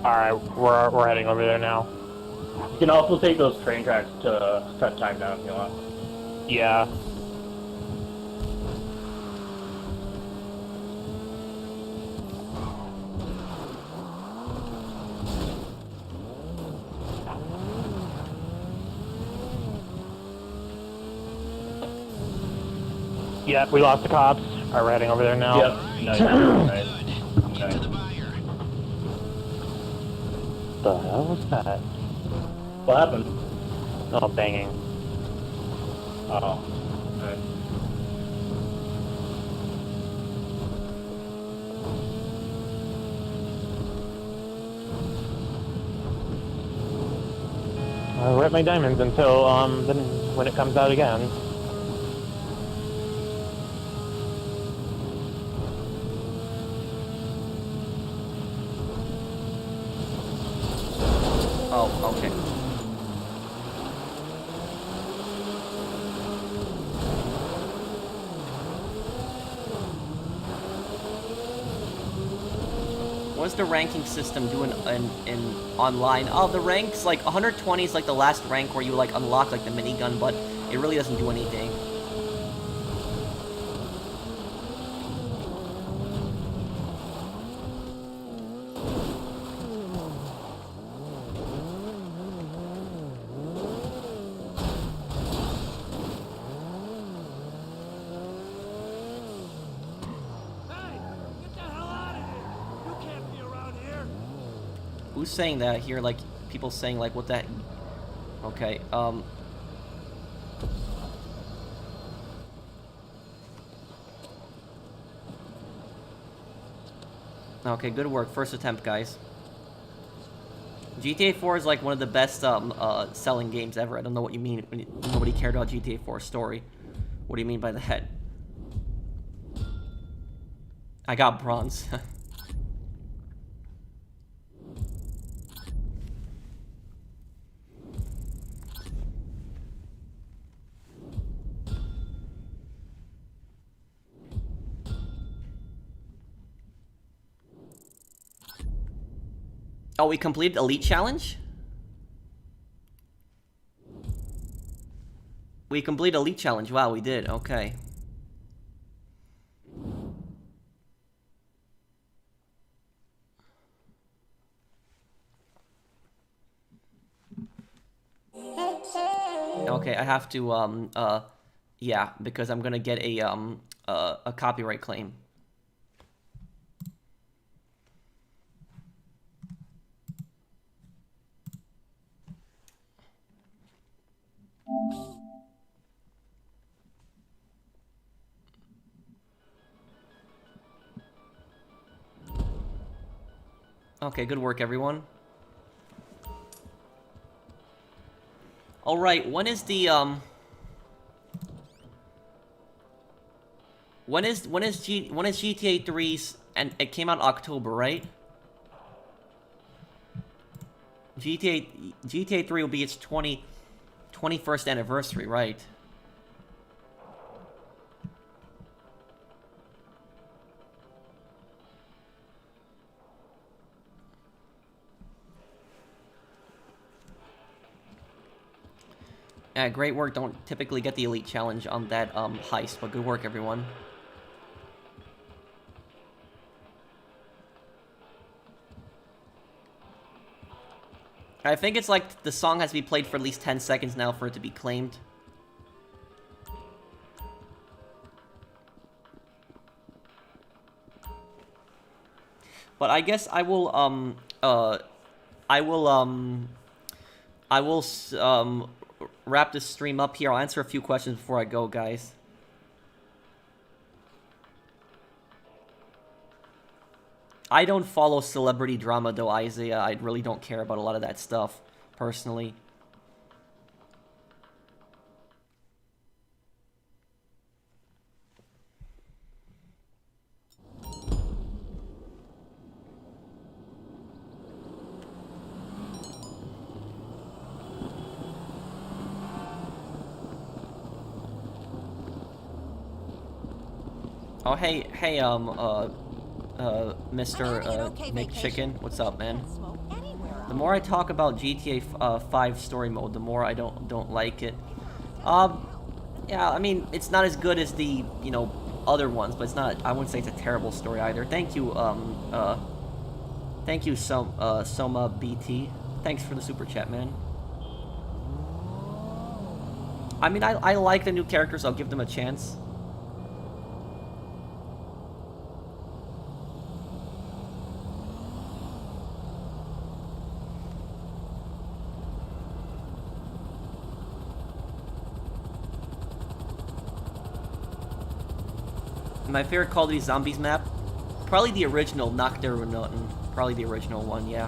Alright, we're heading over there now. You can also take those train tracks to cut time down if you want. Yeah. Yeah, we lost the cops. Alright, we're heading over there now. Yep. Nice. The hell was that? What happened? Oh, banging. Oh. Nice. I rip my diamonds until then when it comes out again. Oh, okay. What's the ranking system doing in online? Oh, the ranks, like 120 is like the last rank where you like unlock like the minigun, but it really doesn't do anything. Who's saying that here? Like, people saying, like, what that... Okay, Okay, good work. First attempt, guys. GTA 4 is, like, one of the best, selling games ever. I don't know what you mean when nobody cared about GTA 4's story. What do you mean by that? I got bronze. Oh, we completed Elite Challenge? We completed Elite Challenge. Wow, we did. Okay. Okay, I have to, yeah, because I'm gonna get a copyright claim. Okay, good work, everyone. All right, when is the when is GTA 3's, and it came out October, right? GTA 3 will be its 21st anniversary, right? Yeah, great work. Don't typically get the Elite Challenge on that heist, but good work, everyone. I think it's like the song has to be played for at least 10 seconds now for it to be claimed. But I guess I will wrap this stream up here. I'll answer a few questions before I go, guys. I don't follow celebrity drama, though, Isaiah. I really don't care about a lot of that stuff, personally. Oh, hey, Mr. McChicken, what's up, man? The more I talk about GTA 5 story mode, the more I don't like it. Yeah, I mean, it's not as good as the, you know, other ones, but it's not, I wouldn't say it's a terrible story either. Thank you, Soma BT. Thanks for the super chat, man. I mean, I like the new characters, I'll give them a chance. My favorite Call of Duty Zombies map? Probably the original, Nocturne. Probably the original one, yeah.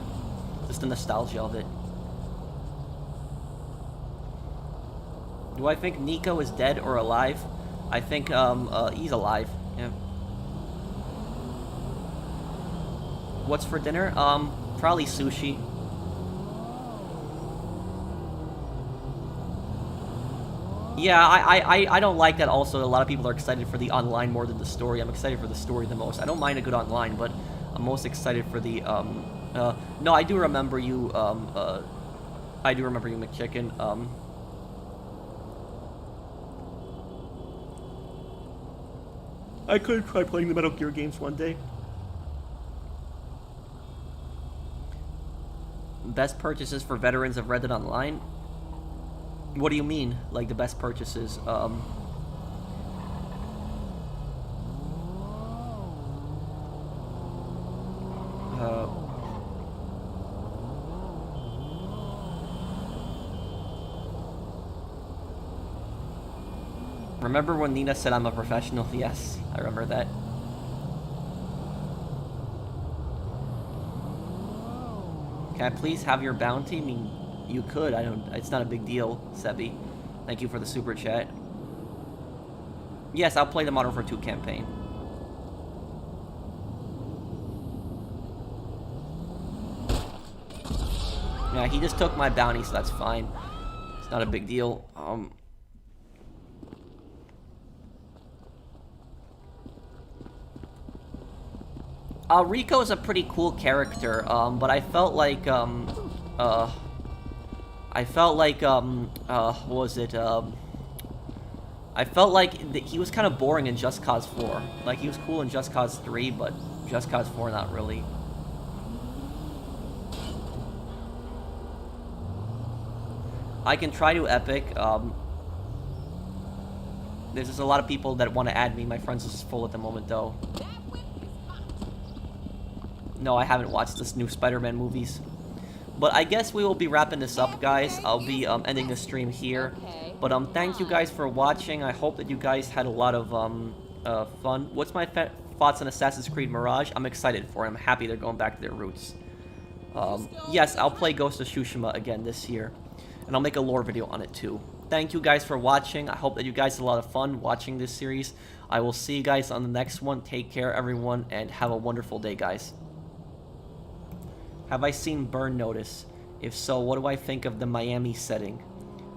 Just the nostalgia of it. Do I think Nico is dead or alive? I think, he's alive, yeah. What's for dinner? Probably sushi. Yeah, I don't like that also. A lot of people are excited for the online more than the story. I'm excited for the story the most. I don't mind a good online, but I'm most excited for the, no, I do remember you, McChicken. I could try playing the Metal Gear games one day. Best purchases for veterans of Red Dead Online? What do you mean? Like the best purchases? Remember when Nina said I'm a professional? Yes, I remember that. Can I please have your bounty? I mean, you could. I don't. It's not a big deal, Sebi. Thank you for the super chat. Yes, I'll play the Modern Warfare 2 campaign. Yeah, he just took my bounty, so that's fine. It's not a big deal. Rico is a pretty cool character, but I felt like, what was it, I felt like he was kind of boring in Just Cause 4. Like, he was cool in Just Cause 3, but Just Cause 4, not really. I can try to Epic. There's just a lot of people that want to add me. My friends list is full at the moment, though. No, I haven't watched this new Spider-Man movies. But I guess we will be wrapping this up, guys. I'll be ending the stream here. But thank you guys for watching. I hope that you guys had a lot of fun. What's my thoughts on Assassin's Creed Mirage? I'm excited for it. I'm happy they're going back to their roots. Yes, I'll play Ghost of Tsushima again this year. And I'll make a lore video on it too. Thank you guys for watching. I hope that you guys had a lot of fun watching this series. I will see you guys on the next one. Take care, everyone, and have a wonderful day, guys. Have I seen Burn Notice? If so, what do I think of the Miami setting?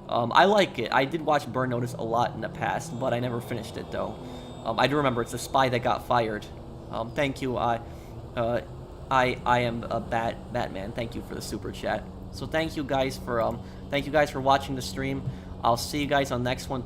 I like it. I did watch Burn Notice a lot in the past, but I never finished it, though. I do remember it's the spy that got fired. Thank you. I am a Batman. Thank you for the super chat. So thank you guys for watching the stream. I'll see you guys on the next one.